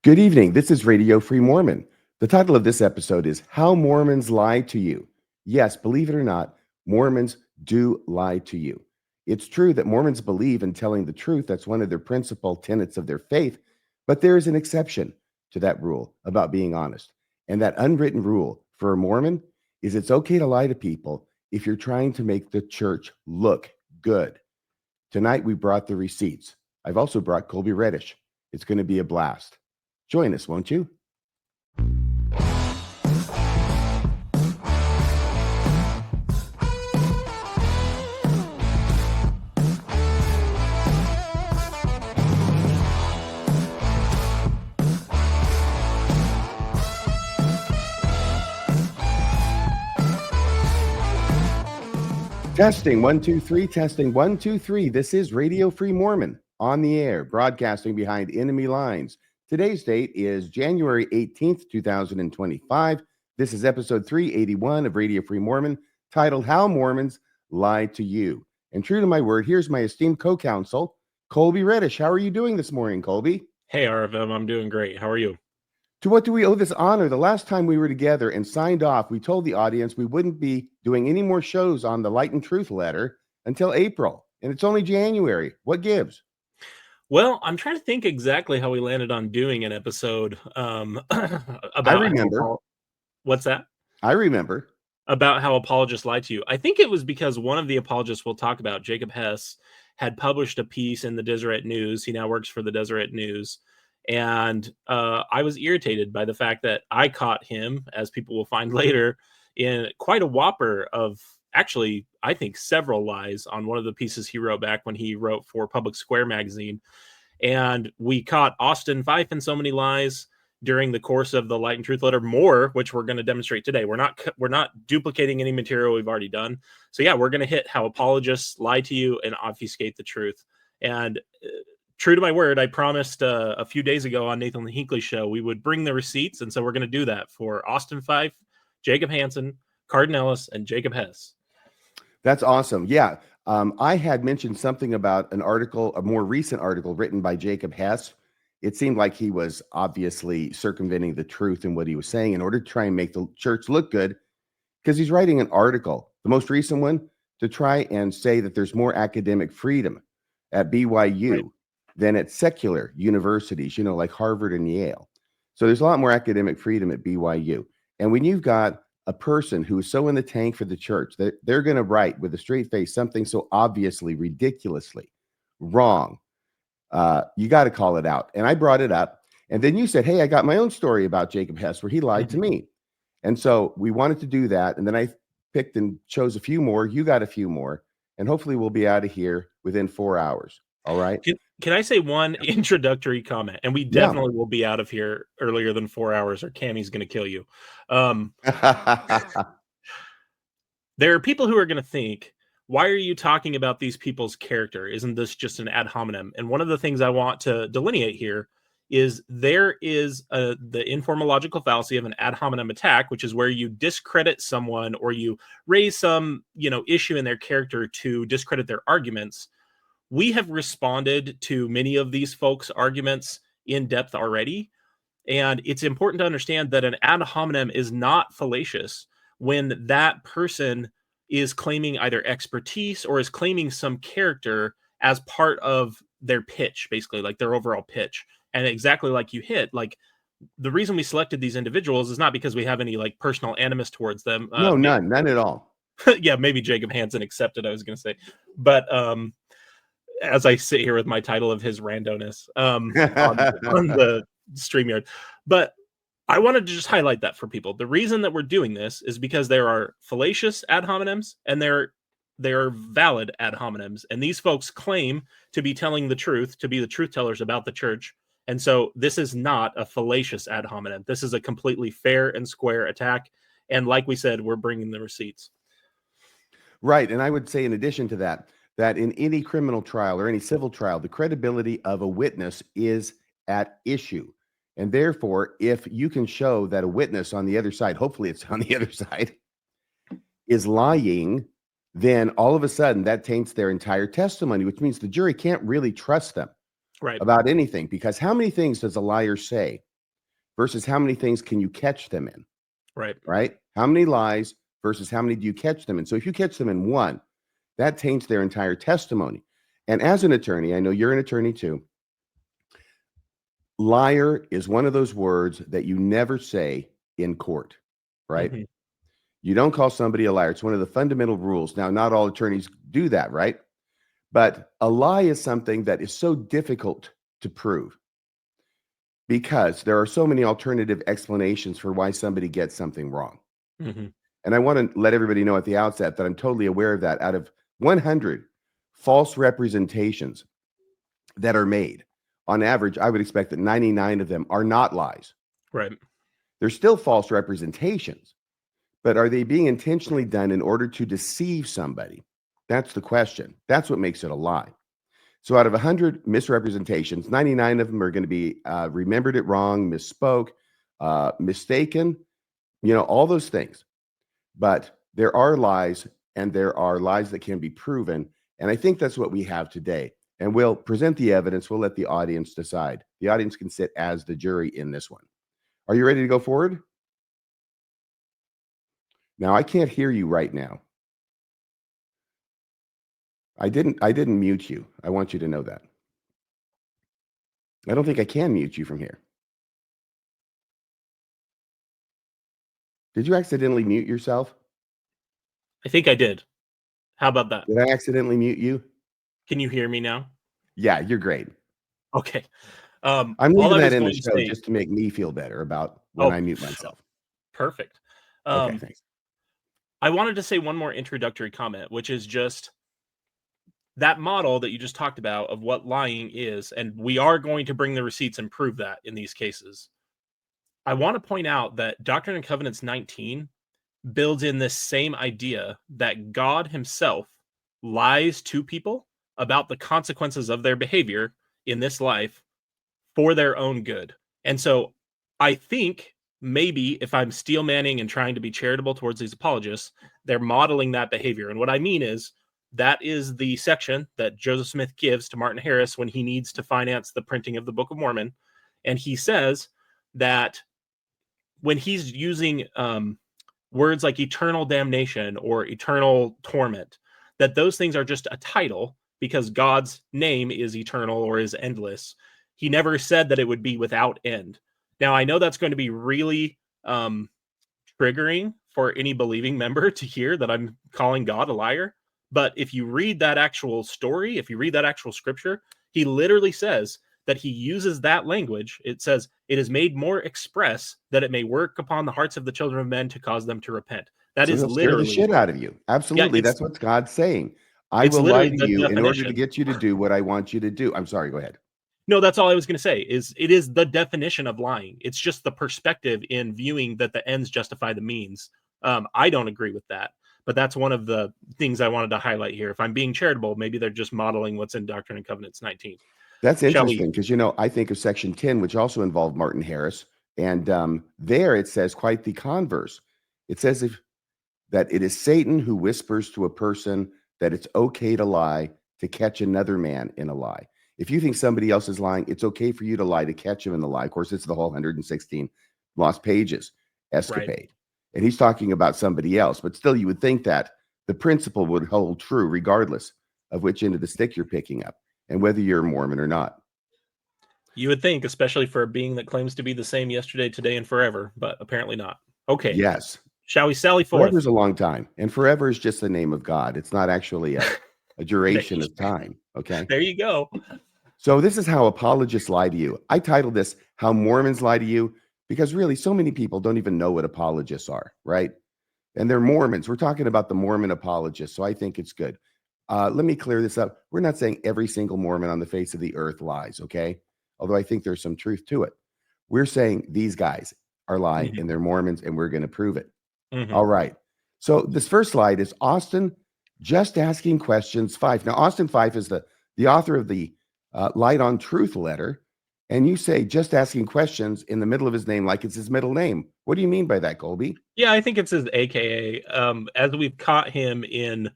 Good evening. This is Radio Free Mormon. The title of this episode is How Mormons Lie to You. Yes, believe it or not, Mormons do lie to you. It's true that Mormons believe in telling the truth. That's one of their principal tenets of their faith. But there is an exception to that rule about being honest. And that unwritten rule for a Mormon is it's okay to lie to people if you're trying to make the church look good. Tonight, we brought the receipts. I've also brought Kolby Reddish. It's going to be a blast. Join us, won't you? Testing 1 2 3, testing 1 2 3. This is Radio Free Mormon on the air, broadcasting behind enemy lines. Today's date is January 18th, 2025. This is episode 381 of Radio Free Mormon, titled How Mormons Lie to You. And true to my word, here's my esteemed co-counsel, Kolby Reddish. How are you doing this morning, Kolby? Hey, RFM, I'm doing great. How are you? To what do we owe this honor? The last time we were together and signed off, we told the audience we wouldn't be doing any more shows on the Light and Truth letter until April. And it's only January. What gives? Well, I'm trying to think exactly how we landed on doing an episode about I remember. What's that? I remember. About how apologists lie to you. I think it was because one of the apologists we'll talk about, Jacob Hess, had published a piece in the Deseret News. He now works for the Deseret News. And I was irritated by the fact that I caught him, as people will find later, in quite a whopper of, actually, I think several lies on one of the pieces he wrote back when he wrote for Public Square magazine. And we caught Austin Fife in so many lies during the course of the Light and Truth letter, more, which we're going to demonstrate today. We're not duplicating any material we've already done. So yeah, we're going to hit how apologists lie to you and obfuscate the truth. And true to my word, I promised a few days ago on Nathan Hinckley's show we would bring the receipts, and so we're going to do that for Austin Fife, Jacob Hansen, Cardin Ellis, and Jacob Hess. That's awesome. Yeah. I had mentioned something about an article, a more recent article written by Jacob Hess. It seemed like he was obviously circumventing the truth in what he was saying in order to try and make the church look good, because he's writing an article, the most recent one, to try and say that there's more academic freedom at BYU than at secular universities, like Harvard and Yale. So there's a lot more academic freedom at BYU. And when you've got a person who is so in the tank for the church that they're going to write with a straight face something so obviously, ridiculously wrong, you got to call it out. And I brought it up. And then you said, hey, I got my own story about Jacob Hess where he lied to me. And so we wanted to do that. And then I picked and chose a few more. You got a few more. And hopefully we'll be out of here within 4 hours. All right. Can I say one introductory comment? And we definitely will be out of here earlier than 4 hours, or Cammy's going to kill you. There are people who are going to think, why are you talking about these people's character? Isn't this just an ad hominem? And one of the things I want to delineate here is there is the informal logical fallacy of an ad hominem attack, which is where you discredit someone or you raise some, issue in their character to discredit their arguments. We have responded to many of these folks' arguments in depth already. And it's important to understand that an ad hominem is not fallacious when that person is claiming either expertise or is claiming some character as part of their pitch, basically, like their overall pitch. And exactly like you hit, like the reason we selected these individuals is not because we have any like personal animus towards them. No, none at all. Yeah, maybe Jacob Hansen accepted, I was going to say. But as I sit here with my title of his randomness on the StreamYard. But I wanted to just highlight that for people. The reason that we're doing this is because there are fallacious ad hominems and there are valid ad hominems. And these folks claim to be telling the truth, to be the truth tellers about the church. And so this is not a fallacious ad hominem. This is a completely fair and square attack. And like we said, we're bringing the receipts. Right. And I would say in addition to that in any criminal trial or any civil trial, the credibility of a witness is at issue. And therefore, if you can show that a witness on the other side, hopefully it's on the other side, is lying, then all of a sudden that taints their entire testimony, which means the jury can't really trust them about anything. Because how many things does a liar say versus how many things can you catch them in, Right. right? How many lies versus how many do you catch them in? So if you catch them in one, that taints their entire testimony. And as an attorney, I know you're an attorney too. Liar is one of those words that you never say in court, right? Mm-hmm. You don't call somebody a liar. It's one of the fundamental rules. Now, not all attorneys do that, right? But a lie is something that is so difficult to prove because there are so many alternative explanations for why somebody gets something wrong. Mm-hmm. And I want to let everybody know at the outset that I'm totally aware of that. Out of 100 false representations that are made, on average, I would expect that 99 of them are not lies. Right. They're still false representations, but are they being intentionally done in order to deceive somebody? That's the question. That's what makes it a lie. So out of 100 misrepresentations, 99 of them are going to be remembered it wrong, misspoke, mistaken, all those things. But there are lies, and there are lies that can be proven. And I think that's what we have today. And we'll present the evidence. We'll let the audience decide. The audience can sit as the jury in this one. Are you ready to go forward? Now, I can't hear you right now. I didn't mute you. I want you to know that. I don't think I can mute you from here. Did you accidentally mute yourself? I think I did. How about that? Did I accidentally mute you? Can you hear me now? Yeah, you're great. Okay. I'm all leaving I that was in the going to show say, just to make me feel better about when I mute myself. Perfect. Okay, thanks. I wanted to say one more introductory comment, which is just that model that you just talked about of what lying is, and we are going to bring the receipts and prove that in these cases. I want to point out that Doctrine and Covenants 19 builds in this same idea that God himself lies to people about the consequences of their behavior in this life for their own good. And so I think maybe if I'm steel manning and trying to be charitable towards these apologists, they're modeling that behavior. And what I mean is that is the section that Joseph Smith gives to Martin Harris when he needs to finance the printing of the Book of Mormon. And he says that when he's using words like eternal damnation or eternal torment, that those things are just a title because God's name is eternal or is endless. He never said that it would be without end. Now, I know that's going to be really triggering for any believing member to hear that I'm calling God a liar. But if you read that actual story, if you read that actual scripture, he literally says that he uses that language. It says, it is made more express that it may work upon the hearts of the children of men to cause them to repent. That So is he'll scare the literally, shit out of you. Absolutely. it's That's what God's saying. I it's will lie literally to the you in order to definition. get you to do what I want you to do. I'm sorry, go ahead. No, that's all I was going to say is it is the definition of lying. It's just the perspective in viewing that the ends justify the means. I don't agree with that, but that's one of the things I wanted to highlight here. If I'm being charitable, maybe they're just modeling what's in Doctrine and Covenants 19. That's Shall we? interesting because, I think of section 10, which also involved Martin Harris. And there it says quite the converse. It says that it is Satan who whispers to a person that it's okay to lie to catch another man in a lie. If you think somebody else is lying, it's okay for you to lie to catch him in the lie. Of course, it's the whole 116 lost pages escapade. Right. And he's talking about somebody else. But still, you would think that the principle would hold true regardless of which end of the stick you're picking up and whether you're a Mormon or not. You would think, especially for a being that claims to be the same yesterday, today, and forever, but apparently not. Okay. Yes. Shall we sally forth? Forever is a long time. And forever is just the name of God. It's not actually a duration of time. Okay. There you go. So this is how apologists lie to you. I titled this How Mormons Lie to You because really so many people don't even know what apologists are, right? And they're Mormons. We're talking about the Mormon apologists. So I think it's good. Let me clear this up. We're not saying every single Mormon on the face of the earth lies, okay? Although I think there's some truth to it. We're saying these guys are lying and they're Mormons and we're going to prove it. All right. So this first slide is Austin just asking questions, Fife. Now, Austin Fife is the author of the Light on Truth letter. And you say just asking questions in the middle of his name like it's his middle name. What do you mean by that, Kolby? Yeah, I think it's his AKA. As we've caught him in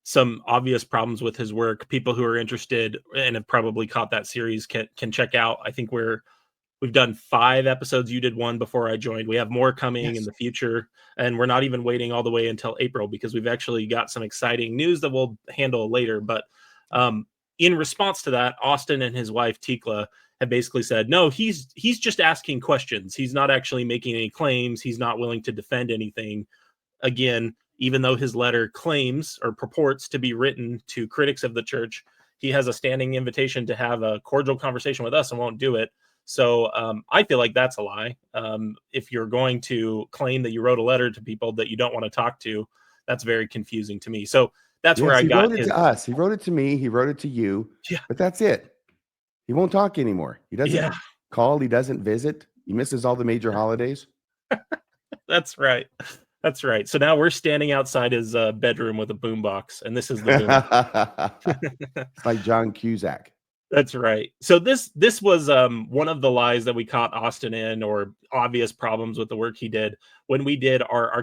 some obvious problems with his work, people who are interested and have probably caught that series can check out. I think we're We've done 5 episodes. You did 1 before I joined. We have more coming in the future, and we're not even waiting all the way until April because we've actually got some exciting news that we'll handle later. But in response to that, Austin and his wife Tikla have basically said, no, he's just asking questions. He's not actually making any claims. He's not willing to defend anything. Again, even though his letter claims or purports to be written to critics of the church, he has a standing invitation to have a cordial conversation with us and won't do it. So I feel like that's a lie. If you're going to claim that you wrote a letter to people that you don't want to talk to, that's very confusing to me. So that's where I got he wrote it to us. He wrote it to me. He wrote it to you. Yeah. But that's it. He won't talk anymore. He doesn't call. He doesn't visit. He misses all the major holidays. That's right. That's right. So now we're standing outside his bedroom with a boombox, and this is the boom. It's like John Cusack. That's right. So this was one of the lies that we caught Austin in, or obvious problems with the work he did. When we did our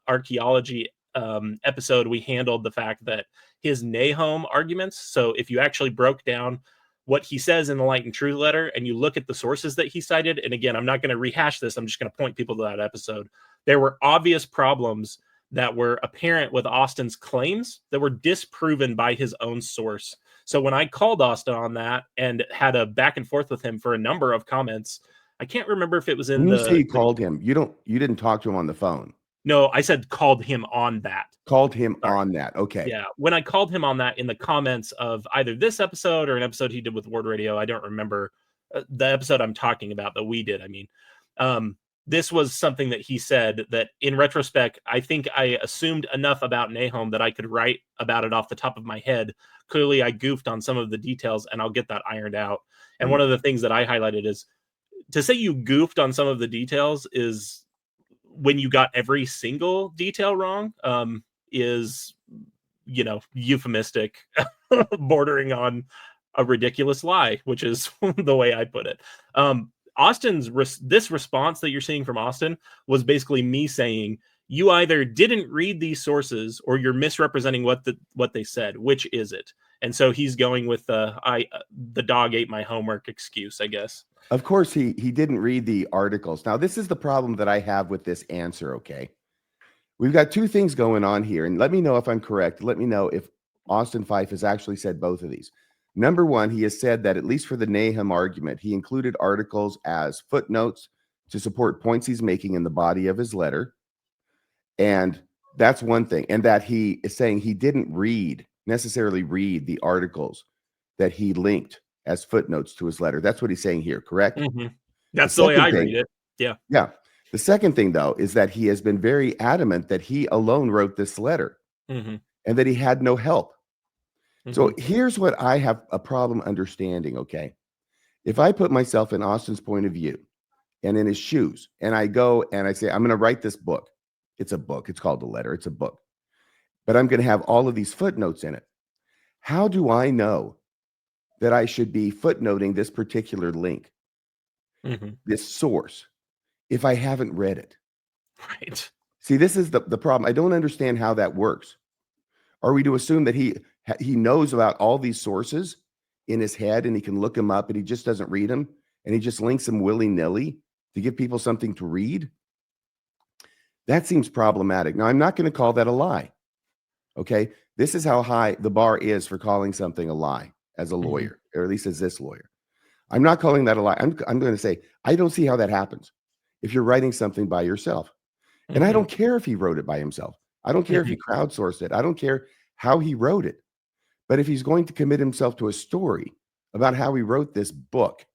archaeology episode, we handled the fact that his Nahom arguments. So if you actually broke down what he says in the Light and Truth letter and you look at the sources that he cited, and again, I'm not going to rehash this. I'm just going to point people to that episode. There were obvious problems that were apparent with Austin's claims that were disproven by his own source. So when I called Austin on that and had a back and forth with him for a number of comments, I can't remember if it was in when you say you called him, you didn't talk to him on the phone. No, I said called him on that. Called him on that. Okay. Yeah. When I called him on that in the comments of either this episode or an episode he did with Word Radio, I don't remember the episode I'm talking about that we did. I mean, this was something that he said that in retrospect, I think I assumed enough about Nahom that I could write about it off the top of my head. Clearly, I goofed on some of the details, and I'll get that ironed out. And one of the things that I highlighted is to say you goofed on some of the details is when you got every single detail wrong, is, euphemistic, bordering on a ridiculous lie, which is the way I put it. This response that you're seeing from Austin was basically me saying, you either didn't read these sources or you're misrepresenting what they said. Which is it? And so he's going with the dog ate my homework excuse, I guess. Of course, he didn't read the articles. Now, this is the problem that I have with this answer, okay? We've got 2 things going on here, and let me know if I'm correct. Let me know if Austin Fife has actually said both of these. Number 1, he has said that at least for the Nahom argument, he included articles as footnotes to support points he's making in the body of his letter. And that's one thing. And that he is saying he didn't necessarily read the articles that he linked as footnotes to his letter. That's what he's saying here, correct? Mm-hmm. That's the way I read it. Yeah. Yeah. The second thing, though, is that he has been very adamant that he alone wrote this letter and that he had no help. So here's what I have a problem understanding, okay? If I put myself in Austin's point of view and in his shoes, and I go and I say, I'm going to write this book. It's a book. It's called a letter. It's a book. But I'm going to have all of these footnotes in it. How do I know that I should be footnoting this particular link, this source, if I haven't read it? Right. See, this is the problem. I don't understand how that works. Are we to assume that he knows about all these sources in his head and he can look them up and he just doesn't read them and he just links them willy-nilly to give people something to read? That seems problematic. Now, I'm not going to call that a lie. Okay? This is how high the bar is for calling something a lie as a lawyer, or at least as this lawyer. I'm not calling that a lie. I'm going to say, I don't see how that happens if you're writing something by yourself. And I don't care if he wrote it by himself. I don't care if he crowdsourced it. I don't care how he wrote it. But if he's going to commit himself to a story about how he wrote this book,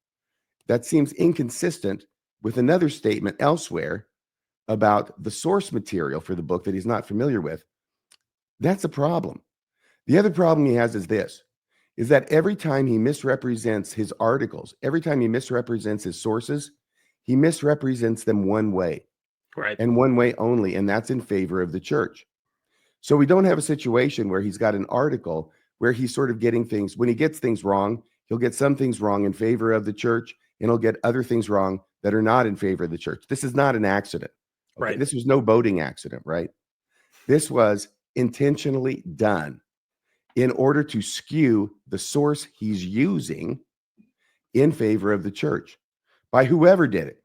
that seems inconsistent with another statement elsewhere about the source material for the book that he's not familiar with. That's a problem. The other problem he has is this, is that every time he misrepresents his articles, every time he misrepresents his sources, he misrepresents them one way. Right. And one way only, and that's in favor of the church. So we don't have a situation where he's got an article where he's sort of getting things, when he gets things wrong, he'll get some things wrong in favor of the church, and he'll get other things wrong that are not in favor of the church. This is not an accident. Okay? Right. This was no boating accident, right? This was intentionally done in order to skew the source he's using in favor of the church by whoever did it.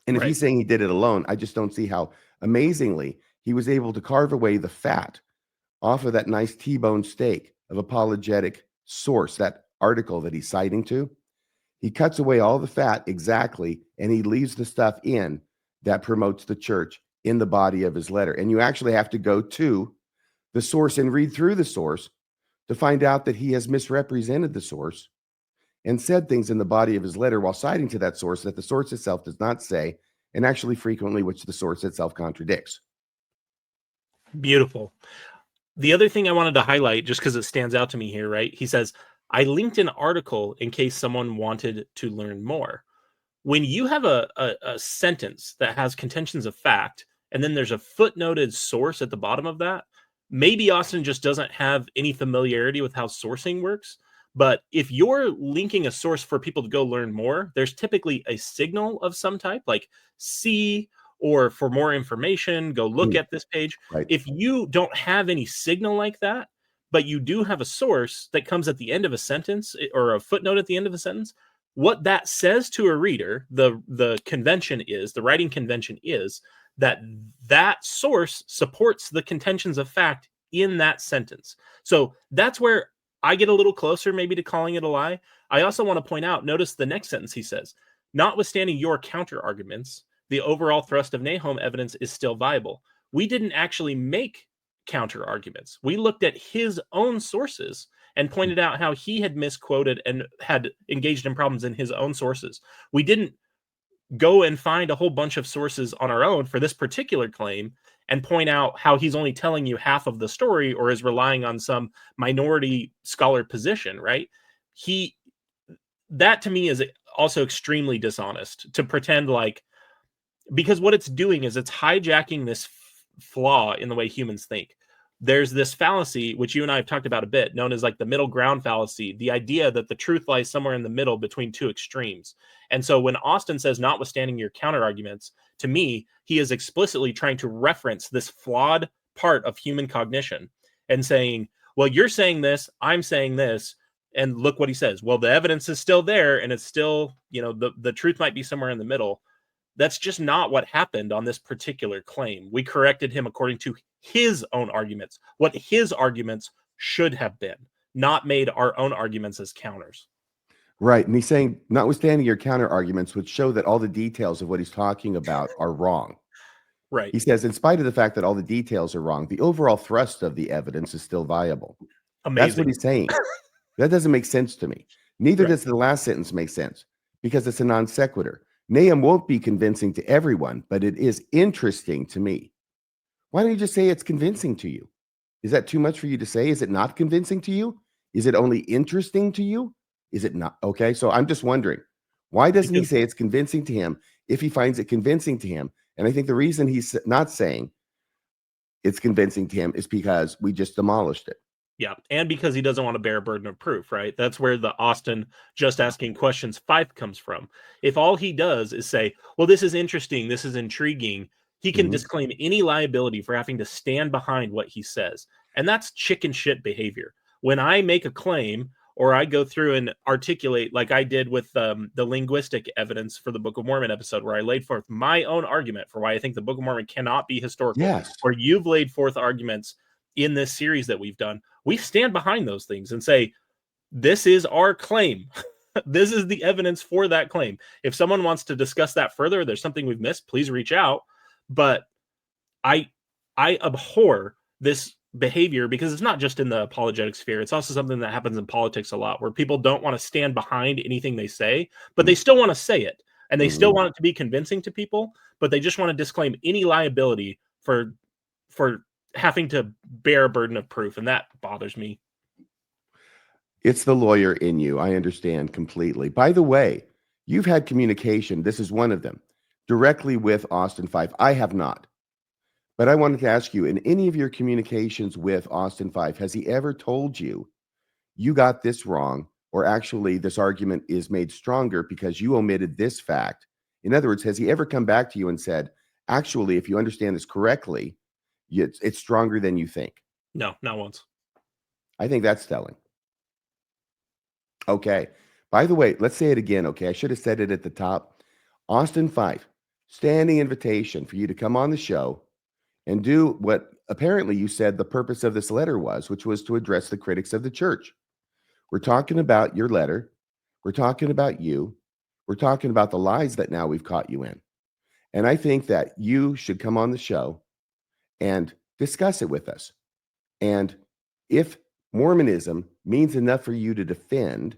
And if Right. he's saying he did it alone, I just don't see how amazingly he was able to carve away the fat off of that nice T-bone steak of apologetic source, that article that he's citing to. He cuts away all the fat exactly, and he leaves the stuff in that promotes the church in the body of his letter. And you actually have to go to the source and read through the source to find out that he has misrepresented the source and said things in the body of his letter while citing to that source that the source itself does not say, and actually frequently which the source itself contradicts. Beautiful. The other thing I wanted to highlight, just because it stands out to me here, right? He says, I linked an article in case someone wanted to learn more. When you have a sentence that has contentions of fact, and then there's a footnoted source at the bottom of that, maybe Austin just doesn't have any familiarity with how sourcing works. But if you're linking a source for people to go learn more, there's typically a signal of some type, like see, or for more information, go look at this page. Right. If you don't have any signal like that, but you do have a source that comes at the end of a sentence or a footnote at the end of a sentence, what that says to a reader, the convention is, the writing convention is that that source supports the contentions of fact in that sentence. So that's where I get a little closer maybe to calling it a lie. I also want to point out, notice the next sentence he says, notwithstanding your counter arguments, the overall thrust of Nahom evidence is still viable. We didn't actually make counter arguments. We looked at his own sources and pointed out how he had misquoted and had engaged in problems in his own sources. We didn't go and find a whole bunch of sources on our own for this particular claim and point out how he's only telling you half of the story or is relying on some minority scholar position, right? That to me is also extremely dishonest to pretend like, because what it's doing is it's hijacking this flaw in the way humans think. There's this fallacy, which you and I have talked about a bit, known as like the middle ground fallacy, the idea that the truth lies somewhere in the middle between two extremes. And so when Austin says, notwithstanding your counter arguments, to me, he is explicitly trying to reference this flawed part of human cognition and saying, well, you're saying this, I'm saying this, and look what he says. Well, the evidence is still there, and it's still, the truth might be somewhere in the middle. That's just not what happened on this particular claim. We corrected him according to his own arguments, what his arguments should have been, not made our own arguments as counters. Right. And he's saying, notwithstanding your counter arguments, which show that all the details of what he's talking about are wrong. Right. He says, in spite of the fact that all the details are wrong, the overall thrust of the evidence is still viable. Amazing. That's what he's saying. That doesn't make sense to me. Neither Right. does the last sentence make sense because it's a non sequitur. Nahom won't be convincing to everyone, but it is interesting to me. Why don't you just say it's convincing to you? Is that too much for you to say? Is it not convincing to you? Is it only interesting to you? Is it not? Okay, so I'm just wondering, why doesn't he say it's convincing to him if he finds it convincing to him? And I think the reason he's not saying it's convincing to him is because we just demolished it. Yeah, and because he doesn't want to bear a burden of proof, right? That's where the Austin just asking questions 5 comes from. If all he does is say, well, this is interesting, this is intriguing, he can disclaim any liability for having to stand behind what he says. And that's chicken shit behavior. When I make a claim or I go through and articulate, like I did with the linguistic evidence for the Book of Mormon episode, where I laid forth my own argument for why I think the Book of Mormon cannot be historical, Yes. or you've laid forth arguments in this series that we've done, we stand behind those things and say, this is our claim. This is the evidence for that claim. If someone wants to discuss that further, there's something we've missed, please reach out. But I abhor this behavior because it's not just in the apologetic sphere. It's also something that happens in politics a lot, where people don't want to stand behind anything they say, but they still want to say it. And they still want it to be convincing to people, but they just want to disclaim any liability for having to bear a burden of proof. And that bothers me. It's the lawyer in you. I understand completely. By the way, you've had communication. This is one of them directly with Austin Fife. I have not. But I wanted to ask you, in any of your communications with Austin Fife, has he ever told you, you got this wrong, or actually this argument is made stronger because you omitted this fact? In other words, has he ever come back to you and said, actually, if you understand this correctly, it's stronger than you think? No, not once. I think that's telling. Okay. By the way, let's say it again, okay? I should have said it at the top. Austin Fife, standing invitation for you to come on the show and do what apparently you said the purpose of this letter was, which was to address the critics of the church. We're talking about your letter. We're talking about you. We're talking about the lies that now we've caught you in. And I think that you should come on the show and discuss it with us. And if Mormonism means enough for you to defend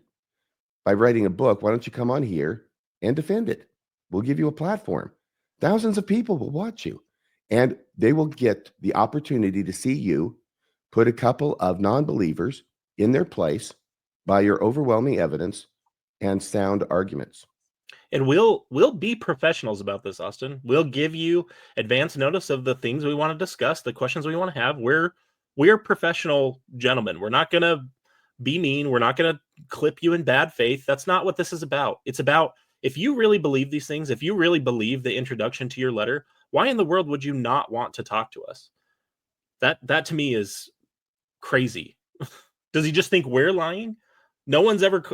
by writing a book, why don't you come on here and defend it? We'll give you a platform. Thousands of people will watch you, and they will get the opportunity to see you put a couple of non-believers in their place by your overwhelming evidence and sound arguments. And we'll be professionals about this, Austin. We'll give you advance notice of the things we want to discuss, the questions we want to have. We're professional gentlemen. We're not going to be mean. We're not going to clip you in bad faith. That's not what this is about. It's about, if you really believe these things, if you really believe the introduction to your letter, why in the world would you not want to talk to us? That to me is crazy. Does he just think we're lying? No one's ever...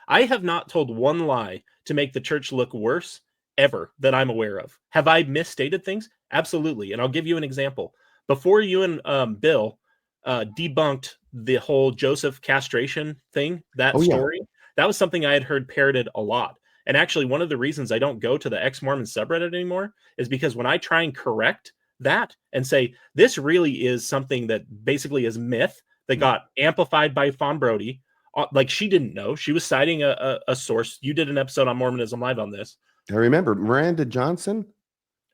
I have not told one lie to make the church look worse ever that I'm aware of. Have I misstated things? Absolutely. And I'll give you an example. Before you and Bill debunked the whole Joseph castration thing, that story, that was something I had heard parroted a lot. And actually, one of the reasons I don't go to the ex-Mormon subreddit anymore is because when I try and correct that and say, this really is something that basically is myth that got amplified by Fawn Brody, like she didn't know. She was citing a source. You did an episode on Mormonism Live on this. I remember Miranda Johnson,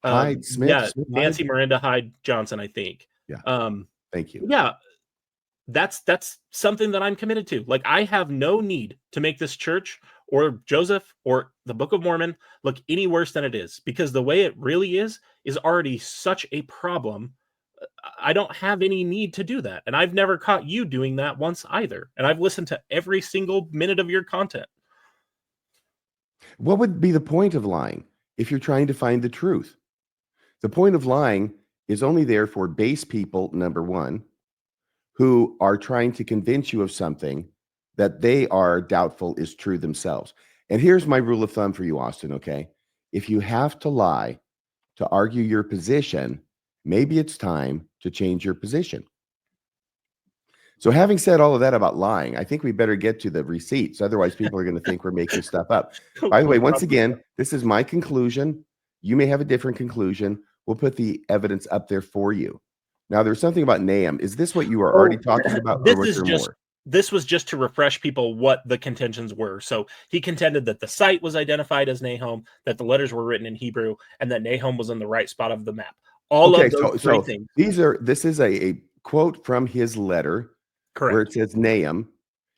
Hyde Smith. Yeah, Smith Nancy Hyde? Miranda Hyde Johnson, I think. Yeah. Thank you. Yeah, that's something that I'm committed to. Like, I have no need to make this church or Joseph or the Book of Mormon look any worse than it is, because the way it really is already such a problem. I don't have any need to do that. And I've never caught you doing that once either. And I've listened to every single minute of your content. What would be the point of lying if you're trying to find the truth? The point of lying is only there for base people, number one, who are trying to convince you of something that they are doubtful is true themselves. And here's my rule of thumb for you, Austin, okay? If you have to lie to argue your position, maybe it's time to change your position. So having said all of that about lying, I think we better get to the receipts. Otherwise, people are going to think we're making stuff up. By the way, once again, this is my conclusion. You may have a different conclusion. We'll put the evidence up there for you. Now, there's something about Nahom. Is this what you were already talking about? This was just to refresh people what the contentions were. So he contended that the site was identified as Nahom, that the letters were written in Hebrew, and that Nahom was in the right spot of the map. All of those three things. This is a quote from his letter. Correct. Where it says Nahom.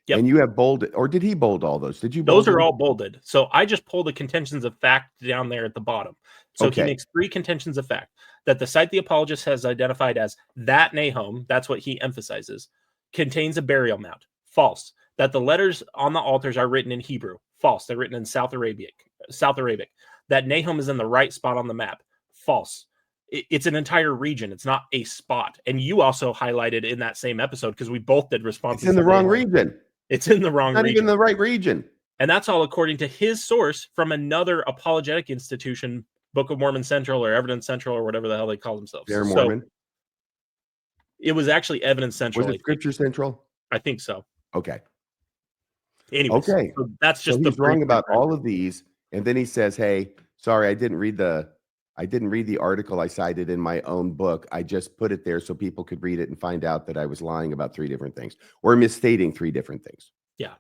Yep. And you have bolded, or did he bold all those? Did you bold those are them? all bolded. So I just pulled the contentions of fact down there at the bottom. So he makes three contentions of fact: that the site the Apologist has identified as that Nahom, that's what he emphasizes, contains a burial mound. False. That the letters on the altars are written in Hebrew. False. They're written in South Arabic. That Nahom is in the right spot on the map. False. It's an entire region. It's not a spot. And you also highlighted in that same episode, because we both did responses. It's in the wrong region. It's in the wrong region. Not even the right region. And that's all according to his source from another apologetic institution, Book of Mormon Central or Evidence Central or whatever the hell they call themselves. They're Mormon. So it was actually Evidence Central. Was it Scripture Central? I think so. Okay. Anyways, so that's just he's wrong about all of these. And then he says, hey, sorry, I didn't read the article I cited in my own book. I just put it there so people could read it and find out that I was lying about three different things or misstating three different things. Yeah.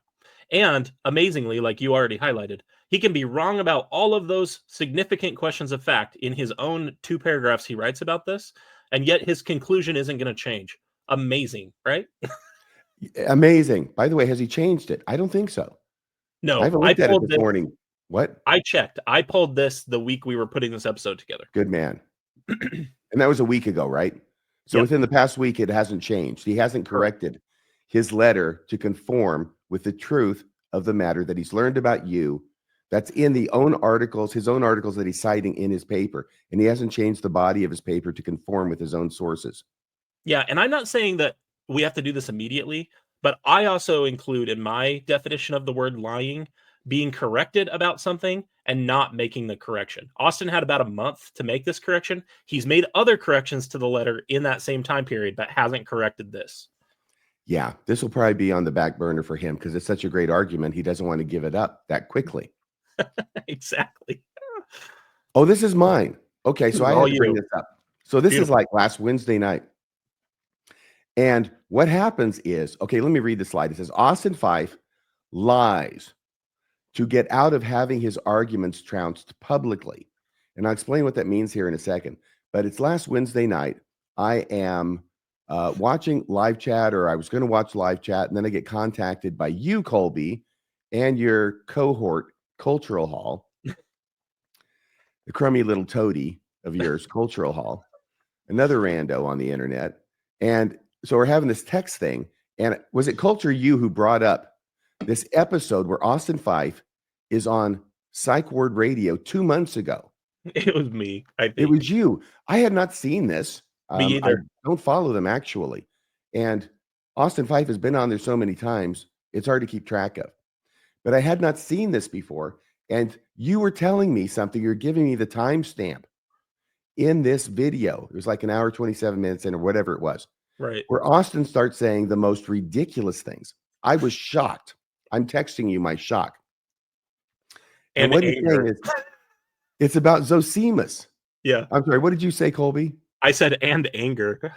And amazingly, like you already highlighted, he can be wrong about all of those significant questions of fact in his own 2 paragraphs he writes about this, and yet his conclusion isn't going to change. Amazing, right? Amazing. By the way, has he changed it? I don't think so. No, I haven't looked at it this morning. What? I checked. I pulled this the week we were putting this episode together. Good man. And that was a week ago, right? So within the past week, it hasn't changed. He hasn't corrected his letter to conform with the truth of the matter that he's learned about you. That's in his own articles that he's citing in his paper. And he hasn't changed the body of his paper to conform with his own sources. Yeah, and I'm not saying that we have to do this immediately, but I also include in my definition of the word lying being corrected about something and not making the correction. Austin had about a month to make this correction. He's made other corrections to the letter in that same time period, but hasn't corrected this. Yeah, this will probably be on the back burner for him because it's such a great argument. He doesn't want to give it up that quickly. Exactly. Oh, this is mine. Okay, so I had to bring this up. So this is like last Wednesday night. And what happens is, okay, let me read the slide. It says, Austin Fife lies to get out of having his arguments trounced publicly. And I'll explain what that means here in a second. But it's last Wednesday night. I am watching live chat, or I was going to watch live chat, and then I get contacted by you, Kolby, and your cohort, Cultural Hall, the crummy little toady of yours, Cultural Hall, another rando on the internet. And so we're having this text thing. And was it Culture U who brought up this episode where Austin Fife is on Psych Ward Radio 2 months ago? It was me, I think. It was you. I had not seen this. Me either. I don't follow them, actually. And Austin Fife has been on there so many times, it's hard to keep track of. But I had not seen this before. And you were telling me something. You're giving me the timestamp in this video. It was like an hour, 27 minutes in, or whatever it was. Right. Where Austin starts saying the most ridiculous things. I was shocked. I'm texting you my shock. And what he's saying is, it's about Zosimus. Yeah. I'm sorry. What did you say, Kolby? I said, and anger.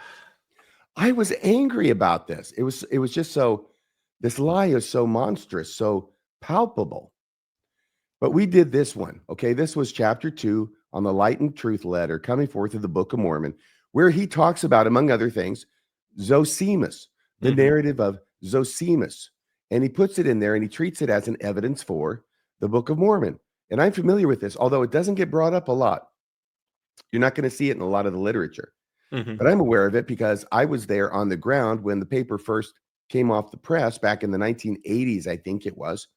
I was angry about this. It was just so, this lie is so monstrous, so palpable. But we did this one. Okay. This was chapter 2 on the Light and Truth letter coming forth of the Book of Mormon, where he talks about, among other things, Zosimus, the narrative of Zosimus. And he puts it in there and he treats it as an evidence for the Book of Mormon. And I'm familiar with this, although it doesn't get brought up a lot. You're not going to see it in a lot of the literature. But I'm aware of it because I was there on the ground when the paper first came off the press back in the 1980s, I think it was.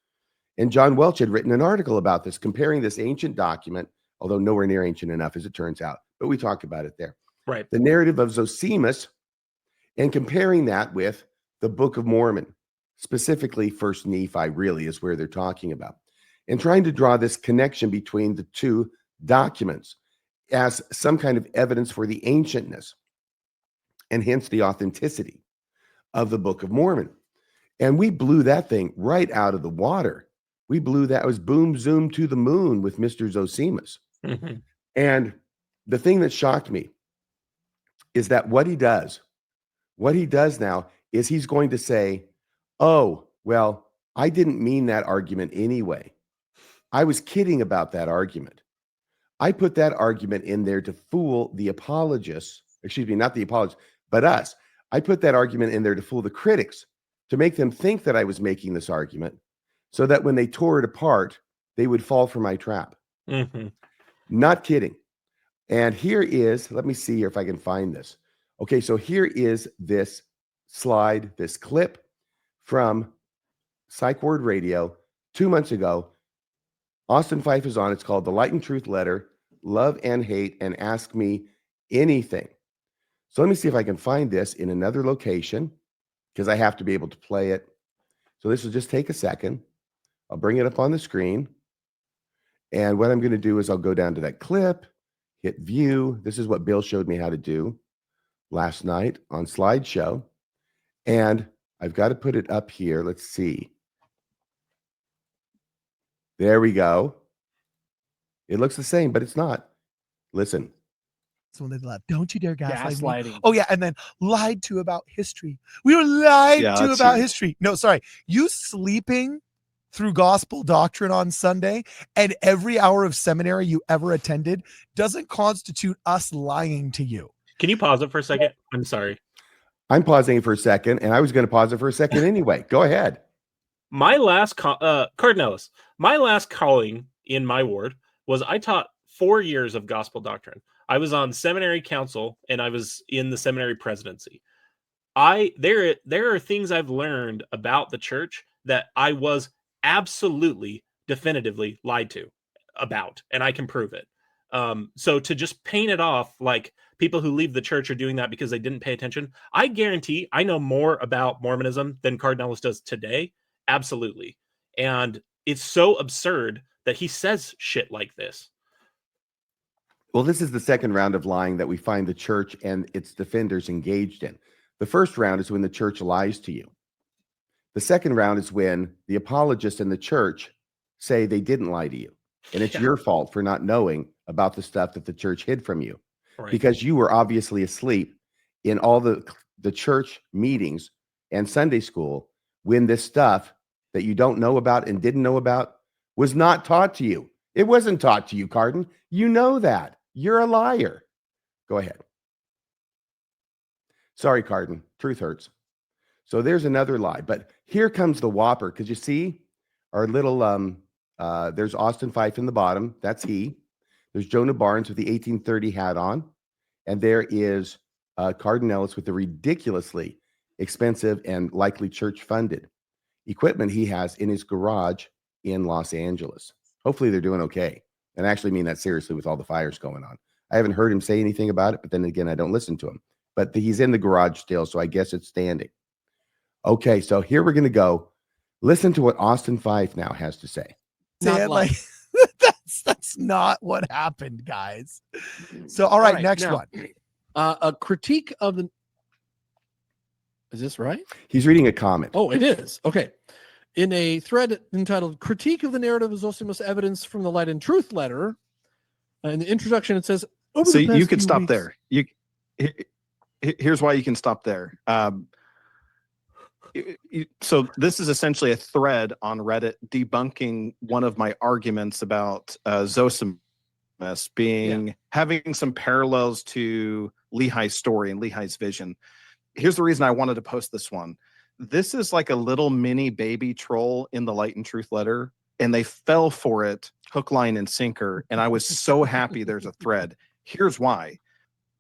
And John Welch had written an article about this, comparing this ancient document, although nowhere near ancient enough as it turns out. But we talk about it there. Right. The narrative of Zosimus, and comparing that with the Book of Mormon, specifically First Nephi really is where they're talking about. And trying to draw this connection between the two documents as some kind of evidence for the ancientness and hence the authenticity of the Book of Mormon. And we blew that thing right out of the water. We blew that. It was boom, zoom to the moon with Mr. Zosimus. And the thing that shocked me is that what he does now is he's going to say, oh, well, I didn't mean that argument anyway. I was kidding about that argument. I put that argument in there to fool the apologists, excuse me, not the apologists, but us. I put that argument in there to fool the critics, to make them think that I was making this argument so that when they tore it apart, they would fall for my trap. Not kidding. And here is, let me see here if I can find this. Okay, so here is this slide, this clip from Psych Ward Radio 2 months ago. Austin Fife is on. It's called The Light and Truth Letter, Love and Hate, and Ask Me Anything. So let me see if I can find this in another location because I have to be able to play it. So this will just take a second. I'll bring it up on the screen. And what I'm going to do is I'll go down to that clip, hit view. This is what Bill showed me how to do last night on slideshow. And I've got to put it up here. Let's see. There we go. It looks the same, but it's not. Listen. So when they left, don't you dare gaslight me. Gaslighting. Oh yeah, and then lied to about history. We were lied to about history. No, sorry. You sleeping through gospel doctrine on Sunday and every hour of seminary you ever attended doesn't constitute us lying to you. Can you pause it for a second? I'm sorry. I'm pausing it for a second, and I was going to pause it for a second anyway. Go ahead. My last Cardinellis, my last calling in my ward was I taught 4 years of gospel doctrine. I was on seminary council and I was in the seminary presidency. There are things I've learned about the church that I was absolutely definitively lied to about, and I can prove it. So to just paint it off like people who leave the church are doing that because they didn't pay attention, I guarantee I know more about Mormonism than Cardinellis does today. Absolutely. And it's so absurd that he says shit like this. Well, this is the second round of lying that we find the church and its defenders engaged in. The first round is when the church lies to you. The second round is when the apologists and the church say they didn't lie to you, and it's your fault for not knowing about the stuff that the church hid from you, because you were obviously asleep in all the church meetings and Sunday school when this stuff that you don't know about and didn't know about was not taught to you. It wasn't taught to you, Cardin. You know that. You're a liar. Go ahead. Sorry, Cardin. Truth hurts. So there's another lie. But here comes the whopper, because you see our little, there's Austin Fife in the bottom. That's he. There's Jonah Barnes with the 1830 hat on. And there is Cardin Ellis with the ridiculously expensive and likely church-funded equipment he has in his garage in Los Angeles. Hopefully they're doing okay. And I actually mean that seriously with all the fires going on. I haven't heard him say anything about it, but then again, I don't listen to him. But he's in the garage still, so I guess it's standing. Okay, so here we're going to go. Listen to what Austin Fife now has to say. Like that's not what happened, guys. So, all right, next one. A critique of the... Is this right? He's reading a comment. Oh, it is. Okay. In a thread entitled Critique of the Narrative of Zosimus Evidence from the Light and Truth Letter, in the introduction, it says... So you could stop there. Here's why you can stop there. So this is essentially a thread on Reddit debunking one of my arguments about Zosimus having some parallels to Lehi's story and Lehi's vision. Here's the reason I wanted to post this one. This is like a little mini baby troll in the Light and Truth Letter, and they fell for it hook, line, and sinker. And I was so happy there's a thread. Here's why.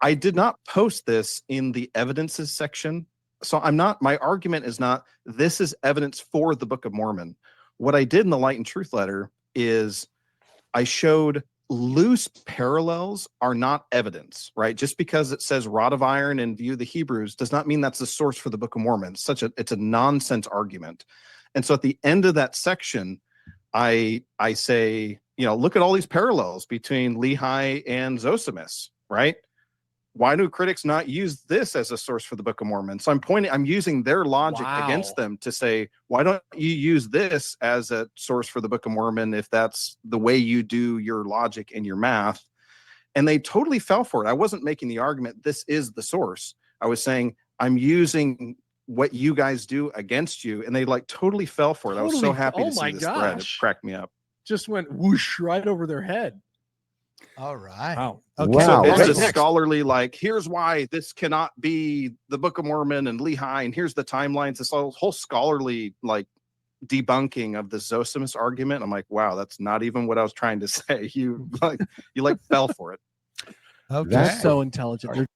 I did not post this in the evidences section. So my argument is not, this is evidence for the Book of Mormon. What I did in the Light and Truth Letter is I showed loose parallels are not evidence, right? Just because it says rod of iron and view the Hebrews does not mean that's the source for the Book of Mormon. It's a nonsense argument. And so at the end of that section, I say, look at all these parallels between Lehi and Zosimus, right? Why do critics not use this as a source for the Book of Mormon? So I'm using their logic against them to say, why don't you use this as a source for the Book of Mormon if that's the way you do your logic and your math? And they totally fell for it. I wasn't making the argument, this is the source. I was saying, I'm using what you guys do against you. And they totally fell for it. I was so happy to see this thread. It cracked me up. Just went whoosh right over their head. All right. Wow. Okay. Wow. So it's a scholarly, here's why this cannot be the Book of Mormon and Lehi, and here's the timelines. This whole scholarly, debunking of the Zosimus argument. I'm like, wow, that's not even what I was trying to say. You fell for it. Okay. That's so intelligent.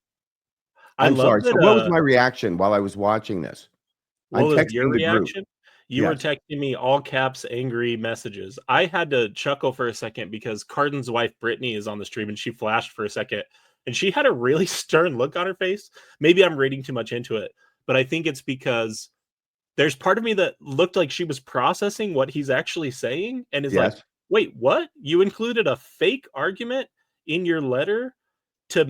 I'm sorry. So what was my reaction while I was watching this? What was your the group. reaction? You were texting me all caps angry messages. I had to chuckle for a second because Cardin's wife, Brittany, is on the stream and she flashed for a second and she had a really stern look on her face. Maybe I'm reading too much into it, but I think it's because there's part of me that looked like she was processing what he's actually saying and is like, wait, what? You included a fake argument in your letter to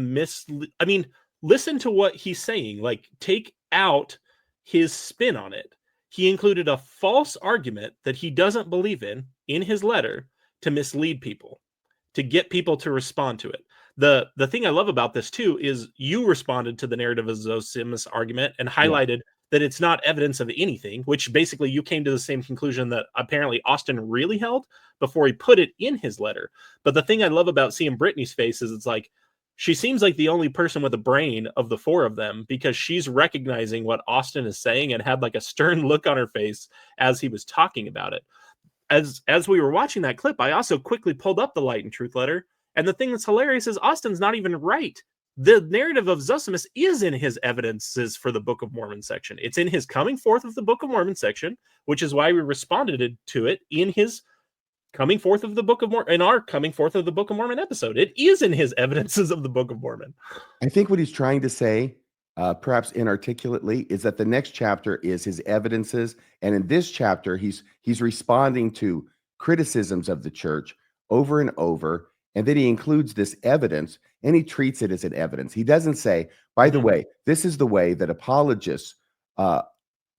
listen to what he's saying. Take out his spin on it. He included a false argument that he doesn't believe in his letter to mislead people, to get people to respond to it. The thing I love about this too is you responded to the narrative of Zosimus argument and highlighted that it's not evidence of anything, which basically you came to the same conclusion that apparently Austin really held before he put it in his letter. But the thing I love about seeing Brittany's face is it's like, she seems like the only person with a brain of the four of them because she's recognizing what Austin is saying and had a stern look on her face as he was talking about it. As we were watching that clip, I also quickly pulled up the Light and Truth Letter. And the thing that's hilarious is Austin's not even right. The narrative of Zosimus is in his evidences for the Book of Mormon section. It's in his coming forth of the Book of Mormon section, which is why we responded to it in his coming forth of the Book of Mormon, in our coming forth of the Book of Mormon episode. It is in his evidences of the Book of Mormon. I think what he's trying to say, perhaps inarticulately, is that the next chapter is his evidences. And in this chapter, he's responding to criticisms of the church over and over. And then he includes this evidence and he treats it as an evidence. He doesn't say, by the way, this is the way that apologists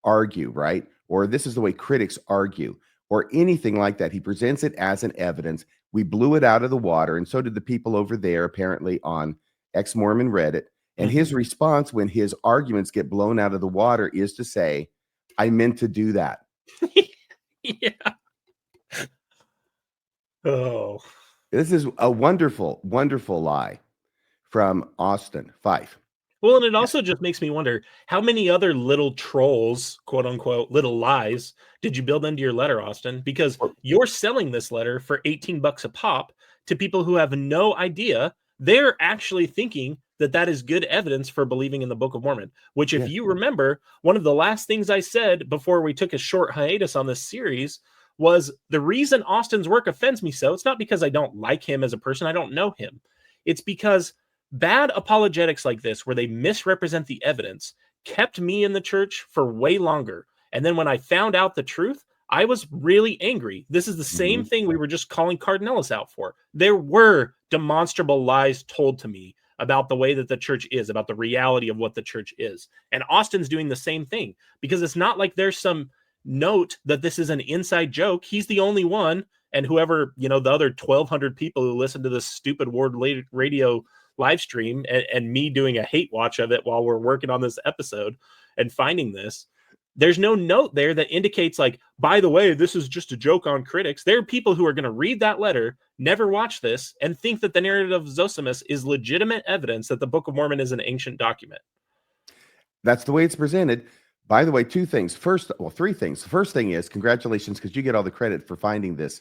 argue, right? Or this is the way critics argue, or anything like that. He presents it as an evidence. We blew it out of the water, and so did the people over there, apparently on ex-Mormon Reddit. And his response when his arguments get blown out of the water is to say, I meant to do that. Yeah. Oh. This is a wonderful, wonderful lie from Austin, Fife. Well, and it also just makes me wonder, how many other little trolls, quote unquote, little lies did you build into your letter, Austin? Because you're selling this letter for $18 a pop to people who have no idea. They're actually thinking that that is good evidence for believing in the Book of Mormon, which, if you remember, one of the last things I said before we took a short hiatus on this series was the reason Austin's work offends me so. It's not because I don't like him as a person. I don't know him. It's because bad apologetics like this, where they misrepresent the evidence, kept me in the church for way longer. And then when I found out the truth, I was really angry. This is the same thing we were just calling Cardinellis out for. There were demonstrable lies told to me about the way that the church is, about the reality of what the church is. And Austin's doing the same thing, because it's not like there's some note that this is an inside joke. He's the only one, and whoever, the other 1,200 people who listen to this stupid word radio live stream and me doing a hate watch of it while we're working on this episode and finding this, there's no note there that indicates, like, by the way, this is just a joke on critics. There are people who are going to read that letter, never watch this, and think that the narrative of Zosimus is legitimate evidence that the Book of Mormon is an ancient document. That's the way it's presented. By the way, three things. The first thing is, congratulations, because you get all the credit for finding this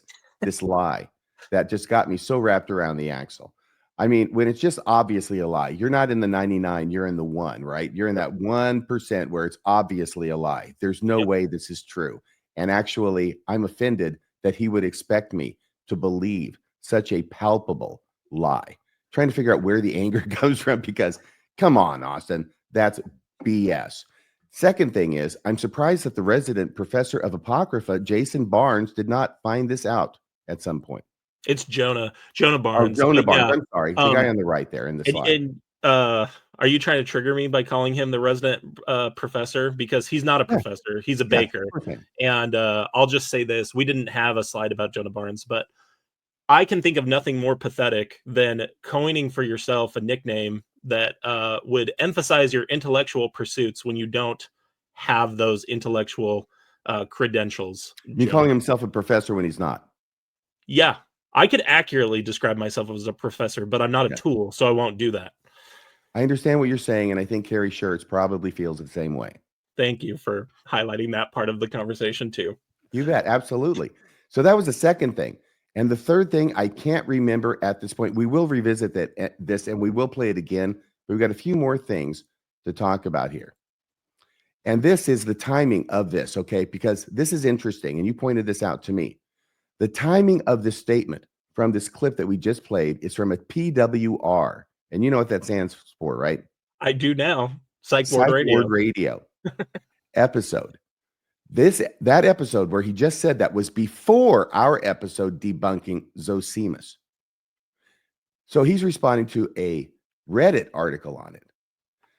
lie that just got me so wrapped around the axle. I mean, when it's just obviously a lie, you're not in the 99, you're in the 1, right? You're in that 1% where it's obviously a lie. There's no way this is true. And actually, I'm offended that he would expect me to believe such a palpable lie. Trying to figure out where the anger comes from, because come on, Austin, that's BS. Second thing is, I'm surprised that the resident professor of Apocrypha, Jason Barnes, did not find this out at some point. It's Jonah Barnes. Oh, Jonah Barnes. I'm sorry. The guy on the right there in the slide. And are you trying to trigger me by calling him the resident professor? Because he's not a professor. He's a baker. And I'll just say this. We didn't have a slide about Jonah Barnes, but I can think of nothing more pathetic than coining for yourself a nickname that would emphasize your intellectual pursuits when you don't have those intellectual credentials. You're calling himself a professor when he's not. Yeah. I could accurately describe myself as a professor, but I'm not a tool, so I won't do that. I understand what you're saying, and I think Carrie Schertz probably feels the same way. Thank you for highlighting that part of the conversation, too. You bet. Absolutely. So that was the second thing. And the third thing, I can't remember at this point. We will revisit this, and we will play it again. We've got a few more things to talk about here. And this is the timing of this, okay? Because this is interesting, and you pointed this out to me. The timing of this statement from this clip that we just played is from a PWR. And you know what that stands for, right? I do now. Psych Ward Radio. Episode. That episode where he just said that was before our episode debunking Zosimus. So he's responding to a Reddit article on it.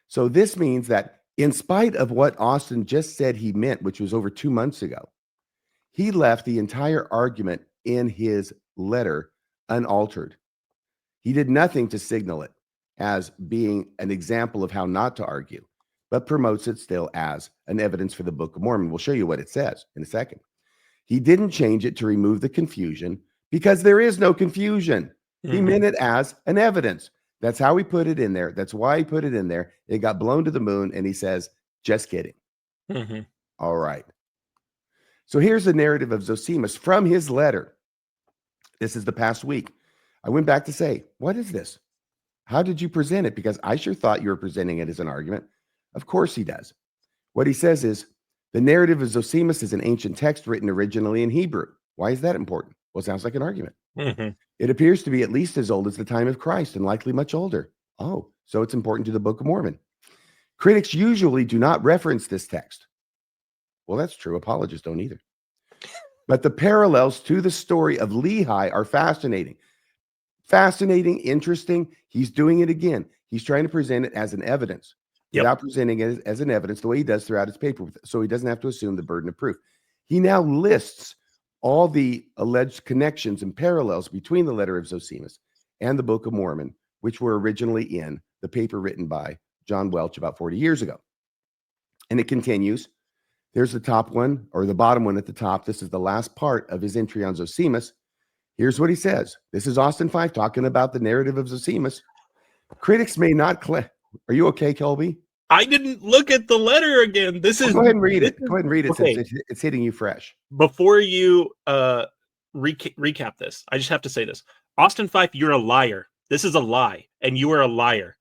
So this means that in spite of what Austin just said he meant, which was over 2 months ago, he left the entire argument in his letter unaltered. He did nothing to signal it as being an example of how not to argue, but promotes it still as an evidence for the Book of Mormon. We'll show you what it says in a second. He didn't change it to remove the confusion because there is no confusion. He meant it as an evidence. That's how he put it in there. That's why he put it in there. It got blown to the moon, and he says, just kidding. All right. So here's the narrative of Zosimus from his letter. This is the past week. I went back to say, what is this? How did you present it? Because I sure thought you were presenting it as an argument. Of course he does. What he says is, the narrative of Zosimus is an ancient text written originally in Hebrew. Why is that important? Well, it sounds like an argument. It appears to be at least as old as the time of Christ and likely much older. Oh, so it's important to the Book of Mormon. Critics usually do not reference this text. Well, that's true. Apologists don't either. But the parallels to the story of Lehi are fascinating. Fascinating, interesting. He's doing it again. He's trying to present it as an evidence without presenting it as an evidence the way he does throughout his paper, so he doesn't have to assume the burden of proof. He now lists all the alleged connections and parallels between the letter of Zosimus and the Book of Mormon, which were originally in the paper written by John Welch about 40 years ago. And it continues. There's the top one, or the bottom one at the top. This is the last part of his entry on Zosimus. Here's what he says. This is Austin Fife talking about the narrative of Zosimus. Critics may not claim. Are you okay, Kolby? I didn't look at the letter again. This is. Go ahead and read it. Go ahead and read it Okay. since it's hitting you fresh. Before you recap this, I just have to say this. Austin Fife, you're a liar. This is a lie, and you are a liar.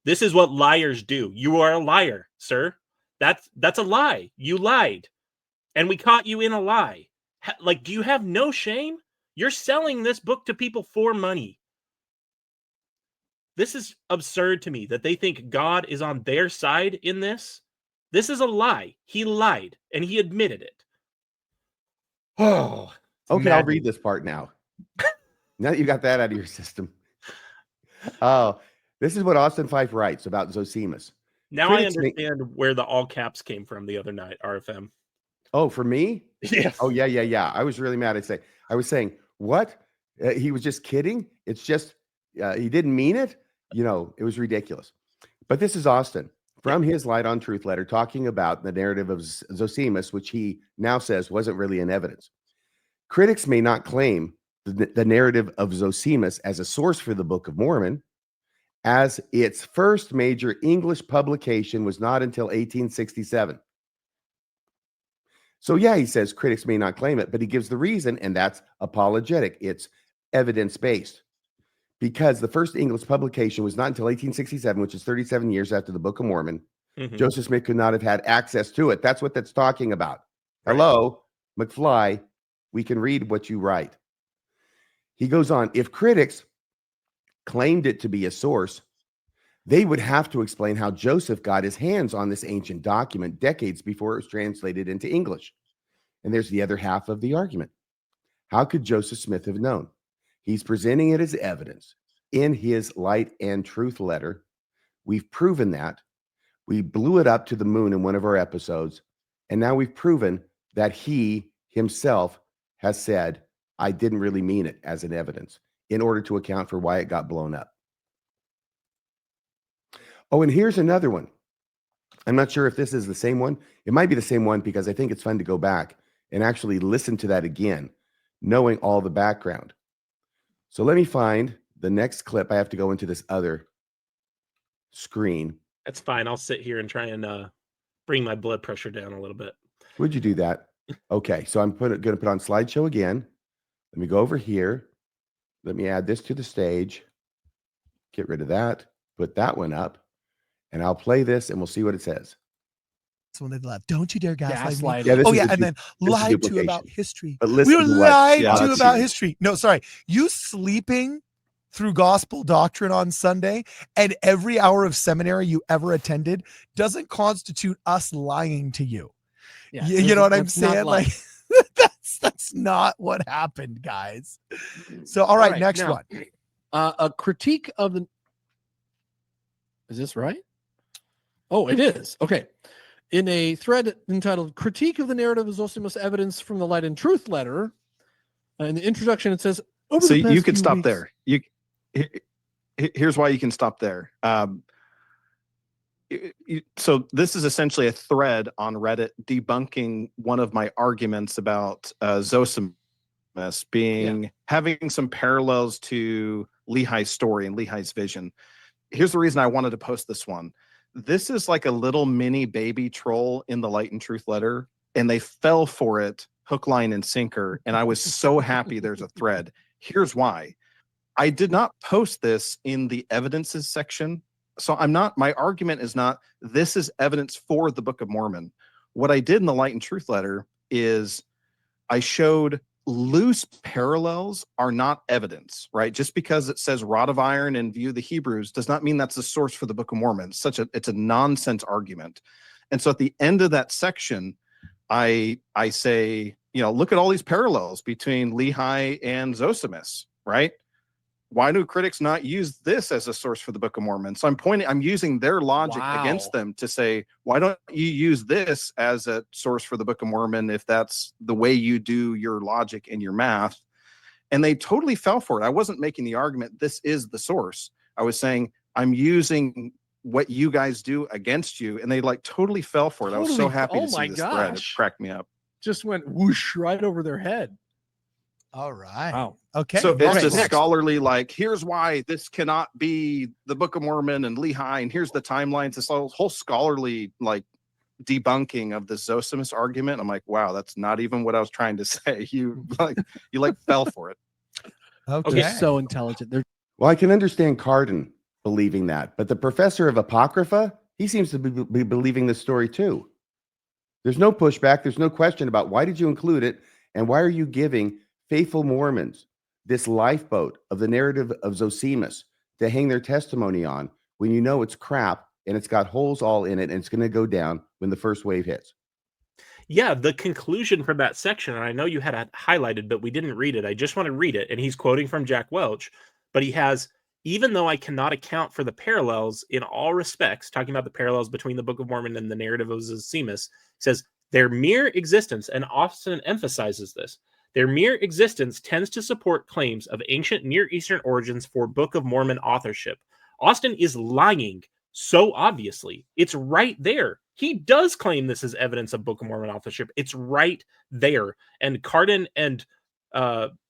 This is what liars do. You are a liar, sir. That's a lie. You lied, and we caught you in a lie. Like, do you have no shame? You're selling this book to people for money. This is absurd to me that they think God is on their side in this. This is a lie. He lied, and he admitted it. Oh, okay. I'll read this part now. Now that you got that out of your system. Oh, this is what Austin Fife writes about Zosimus. Now I understand where the all caps came from the other night, RFM. Oh, for me? Yes. Oh, yeah. I was really mad. I was saying, what? He was just kidding? It's just, he didn't mean it? It was ridiculous. But this is Austin from his Light on Truth letter talking about the narrative of Zosimus, which he now says wasn't really in evidence. Critics may not claim the narrative of Zosimus as a source for the Book of Mormon, as its first major English publication was not until 1867. So yeah, he says critics may not claim it, but he gives the reason, and that's apologetic. It's evidence-based. Because the first English publication was not until 1867, which is 37 years after the Book of Mormon. Mm-hmm. Joseph Smith could not have had access to it. That's what that's talking about. Right. Hello, McFly, we can read what you write. He goes on, if critics claimed it to be a source, they would have to explain how Joseph got his hands on this ancient document decades before it was translated into English. And there's the other half of the argument. How could Joseph Smith have known? He's presenting it as evidence in his Light and Truth letter. We've proven that. We blew it up to the moon in one of our episodes. And now we've proven that he himself has said, I didn't really mean it as an evidence in order to account for why it got blown up. Oh, and here's another one. I'm not sure if this is the same one. It might be the same one because I think it's fun to go back and actually listen to that again, knowing all the background. So let me find the next clip. I have to go into this other screen. That's fine. I'll sit here and try and bring my blood pressure down a little bit. Would you do that? Okay, so I'm going to put on slideshow again. Let me go over here. Let me add this to the stage. Get rid of that. Put that one up. And I'll play this and we'll see what it says. That's when they left. Don't you dare gaslight me. Yeah, and then lied to about history. But we were lied to about history. No, sorry. You sleeping through gospel doctrine on Sunday and every hour of seminary you ever attended doesn't constitute us lying to you. Yeah, you know what I'm saying? Like that's not what happened, guys. So all right, next now, one. A critique of the. Is this right? Oh, it is. Okay. In a thread entitled Critique of the Narrative of Zosimus Evidence from the Light and Truth letter, in the introduction, it says, so you could stop there. Here's why you can stop there. So this is essentially a thread on Reddit debunking one of my arguments about Zosimus being having some parallels to Lehi's story and Lehi's vision. Here's the reason I wanted to post this one. This is like a little mini baby troll in the Light and Truth letter, and they fell for it hook, line, and sinker. And I was so happy there's a thread. Here's why. I did not post this in the evidences section. So my argument is not, this is evidence for the Book of Mormon. What I did in the Light and Truth letter is I showed loose parallels are not evidence, right? Just because it says rod of iron and view the Hebrews does not mean that's the source for the Book of Mormon. It's a nonsense argument. And so at the end of that section, I say, look at all these parallels between Lehi and Zosimus, right? Why do critics not use this as a source for the Book of Mormon? So I'm using their logic against them to say, why don't you use this as a source for the Book of Mormon if that's the way you do your logic and your math? And they totally fell for it. I wasn't making the argument, this is the source. I was saying, I'm using what you guys do against you. And they totally fell for it. I was so happy to see this thread. It cracked me up. Just went whoosh right over their head. All right. Wow. Okay. So it's a scholarly, here's why this cannot be the Book of Mormon and Lehi, and here's the timelines. This whole scholarly, debunking of the Zosimus argument. I'm like, wow, that's not even what I was trying to say. You fell for it. Okay. They're so intelligent. Well, I can understand Carden believing that, but the professor of Apocrypha, he seems to be believing this story too. There's no pushback. There's no question about why did you include it, and why are you giving faithful Mormons this lifeboat of the narrative of Zosimus to hang their testimony on when you know it's crap and it's got holes all in it and it's going to go down when the first wave hits. Yeah, the conclusion from that section, and I know you had it highlighted, but we didn't read it. I just want to read it. And he's quoting from Jack Welch, but he has, even though I cannot account for the parallels in all respects, talking about the parallels between the Book of Mormon and the narrative of Zosimus, says their mere existence, and Austin emphasizes this, their mere existence tends to support claims of ancient Near Eastern origins for Book of Mormon authorship. Austin is lying so obviously. It's right there. He does claim this is evidence of Book of Mormon authorship. It's right there. And Carden and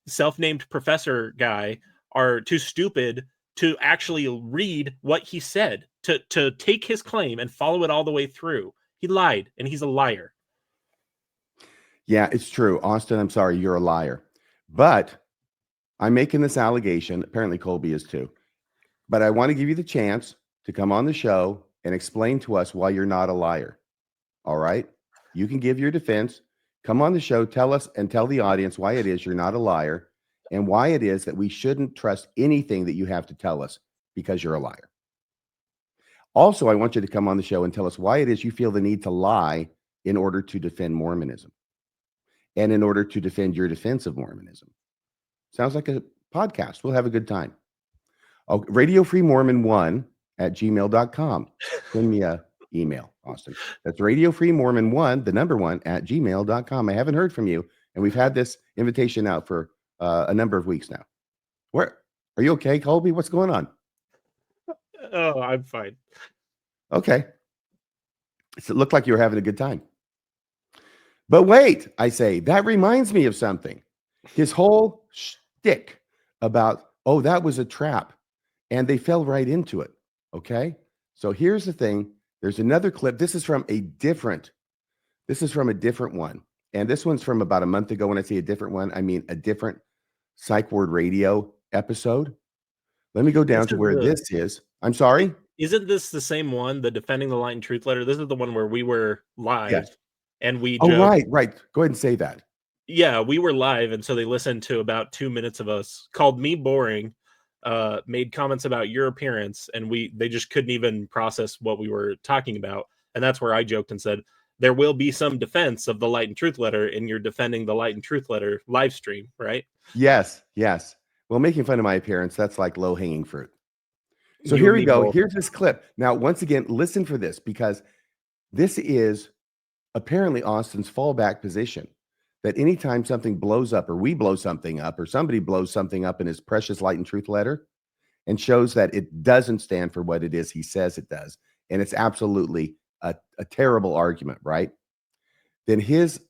self-named professor guy are too stupid to actually read what he said, to take his claim and follow it all the way through. He lied, and he's a liar. Yeah, it's true. Austin, I'm sorry, you're a liar. But I'm making this allegation. Apparently Kolby is too. But I want to give you the chance to come on the show and explain to us why you're not a liar. All right? You can give your defense. Come on the show, tell us and tell the audience why it is you're not a liar and why it is that we shouldn't trust anything that you have to tell us because you're a liar. Also, I want you to come on the show and tell us why it is you feel the need to lie in order to defend Mormonism and in order to defend your defense of Mormonism. Sounds like a podcast. We'll have a good time. Oh, Radio Free Mormon 1@gmail.com. Send me a email, Austin. That's Radio Free Mormon 1@gmail.com. I haven't heard from you, and we've had this invitation out for a number of weeks now. Where are you okay, Kolby? What's going on? Oh, I'm fine. Okay. So it looked like you were having a good time. But wait, I say, that reminds me of something. His whole shtick about, oh, that was a trap. And they fell right into it. Okay. So here's the thing. There's another clip. This is from a different one. And this one's from about a month ago. When I say a different one, I mean a different Psych Ward Radio episode. Let me go down to where this is. I'm sorry. Isn't this the same one, the Defending the Light and Truth letter? This is the one where we were live. Yes. And we joked. Right. Go ahead and say that. Yeah, we were live, and so they listened to about 2 minutes of us, called me boring, made comments about your appearance, and they just couldn't even process what we were talking about. And that's where I joked and said, there will be some defense of the Light and Truth letter in your Defending the Light and Truth letter live stream, right? Yes. Well, making fun of my appearance, that's like low-hanging fruit. So here we go. Here's this clip. Now, once again, listen for this, because this is apparently Austin's fallback position, that anytime something blows up or we blow something up or somebody blows something up in his precious Light and Truth letter and shows that it doesn't stand for what it is he says it does, and it's absolutely a terrible argument, right? Then his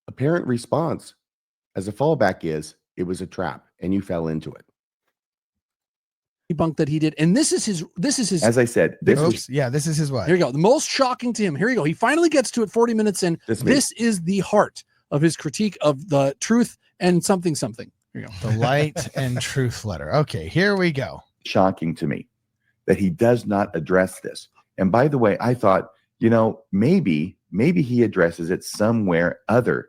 apparent response as a fallback is, it was a trap and you fell into it. Debunk that he did, and this is his as I said, this is his what? Here you go. The most shocking to him. Here you go. He finally gets to it 40 minutes in. This is the heart of his critique of the truth and something. Here you go. The Light and Truth letter. Okay, here we go. Shocking to me that he does not address this. And by the way, I thought, maybe he addresses it somewhere other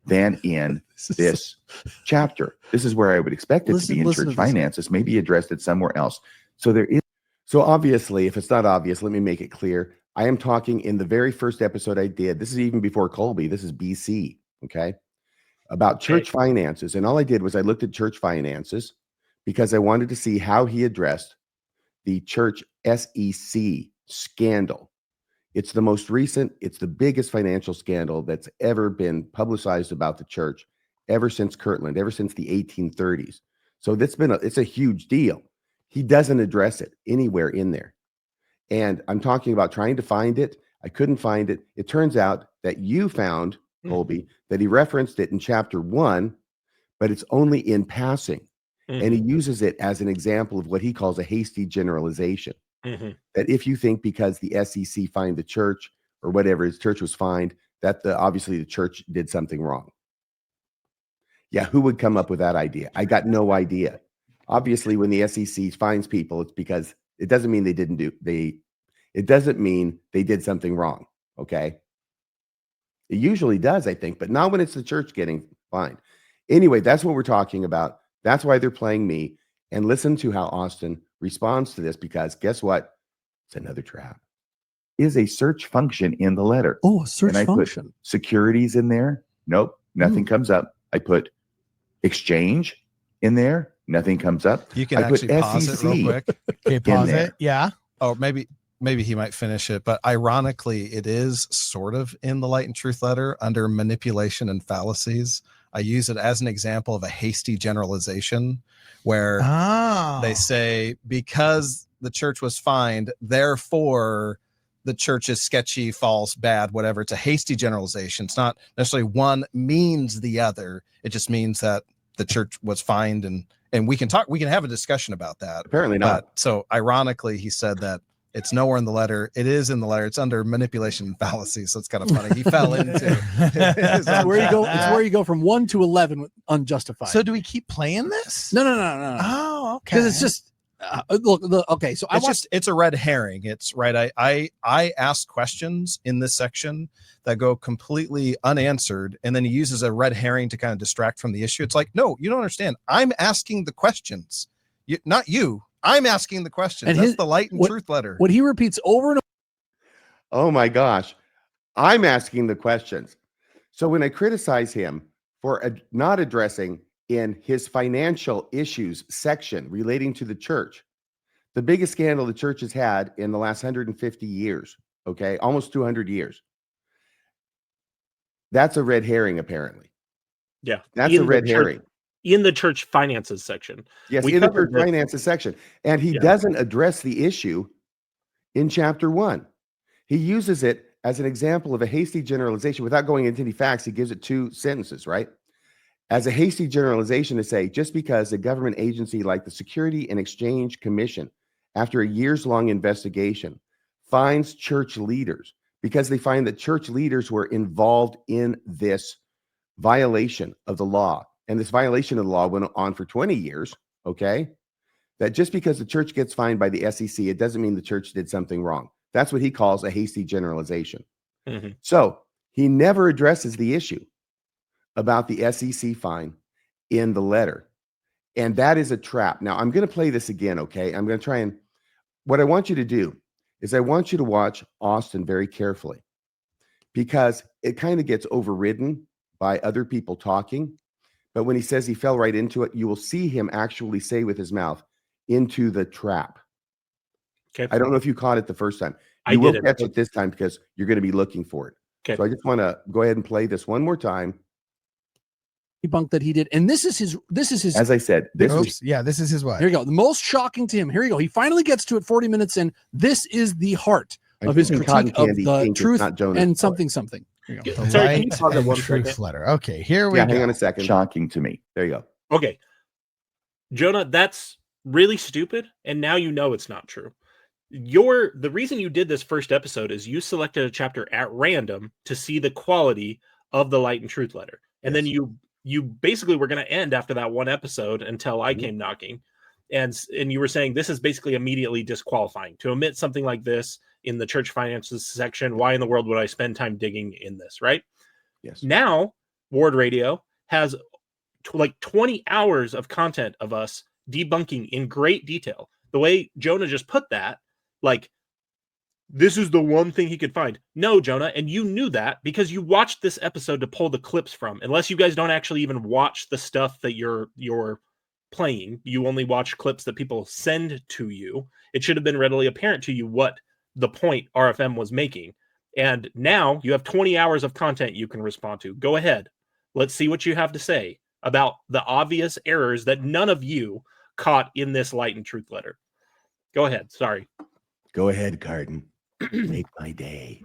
than in this chapter. This is where I would expect it to be in church finances. Maybe he addressed it somewhere else. So obviously, if it's not obvious, let me make it clear. I am talking in the very first episode I did. This is even before Kolby. This is BC. Okay. about church finances. And all I did was I looked at church finances because I wanted to see how he addressed the church SEC scandal. It's the most recent, it's the biggest financial scandal that's ever been publicized about the church ever since Kirtland, ever since the 1830s. So it's a huge deal. He doesn't address it anywhere in there. And I'm talking about trying to find it. I couldn't find it. It turns out that you found, Kolby, that he referenced it in chapter 1, but it's only in passing. And he uses it as an example of what he calls a hasty generalization. That if you think because the SEC fined the church or whatever his church was fined, that obviously the church did something wrong. Yeah, who would come up with that idea? I got no idea. Obviously, when the SEC fines people, it's because it doesn't mean it doesn't mean they did something wrong. Okay. It usually does, I think, but not when it's the church getting fined. Anyway, that's what we're talking about. That's why they're playing me. And listen to how Austin responds to this, because guess what? It's another trap. Is a search function in the letter. Oh, a search and I function. Put securities in there. Nope, nothing comes up. I put exchange in there. Nothing comes up. You can actually pause it real quick. Okay, pause it. Yeah. Oh, maybe he might finish it, but ironically, it is sort of in the Light and Truth letter under manipulation and fallacies. I use it as an example of a hasty generalization where they say, because the church was fined, therefore the church is sketchy, false, bad, whatever. It's a hasty generalization. It's not necessarily one means the other. It just means that the church was fined, and we can have a discussion about that. Apparently not. So ironically, he said that it's nowhere in the letter. It is in the letter. It's under manipulation and fallacy. So it's kind of funny. He fell into it's where you go from 1 to 11 unjustified. So do we keep playing this? No. Oh, okay. Because it's just look. Okay, so it's a red herring. It's right. I ask questions in this section that go completely unanswered, and then he uses a red herring to kind of distract from the issue. It's like, no, you don't understand. I'm asking the questions, not you. I'm asking the questions. And that's the Light and Truth letter. What he repeats over and over. Oh my gosh. I'm asking the questions. So when I criticize him for not addressing in his financial issues section relating to the church, the biggest scandal the church has had in the last 150 years, okay, almost 200 years. That's a red herring, apparently. Yeah. That's a red herring. In the church finances section. Yes, in the church finances section. And he doesn't address the issue in chapter 1. He uses it as an example of a hasty generalization without going into any facts. He gives it 2 sentences, right? As a hasty generalization to say, just because a government agency like the Security and Exchange Commission, after a years-long investigation, finds church leaders because they find that church leaders were involved in this violation of the law. And this violation of the law went on for 20 years, okay? That just because the church gets fined by the SEC, it doesn't mean the church did something wrong. That's what he calls a hasty generalization. So he never addresses the issue about the SEC fine in the letter. And that is a trap. Now, I'm going to play this again, okay? I'm going to try and, what I want you to do is I want you to watch Austin very carefully, because it kind of gets overridden by other people talking. But when he says he fell right into it, you will see him actually say with his mouth, into the trap. Okay. I don't know if you caught it the first time. You will catch it this time because you're going to be looking for it. Okay. So I just want to go ahead and play this one more time. Debunk that he did. And this is his as I said, this is his what? Here you go. The most shocking to him. Here you go. He finally gets to it 40 minutes in. This is the heart of his critique of the truth and something. Here you go. Sorry, can you pause it 1 second? Letter. Okay, here we go. Hang on a second. Shocking to me. There you go. Okay. Jonah, that's really stupid. And now you know it's not true. The reason you did this first episode is you selected a chapter at random to see the quality of the Light and Truth letter. And then you basically were going to end after that one episode until I came knocking. And you were saying this is basically immediately disqualifying to omit something like this in the church finances section. Why in the world would I spend time digging in this? Right. Yes. Now Ward Radio has like 20 hours of content of us debunking in great detail. The way Jonah just put that, like this is the one thing he could find. No, Jonah, and you knew that because you watched this episode to pull the clips from. Unless you guys don't actually even watch the stuff that you're playing, you only watch clips that people send to you. It should have been readily apparent to you what the point RFM was making. And now you have 20 hours of content you can respond to. Go ahead. Let's see what you have to say about the obvious errors that none of you caught in this Light and Truth letter. Go ahead. Sorry. Go ahead, Carden. Make my day.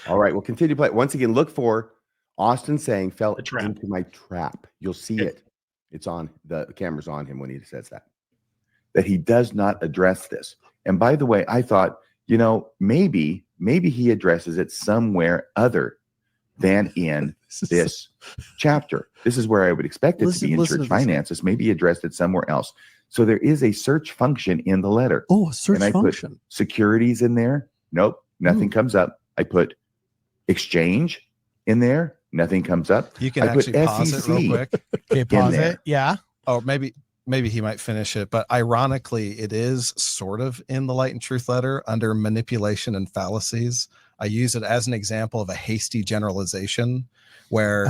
All right, we'll continue to play. Once again, look for Austin saying fell into my trap. You'll see it. It's on. The camera's on him when he says that. That he does not address this. And by the way, I thought, maybe he addresses it somewhere other than in this chapter. This is where I would expect it to be in church finances. Maybe he addressed it somewhere else. So there is a search function in the letter. Oh, a search function. Put securities in there. Nope, nothing comes up. I put exchange in there. Nothing comes up. You can actually pause it real quick. Okay, pause it. Yeah. Oh, maybe he might finish it. But ironically, it is sort of in the Light and Truth letter under manipulation and fallacies. I use it as an example of a hasty generalization where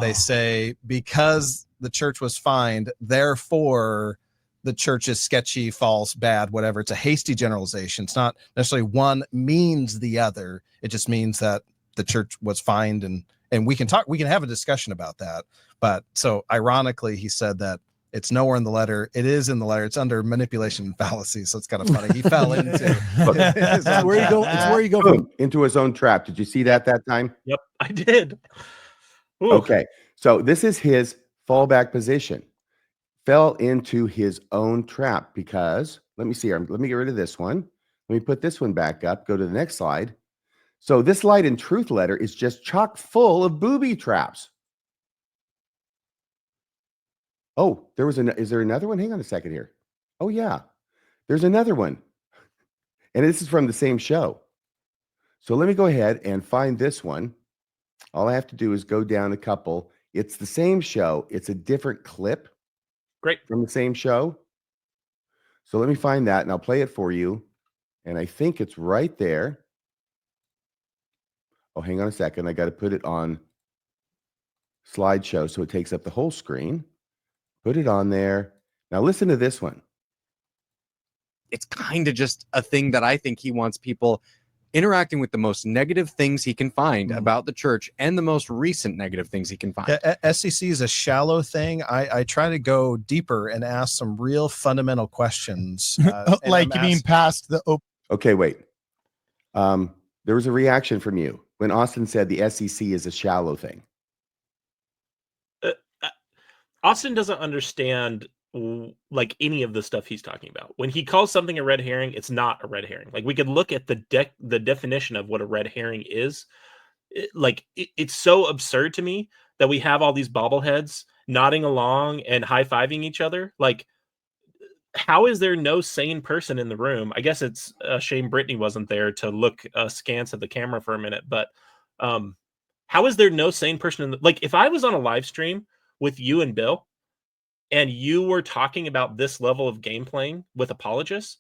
they say, because the church was fined, therefore the church is sketchy, false, bad, whatever. It's a hasty generalization. It's not necessarily one means the other. It just means that the church was fined, and we can have a discussion about that. But so ironically, he said that it's nowhere in the letter. It is in the letter. It's under manipulation and fallacy. So it's kind of funny. He fell into it's where you go into his own trap. Did you see that time? Yep, I did. Ooh. Okay. So this is his fallback position. Fell into his own trap because, let me see here. Let me get rid of this one. Let me put this one back up. Go to the next slide. So this Light and Truth letter is just chock full of booby traps. Oh, is there another one? Hang on a second here. Oh yeah, there's another one. And this is from the same show. So let me go ahead and find this one. All I have to do is go down a couple. It's the same show. It's a different clip. Great. From the same show. So let me find that and I'll play it for you. And I think it's right there. Oh, hang on a second. I got to put it on slideshow so it takes up the whole screen. Put it on there. Now listen to this one. It's kind of just a thing that I think he wants people interacting with the most negative things he can find about the church and the most recent negative things he can find. SCC is a shallow thing. I try to go deeper and ask some real fundamental questions. Like you mean past the open. Okay, wait. There was a reaction from you when Austin said the SEC is a shallow thing. Austin doesn't understand like any of the stuff he's talking about. When he calls something a red herring, it's not a red herring. Like we could look at the definition of what a red herring is. It's so absurd to me that we have all these bobbleheads nodding along and high-fiving each other. Like, how is there no sane person in the room? I guess it's a shame Brittany wasn't there to look askance at the camera for a minute, but how is there no sane person in the, like, if I was on a live stream with you and Bill and you were talking about this level of game playing with Apologists,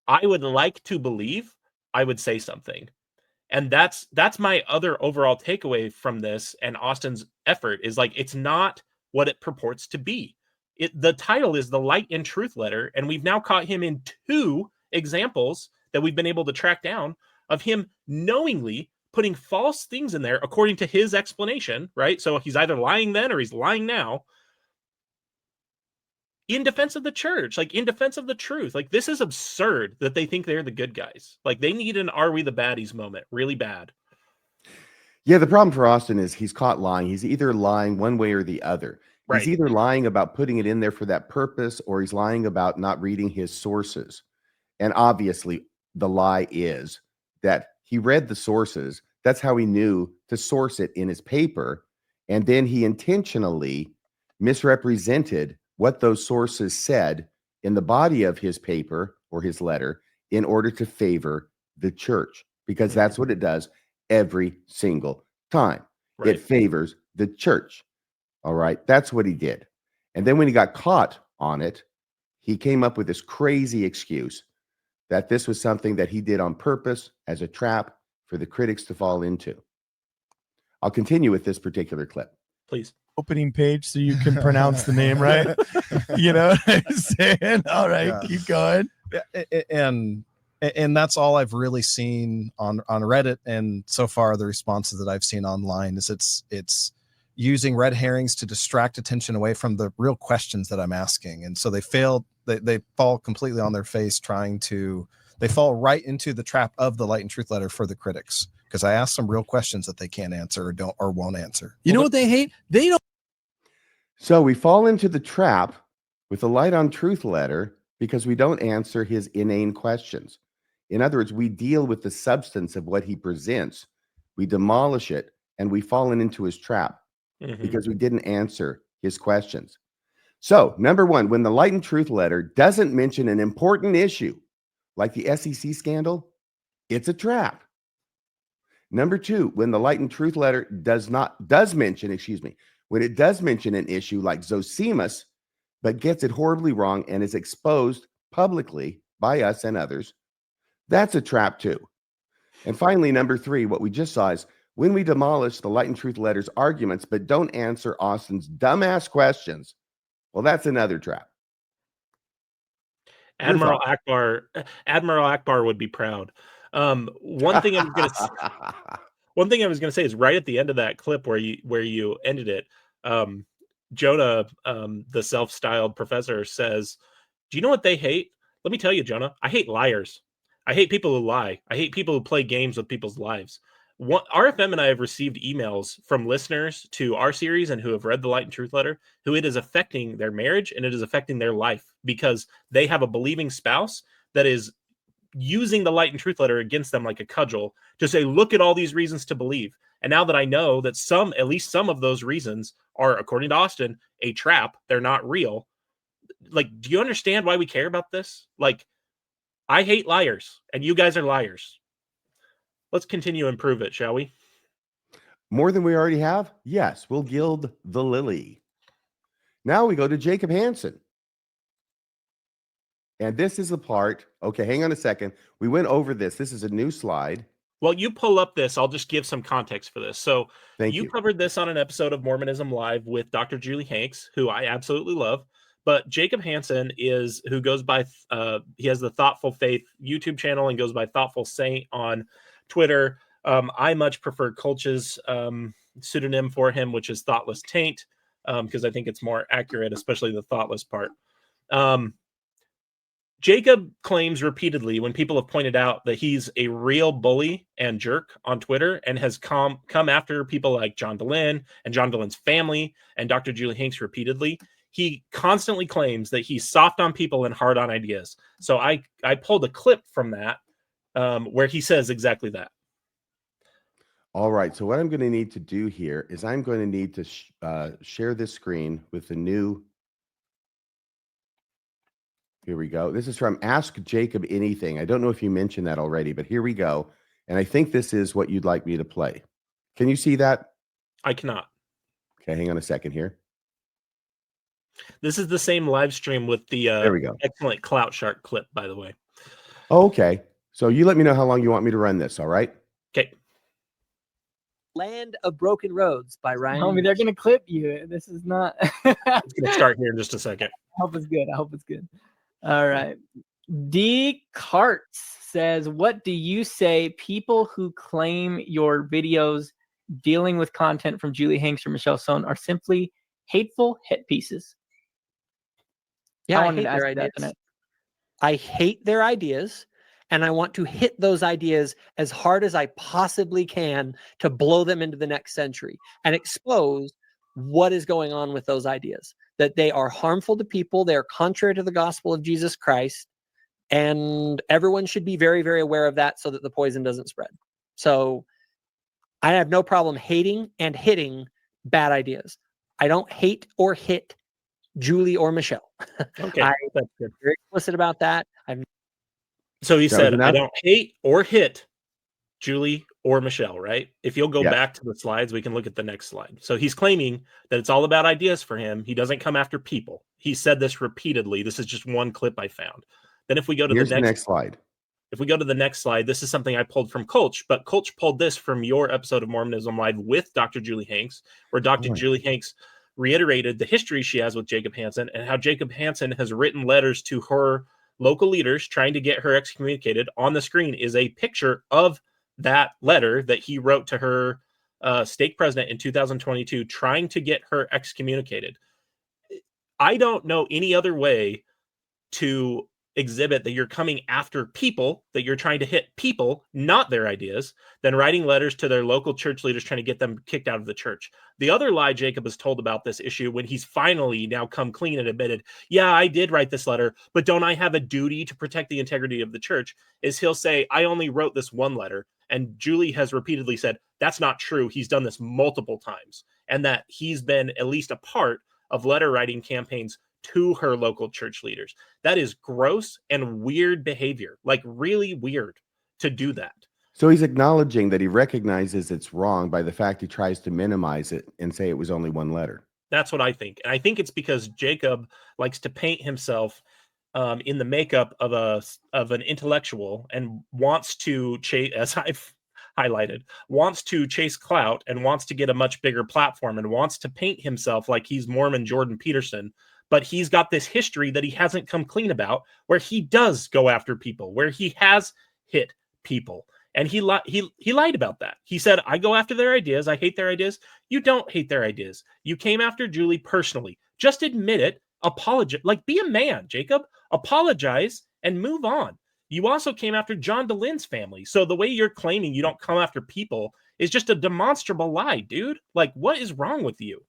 I would like to believe I would say something. And that's my other overall takeaway from this and Austin's effort is like, it's not what it purports to be. The title is The Light and Truth Letter, and we've now caught him in 2 examples that we've been able to track down of him knowingly putting false things in there according to his explanation, right? So he's either lying then or he's lying now in defense of the church, like in defense of the truth. Like, this is absurd that they think they're the good guys. Like, they need an Are We the Baddies moment really bad. Yeah, the problem for Austin is he's caught lying. He's either lying one way or the other. Right. He's either lying about putting it in there for that purpose or he's lying about not reading his sources. And obviously, the lie is that he read the sources. That's how he knew to source it in his paper. And then he intentionally misrepresented what those sources said in the body of his paper or his letter in order to favor the church, because that's what it does every single time. Right. It favors the church. All right. That's what he did. And then when he got caught on it, he came up with this crazy excuse that this was something that he did on purpose as a trap for the critics to fall into. I'll continue with this particular clip. Please. Opening page so you can pronounce the name right. You know what I'm saying? All right, Yeah. keep going. And that's all I've really seen on Reddit, and so far the responses that I've seen online is it's using red herrings to distract attention away from the real questions that I'm asking, and so they fall completely on their face they fall right into the trap of the Light and Truth letter for the critics, because I asked some real questions that they can't answer or won't answer. You know what they hate? They don't. So we fall into the trap with the Light on Truth letter because we don't answer his inane questions. In other words, we deal with the substance of what he presents, we demolish it, and we've fallen into his trap because we didn't answer his questions. So, number one, when the Light and Truth letter doesn't mention an important issue like the SEC scandal, it's a trap. Number two, when the Light and Truth letter when it does mention an issue like Zosimus, but gets it horribly wrong and is exposed publicly by us and others, that's a trap too. And finally, number three, what we just saw is when we demolish the Light and Truth letter's arguments, but don't answer Austin's dumbass questions, well, that's another trap. Admiral Akbar would be proud. One thing I was going to say is right at the end of that clip where you ended it, Jonah, the self-styled professor, says, "Do you know what they hate? Let me tell you, Jonah. I hate liars. I hate people who lie. I hate people who play games with people's lives." RFM and I have received emails from listeners to our series and who have read the Light and Truth letter, who it is affecting their marriage and it is affecting their life because they have a believing spouse that is using the Light and Truth letter against them like a cudgel to say, look at all these reasons to believe. And now that I know that at least some of those reasons are, according to Austin, a trap, they're not real. Like, do you understand why we care about this? Like, I hate liars and you guys are liars. Let's continue and prove it, shall we? More than we already have? Yes, we'll gild the lily. Now we go to Jacob Hansen. And this is the part. Okay, hang on a second. We went over this. This is a new slide. Well, you pull up this. I'll just give some context for this. So Thank you. covered this on an episode of Mormonism Live with Dr. Julie Hanks, who I absolutely love. But Jacob Hansen who goes by, he has the Thoughtful Faith YouTube channel and goes by Thoughtful Saint on Twitter. I much prefer Kolch's pseudonym for him, which is Thoughtless Taint, because I think it's more accurate, especially the thoughtless part. Jacob claims repeatedly when people have pointed out that he's a real bully and jerk on Twitter and has come after people like John Dehlin and John Dehlin's family and Dr. Julie Hanks repeatedly. He constantly claims that he's soft on people and hard on ideas. So I pulled a clip from that where he says exactly that. All right. So what I'm going to need to do here is I'm going to need to share this screen with the new. Here we go. This is from Ask Jacob Anything. I don't know if you mentioned that already, but here we go. And I think this is what you'd like me to play. Can you see that? I cannot. Okay, hang on a second here. This is the same live stream with the there we go. Excellent Clout Shark clip, by the way. Oh, okay. So you let me know how long you want me to run this, all right? Okay. Land of Broken Roads by Ryan. Homie, they're gonna clip you. This is not. It's gonna start here in just a second. I hope it's good. I hope it's good. All right. D. Carts says, "What do you say people who claim your videos dealing with content from Julie Hanks or Michelle Sohn are simply hateful hit pieces?" Yeah, I I wanted hate to ask their you that ideas. tonight. I hate their ideas, and I want to hit those ideas as hard as I possibly can to blow them into the next century and expose what is going on with those ideas, that they are harmful to people, they are contrary to the gospel of Jesus Christ, and everyone should be very, very aware of that so that the poison doesn't spread. So I have no problem hating and hitting bad ideas. I don't hate or hit Julie or Michelle. Okay, I'm that's good. very explicit about that. So he That said, was enough? I don't hate or hit Julie or Michelle, right? If you'll go Yes. back to the slides, we can look at the next slide. So he's claiming that it's all about ideas for him. He doesn't come after people. He said this repeatedly. This is just one clip I found. Then if we go to Here's the next slide. if we go to the next slide, this is something I pulled from Kolch, but Kolch pulled this from your episode of Mormonism Live with Dr. Julie Hanks, where Dr. Julie Hanks reiterated the history she has with Jacob Hansen and how Jacob Hansen has written letters to her local leaders trying to get her excommunicated. On the screen is a picture of that letter that he wrote to her stake president in 2022, trying to get her excommunicated. I don't know any other way to exhibit that you're coming after people, that you're trying to hit people, not their ideas, than writing letters to their local church leaders trying to get them kicked out of the church. The other lie Jacob has told about this issue, when he's finally now come clean and admitted, yeah, I did write this letter, but don't I have a duty to protect the integrity of the church, is he'll say, I only wrote this one letter. And Julie has repeatedly said, that's not true. He's done this multiple times, and that he's been at least a part of letter writing campaigns to her local church leaders. That is gross and weird behavior, like really weird to do that. So he's acknowledging that he recognizes it's wrong by the fact he tries to minimize it and say it was only one letter. That's what I think. And I think it's because Jacob likes to paint himself in the makeup of an intellectual, and wants to chase, as I've highlighted, wants to chase clout and wants to get a much bigger platform and wants to paint himself like he's Mormon Jordan Peterson. But he's got this history that he hasn't come clean about, where he does go after people, where he has hit people. And he lied about that. He said, I go after their ideas. I hate their ideas. You don't hate their ideas. You came after Julie personally. Just admit it. Apologize. Like, be a man, Jacob. Apologize and move on. You also came after John DeLynne's family. So the way you're claiming you don't come after people is just a demonstrable lie, dude. Like, what is wrong with you?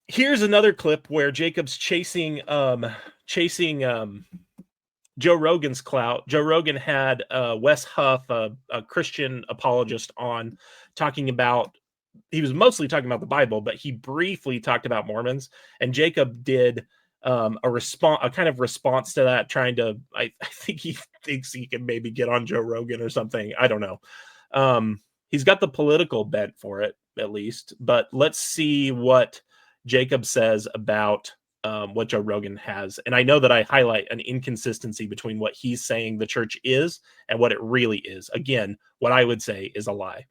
Here's another clip where Jacob's chasing Joe Rogan's clout. Joe Rogan had Wes Huff, a Christian apologist, on, talking about, he was mostly talking about the Bible, but he briefly talked about Mormons. And Jacob did a kind of response to that, trying to, I think he thinks he can maybe get on Joe Rogan or something. I don't know. He's got the political bent for it, at least. But let's see what Jacob says about what Joe Rogan has. And I know that I highlight an inconsistency between what he's saying the church is and what it really is. Again, what I would say is a lie.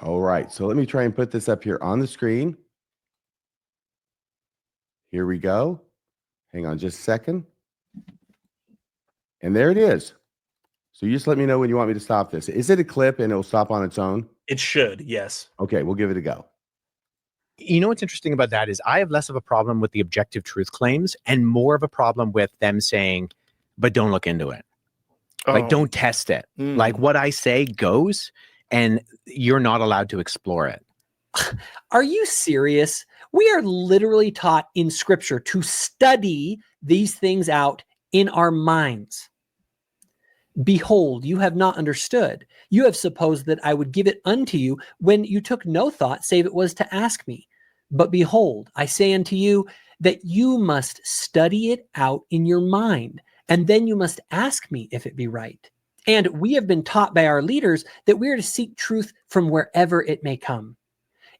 All right. So let me try and put this up here on the screen. Here we go. Hang on just a second. And there it is. So you just let me know when you want me to stop this. Is it a clip and it'll stop on its own? It should, yes. Okay, we'll give it a go. You know what's interesting about that is I have less of a problem with the objective truth claims and more of a problem with them saying, but don't look into it. Like, don't test it. Like, what I say goes, and you're not allowed to explore it. Are you serious? We are literally taught in scripture to study these things out in our minds. Behold, you have not understood. You have supposed that I would give it unto you when you took no thought, save it was to ask me. But behold, I say unto you that you must study it out in your mind, and then you must ask me if it be right. And we have been taught by our leaders that we are to seek truth from wherever it may come.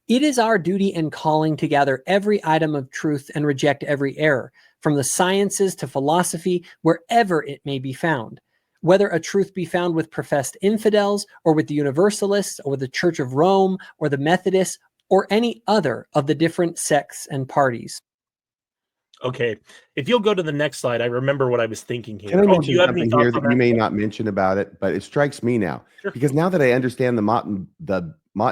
It is our duty and calling to gather every item of truth and reject every error, from the sciences to philosophy, wherever it may be found. Whether a truth be found with professed infidels, or with the Universalists, or with the Church of Rome, or the Methodists, or any other of the different sects and parties. Okay, if you'll go to the next slide, I remember what I was thinking here. Can I mention do you have any something here thoughts that on you may not mention about it, but it strikes me now. Sure. Because now that I understand the Mott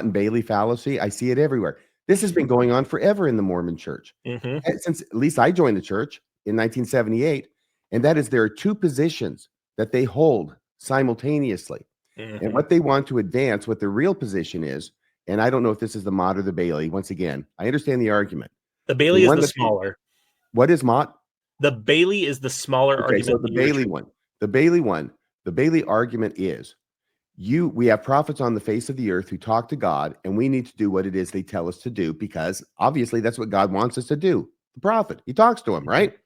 and Bailey fallacy, I see it everywhere. This has been going on forever in the Mormon church. Since at least I joined the church in 1978, and that is there are two positions that they hold simultaneously. And what they want to advance, what the real position is, and I don't know if this is the Mott or the Bailey. Once again, I understand the argument. The Bailey is the smaller. What is Mott? The Bailey is the smaller argument. So the Bailey one. The Bailey argument is we have prophets on the face of the earth who talk to God, and we need to do what it is they tell us to do, because obviously that's what God wants us to do. The prophet, he talks to him, right?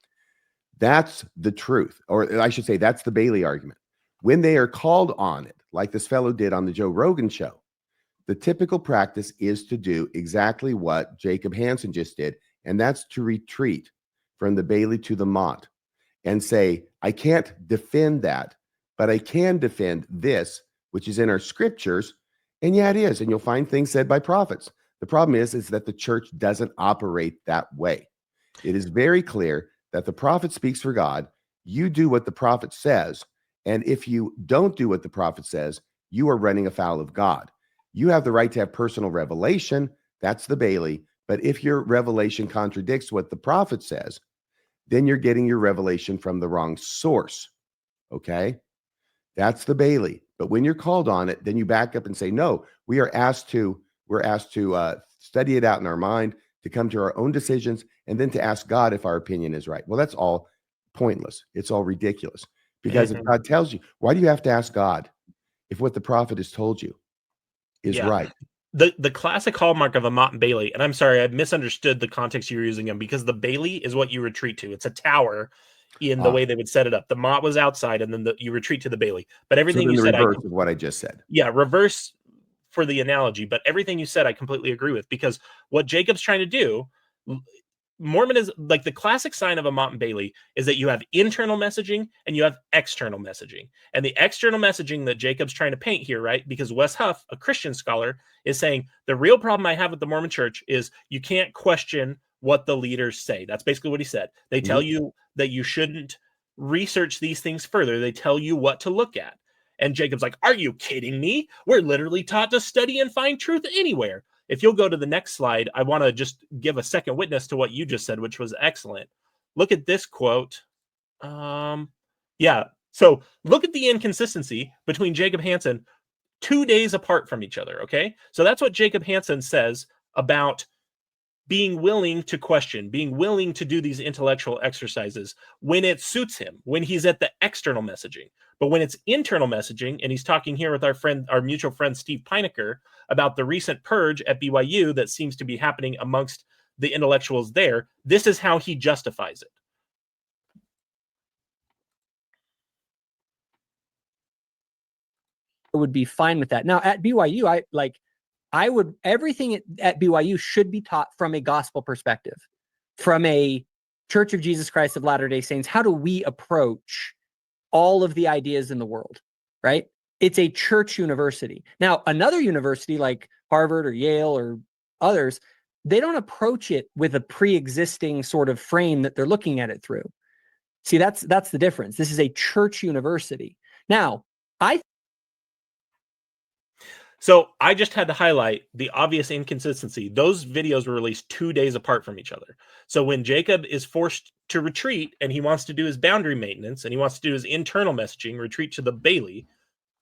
That's the truth. Or I should say, that's the Bailey argument. When they are called on it, like this fellow did on the Joe Rogan show, the typical practice is to do exactly what Jacob Hansen just did, and that's to retreat from the Bailey to the Mott. and say, I can't defend that, but I can defend this, which is in our scriptures. And yeah, it is. And you'll find things said by prophets. The problem is that the church doesn't operate that way. It is very clear that the prophet speaks for God. You do what the prophet says. And if you don't do what the prophet says, you are running afoul of God. You have the right to have personal revelation. That's the Bailey. But if your revelation contradicts what the prophet says, then you're getting your revelation from the wrong source. Okay? That's the Bailey. But when you're called on it, then you back up and say, no, we're asked to study it out in our mind, to come to our own decisions, and then to ask God if our opinion is right. Well, that's all pointless. It's all ridiculous. Because if God tells you, why do you have to ask God if what the prophet has told you is right? The classic hallmark of a Mott and Bailey, and I'm sorry, I misunderstood the context you were using them, because the Bailey is what you retreat to. It's a tower in the way they would set it up. The Mott was outside, and then you retreat to the Bailey. But everything you said, reverse of what I just said. Yeah, reverse for the analogy. But everything you said, I completely agree with, because what Jacob's trying to do, Mormon is like the classic sign of a Mott and Bailey is that you have internal messaging and you have external messaging. And the external messaging that Jacob's trying to paint here, right? Because Wes Huff, a Christian scholar, is saying the real problem I have with the Mormon church is you can't question what the leaders say. That's basically what he said. They tell you that you shouldn't research these things further. They tell you what to look at. And Jacob's like, are you kidding me? We're literally taught to study and find truth anywhere. If you'll go to the next slide, I want to just give a second witness to what you just said, which was excellent. Look at this quote. Yeah. So look at the inconsistency between Jacob Hansen 2 days apart from each other. Okay. So that's what Jacob Hansen says about being willing to question, being willing to do these intellectual exercises when it suits him, when he's at the external messaging. But when it's internal messaging, and he's talking here with our mutual friend, Steve Pinecker, about the recent purge at BYU that seems to be happening amongst the intellectuals there, this is how he justifies it. I would be fine with that. Now at BYU, everything at BYU should be taught from a gospel perspective, from a Church of Jesus Christ of Latter-day Saints. How do we approach all of the ideas in the world, right? It's a church university. Now, another university like Harvard or Yale or others, they don't approach it with a pre-existing sort of frame that they're looking at it through. See, that's the difference. This is a church university. Now, So I just had to highlight the obvious inconsistency. Those videos were released 2 days apart from each other. So when Jacob is forced to retreat and he wants to do his boundary maintenance and he wants to do his internal messaging, retreat to the Bailey,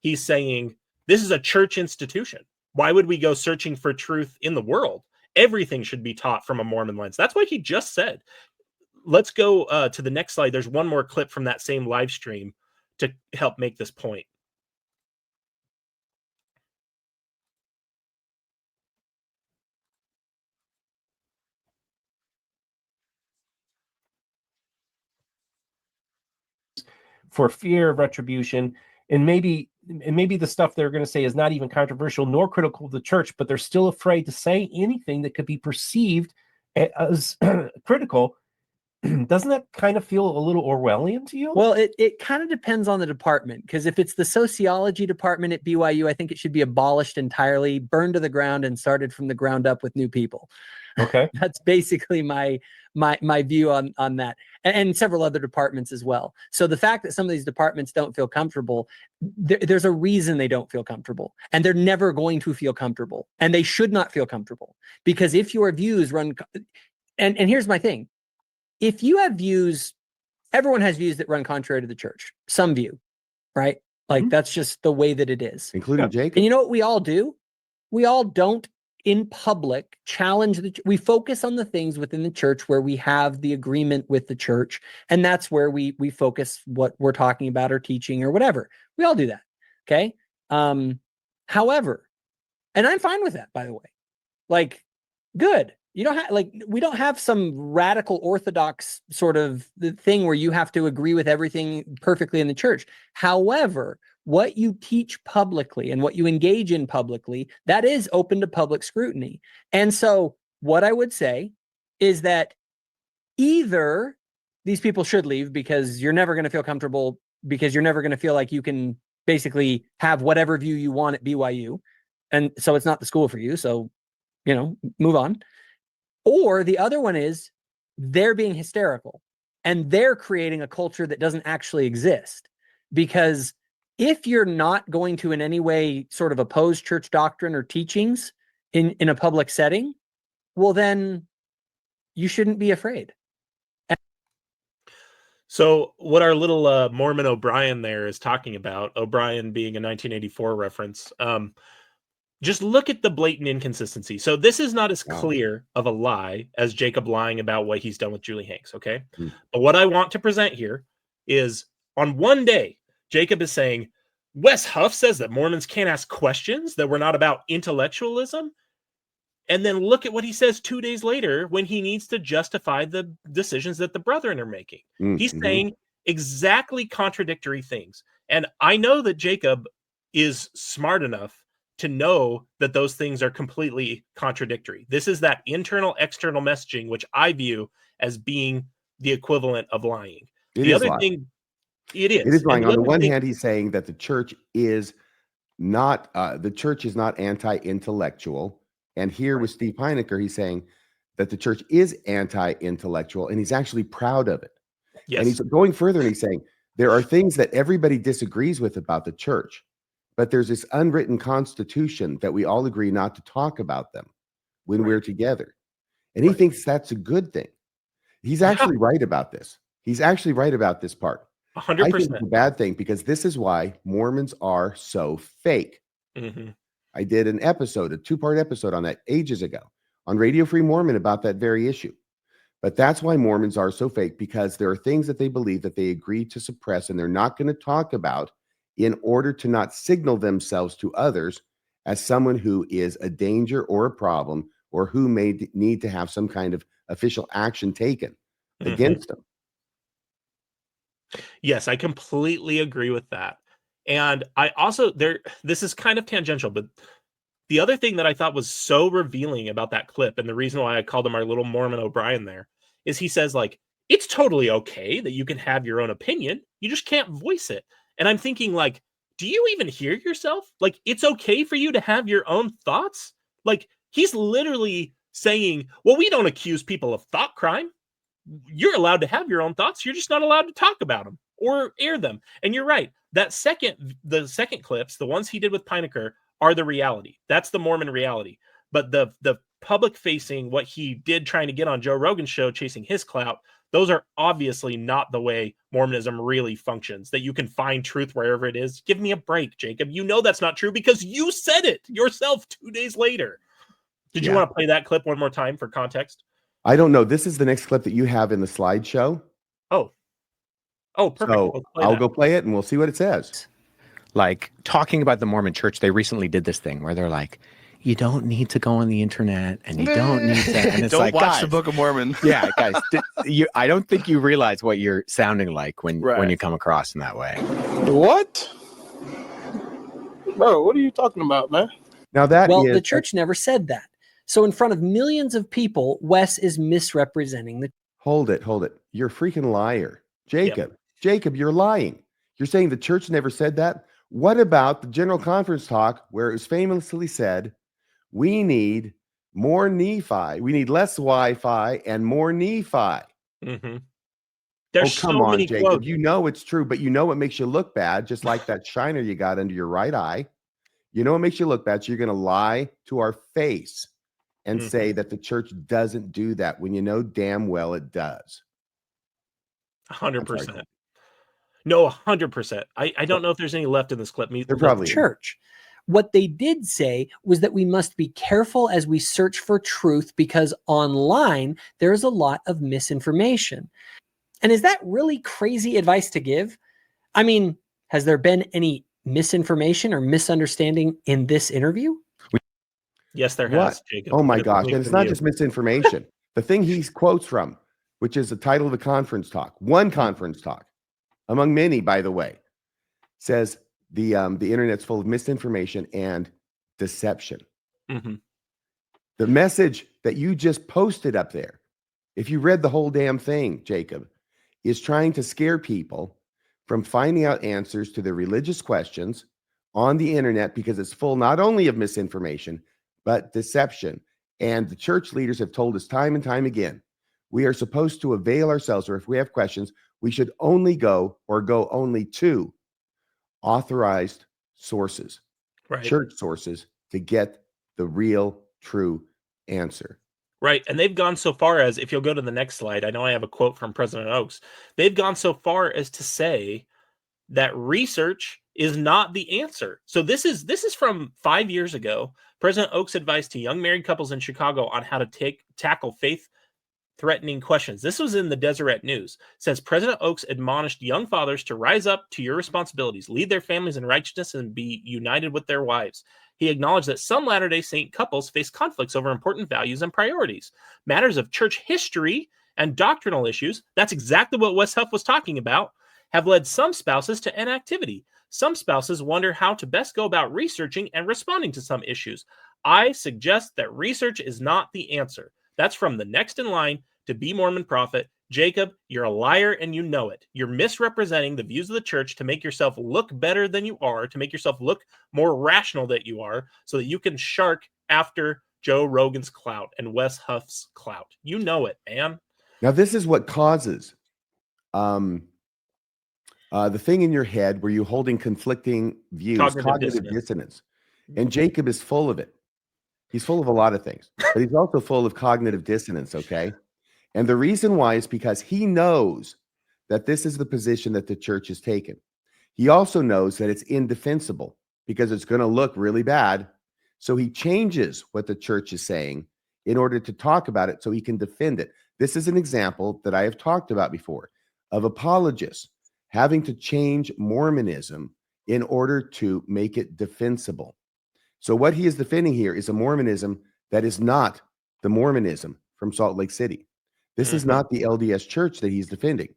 he's saying, this is a church institution. Why would we go searching for truth in the world? Everything should be taught from a Mormon lens. That's what he just said. Let's go to the next slide. There's one more clip from that same live stream to help make this point. For fear of retribution, and maybe the stuff they're going to say is not even controversial nor critical of the church, but they're still afraid to say anything that could be perceived as critical. Doesn't that kind of feel a little Orwellian to you? Well, it kind of depends on the department, because if it's the sociology department at BYU, I think it should be abolished entirely, burned to the ground, and started from the ground up with new people. Okay. That's basically my view on that, and several other departments as well. So the fact that some of these departments don't feel comfortable, there's a reason they don't feel comfortable, and they're never going to feel comfortable, and they should not feel comfortable, because if your views run, and here's my thing, if you have views, everyone has views that run contrary to the church, some view, right? Like that's just the way that it is. Including Jacob. And you know what we all do? We all don't in public challenge we focus on the things within the church where we have the agreement with the church, and that's where we focus what we're talking about or teaching or whatever. We all do that. Okay. However, and I'm fine with that, by the way. Like, good. You don't have, like, we don't have some radical orthodox sort of thing where you have to agree with everything perfectly in the church. However, what you teach publicly and what you engage in publicly, that is open to public scrutiny. And so what I would say is that either these people should leave because you're never going to feel comfortable, because you're never going to feel like you can basically have whatever view you want at BYU. And so it's not the school for you. So, move on. Or the other one is they're being hysterical and they're creating a culture that doesn't actually exist. Because if you're not going to in any way sort of oppose church doctrine or teachings in a public setting, well, then you shouldn't be afraid. So what our little Mormon O'Brien there is talking about, O'Brien being a 1984 reference, just look at the blatant inconsistency. So this is not as clear of a lie as Jacob lying about what he's done with Julie Hanks, okay? But what I want to present here is on one day, Jacob is saying, Wes Huff says that Mormons can't ask questions, that we're not about intellectualism. And then look at what he says 2 days later when he needs to justify the decisions that the brethren are making. He's saying exactly contradictory things. And I know that Jacob is smart enough to know that those things are completely contradictory. This is that internal, external messaging, which I view as being the equivalent of lying. The other thing, it is. It is lying. And On the one hand, he's saying that the church is not anti-intellectual. And here with Steve Heinecker, he's saying that the church is anti-intellectual, and he's actually proud of it. Yes. And he's going further, and he's saying there are things that everybody disagrees with about the church, but there's this unwritten constitution that we all agree not to talk about them when we're together. And he thinks that's a good thing. He's actually right about this. He's actually right about this part. 100%. I think it's a bad thing because this is why Mormons are so fake. I did an episode, a 2-part episode on that ages ago on Radio Free Mormon about that very issue. But that's why Mormons are so fake, because there are things that they believe that they agree to suppress and they're not going to talk about in order to not signal themselves to others as someone who is a danger or a problem, or who may need to have some kind of official action taken against them. Yes, I completely agree with that. And I also, this is kind of tangential, but the other thing that I thought was so revealing about that clip, and the reason why I called him our little Mormon O'Brien there, is he says, like, it's totally okay that you can have your own opinion. You just can't voice it. And I'm thinking, like, do you even hear yourself? Like, it's okay for you to have your own thoughts? Like, he's literally saying, well, we don't accuse people of thought crime. You're allowed to have your own thoughts. You're just not allowed to talk about them or air them. And you're right. The second clips, the ones he did with Heinecker, are the reality. That's the Mormon reality. But the public facing, what he did trying to get on Joe Rogan's show, chasing his clout, those are obviously not the way Mormonism really functions, that you can find truth wherever it is. Give me a break, Jacob. You know that's not true because you said it yourself 2 days later. Did you want to play that clip one more time for context? I don't know. This is the next clip that you have in the slideshow. Oh, perfect. So I'll go play it and we'll see what it says. Like, talking about the Mormon church, they recently did this thing where they're like, you don't need to go on the internet and you don't need to. And it's don't like, watch guys, the Book of Mormon. Yeah, guys, I don't think you realize what you're sounding like when you come across in that way. What? Bro, what are you talking about, man? Now the church never said that. So in front of millions of people, Wes is misrepresenting the. Hold it. You're a freaking liar. Jacob, you're lying. You're saying the church never said that? What about the General Conference talk where it was famously said, we need more Nephi. We need less Wi-Fi and more Nephi. There's come so on, many Jacob. quotes. You know it's true, but you know what makes you look bad, just like that shiner you got under your right eye. You know what makes you look bad, so you're going to lie to our face and say that the church doesn't do that when you know damn well it does. 100%. No, 100%. I don't know if there's any left in this clip. They're probably church. What they did say was that we must be careful as we search for truth because online there's a lot of misinformation. And is that really crazy advice to give? I mean, has there been any misinformation or misunderstanding in this interview? Yes, there has, Jacob. Oh my gosh. And it's not just misinformation. The thing he quotes from, which is the title of the conference talk, one conference talk, among many, by the way, says the internet's full of misinformation and deception. The message that you just posted up there, if you read the whole damn thing, Jacob, is trying to scare people from finding out answers to their religious questions on the internet, because it's full not only of misinformation, but deception. And the church leaders have told us time and time again, we are supposed to avail ourselves, or if we have questions, we should only go only to authorized sources, Right. church sources, to get the real, true answer. Right. And they've gone so far as, if you'll go to the next slide, I know I have a quote from President Oaks. They've gone so far as to say that research is not the answer. So this is from 5 years ago. President Oaks' advice to young married couples in Chicago on how to tackle faith-threatening questions. This was in the Deseret News. It says President Oaks admonished young fathers to rise up to your responsibilities, lead their families in righteousness, and be united with their wives. He acknowledged that some Latter-day Saint couples face conflicts over important values and priorities. Matters of church history and doctrinal issues, that's exactly what Wes Huff was talking about, have led some spouses to inactivity. Some spouses wonder how to best go about researching and responding to some issues. I suggest that research is not the answer. That's from the next in line to be Mormon prophet. Jacob, you're a liar and you know it. You're misrepresenting the views of the church to make yourself look better than you are, to make yourself look more rational than you are, so that you can shark after Joe Rogan's clout and Wes Huff's clout. You know it, man. Now, this is what causes the thing in your head where you're holding conflicting views, cognitive dissonance. And Jacob is full of it. He's full of a lot of things, but he's also full of cognitive dissonance, okay? And the reason why is because he knows that this is the position that the church has taken. He also knows that it's indefensible because it's going to look really bad. So he changes what the church is saying in order to talk about it so he can defend it. This is an example that I have talked about before of apologists having to change Mormonism in order to make it defensible. So what he is defending here is a Mormonism that is not the Mormonism from Salt Lake City. This is not the LDS church that he's defending.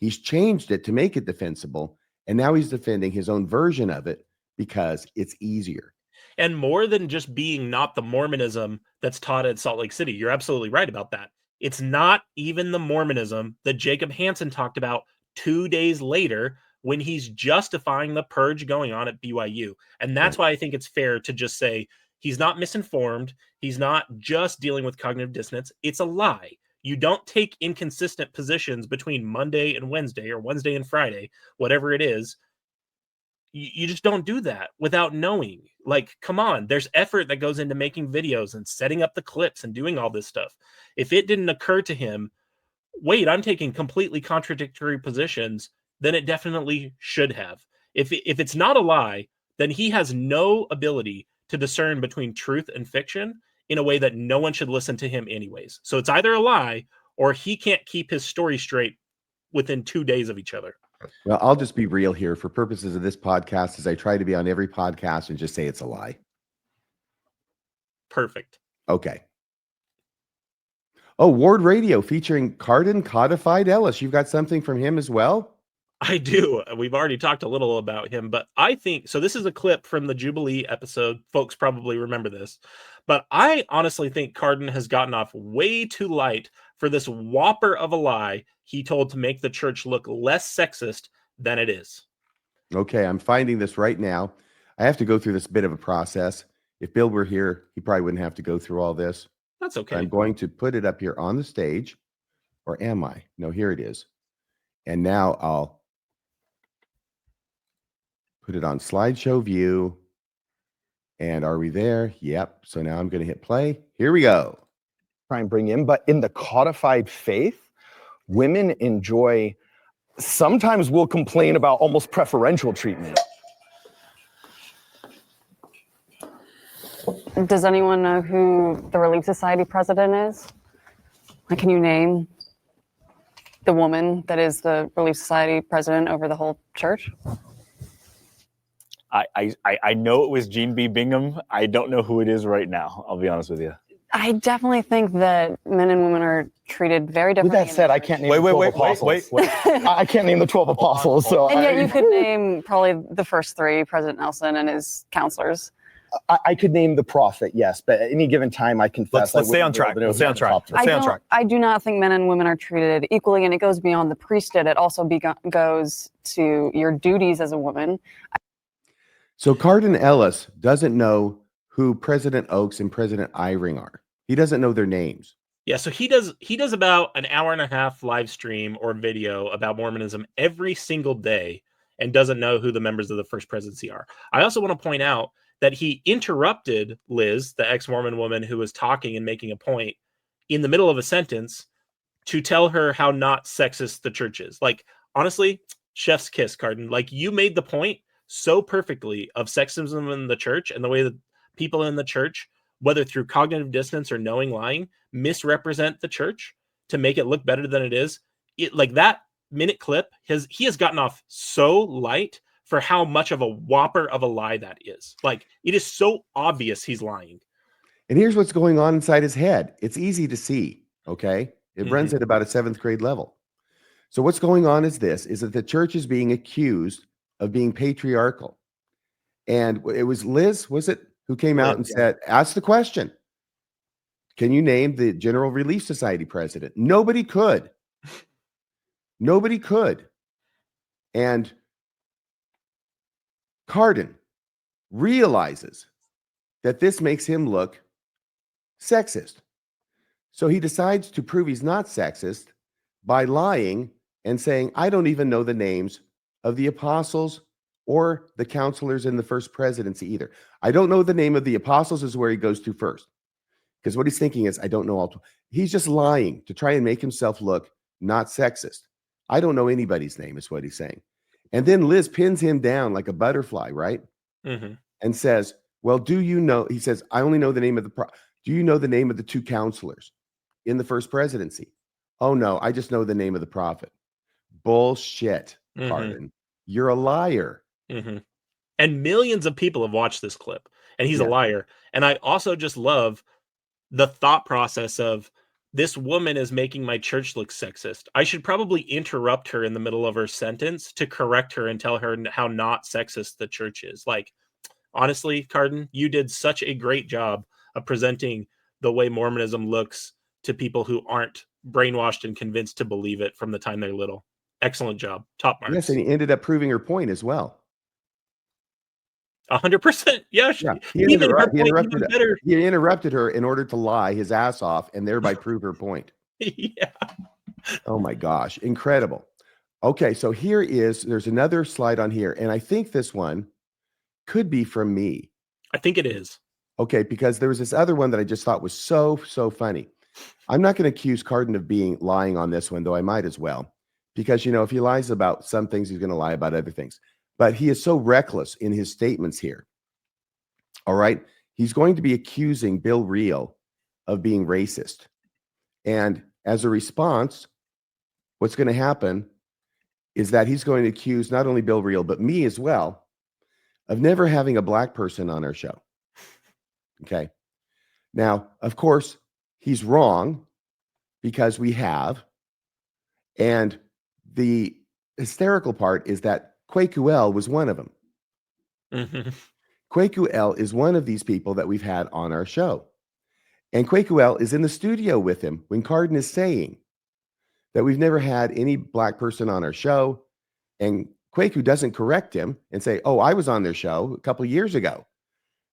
He's changed it to make it defensible, and now he's defending his own version of it because it's easier. And more than just being not the Mormonism that's taught at Salt Lake City, you're absolutely right about that. It's not even the Mormonism that Jacob Hansen talked about 2 days later when he's justifying the purge going on at BYU. And that's why I think it's fair to just say he's not misinformed. He's not just dealing with cognitive dissonance. It's a lie. You don't take inconsistent positions between Monday and Wednesday or Wednesday and Friday, whatever it is. You just don't do that without knowing. Like, come on, there's effort that goes into making videos and setting up the clips and doing all this stuff. If it didn't occur to him, wait, I'm taking completely contradictory positions, then it definitely should have. If it's not a lie, then he has no ability to discern between truth and fiction in a way that no one should listen to him anyways. So it's either a lie or he can't keep his story straight within 2 days of each other. Well, I'll just be real here for purposes of this podcast, as I try to be on every podcast, and just say it's a lie. Perfect. Okay. Oh, Ward Radio featuring Cardin Codified Ellis. You've got something from him as well? I do. We've already talked a little about him, but I think, so this is a clip from the Jubilee episode. Folks probably remember this, but I honestly think Cardin has gotten off way too light for this whopper of a lie he told to make the church look less sexist than it is. Okay, I'm finding this right now. I have to go through this bit of a process. If Bill were here, he probably wouldn't have to go through all this. That's okay. I'm going to put it up here on the stage, or am I? No, here it is. And now I'll put it on slideshow view. And are we there? Yep. So now I'm going to hit play. Here we go. Try and bring in, but in the codified faith, women enjoy, sometimes will complain about almost preferential treatment. Does anyone know who the Relief Society president is? Like, can you name the woman that is the Relief Society president over the whole church? I know it was Jean B. Bingham. I don't know who it is right now. I'll be honest with you. I definitely think that men and women are treated very differently. With that said, I can't name the 12 apostles. I can't name the 12 apostles. So and yet you could name probably the first three, President Nelson and his counselors. I could name the prophet, yes, but at any given time, I confess. Let's stay on track. Let's stay on track. Let's stay on track. I do not think men and women are treated equally, and it goes beyond the priesthood. It also goes to your duties as a woman. So Cardin Ellis doesn't know who President Oaks and President Eyring are. He doesn't know their names. Yeah, so he does about an hour and a half live stream or video about Mormonism every single day and doesn't know who the members of the First Presidency are. I also want to point out that he interrupted Liz, the ex-Mormon woman who was talking and making a point, in the middle of a sentence to tell her how not sexist the church is. Like, honestly, chef's kiss, Cardin. Like, you made the point so perfectly of sexism in the church and the way that people in the church, whether through cognitive dissonance or knowing lying, misrepresent the church to make it look better than it is. Like that minute clip, he has gotten off so light for how much of a whopper of a lie that is. Like, it is so obvious he's lying. And here's what's going on inside his head. It's easy to see, okay? It runs at about a 7th grade level. So what's going on is that the church is being accused of being patriarchal. And it was Liz, was it, who came out and said, ask the question, can you name the General Relief Society president? Nobody could. Nobody could. And Cardin realizes that this makes him look sexist. So he decides to prove he's not sexist by lying and saying, I don't even know the names of the apostles or the counselors in the First Presidency either. I don't know the name of the apostles is where he goes to first. Because what he's thinking is, I don't know all. He's just lying to try and make himself look not sexist. I don't know anybody's name is what he's saying. And then Liz pins him down like a butterfly, right? Mm-hmm. And says, well, do you know, he says, I only know the name of do you know the name of the 2 counselors in the First Presidency? Oh no, I just know the name of the prophet. Bullshit, Cardin. You're a liar. Mm-hmm. And millions of people have watched this clip, and he's a liar. And I also just love the thought process of, this woman is making my church look sexist. I should probably interrupt her in the middle of her sentence to correct her and tell her how not sexist the church is. Like, honestly, Cardin, you did such a great job of presenting the way Mormonism looks to people who aren't brainwashed and convinced to believe it from the time they're little. Excellent job. Top marks. Yes, and he ended up proving her point as well. 100%. Yeah, he interrupted her in order to lie his ass off and thereby prove her point. Yeah. Oh my gosh, incredible. Okay, so there's another slide on here, and I think this one could be from me. I think it is. Okay, because there was this other one that I just thought was so funny. I'm not going to accuse Cardin of lying on this one, though I might as well, because if he lies about some things, he's going to lie about other things. But he is so reckless in his statements here. All right. He's going to be accusing Bill Reel of being racist. And as a response, what's going to happen is that he's going to accuse not only Bill Reel, but me as well, of never having a black person on our show. Okay. Now, of course, he's wrong because we have. And the hysterical part is that Kwaku was one of them. Mm-hmm. Kwaku is one of these people that we've had on our show. And Kwaku is in the studio with him when Cardin is saying that we've never had any black person on our show. And Kwaku doesn't correct him and say, oh, I was on their show a couple of years ago.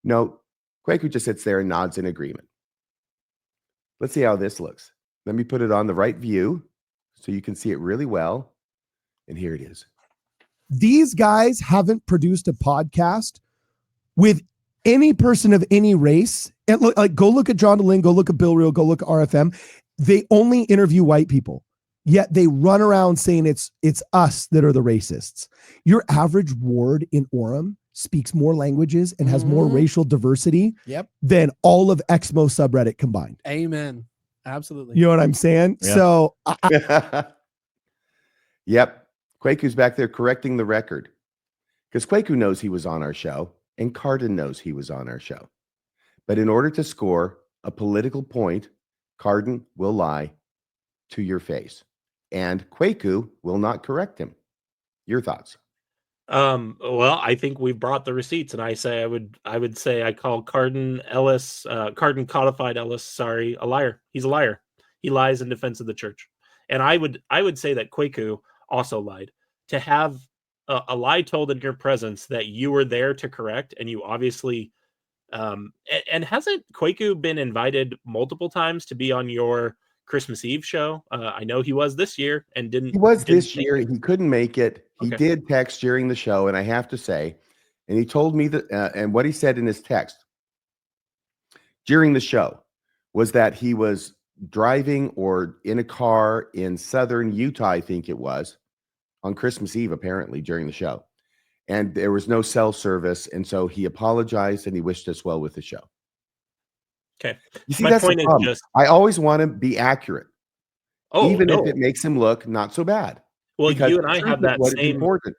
No, Kwaku just sits there and nods in agreement. Let's see how this looks. Let me put it on the right view so you can see it really well. And here it is. These guys haven't produced a podcast with any person of any race. And go look at John DeLynn, go look at Bill Reel, go look at RFM. They only interview white people, yet they run around saying it's us that are the racists. Your average ward in Orem speaks more languages and has more racial diversity than all of Exmo subreddit combined. Amen. Absolutely. You know what I'm saying? Yeah. So yep. Kwaku's back there correcting the record because Kwaku knows he was on our show and Cardin knows he was on our show. But in order to score a political point, Cardin will lie to your face and Kwaku will not correct him. Your thoughts? Well, I think we've brought the receipts, and I would say I call Cardin Codified Ellis, sorry, a liar. He's a liar. He lies in defense of the church. And I would say that Kwaku also lied. To have a lie told in your presence that you were there to correct, and you obviously and hasn't Kwaku been invited multiple times to be on your Christmas Eve show? I know he was this year and didn't. He was didn't this year. He couldn't make it. He did text during the show, and I have to say, and he told me that, and what he said in his text during the show was that he was driving or in a car in southern Utah, I think it was, on Christmas Eve, apparently during the show, and there was no cell service, and so he apologized and he wished us well with the show. Okay. You see, My that's point the is problem. just I always want to be accurate, even no. if it makes him look not so bad. Well, because you and the I truth have is that what is same important.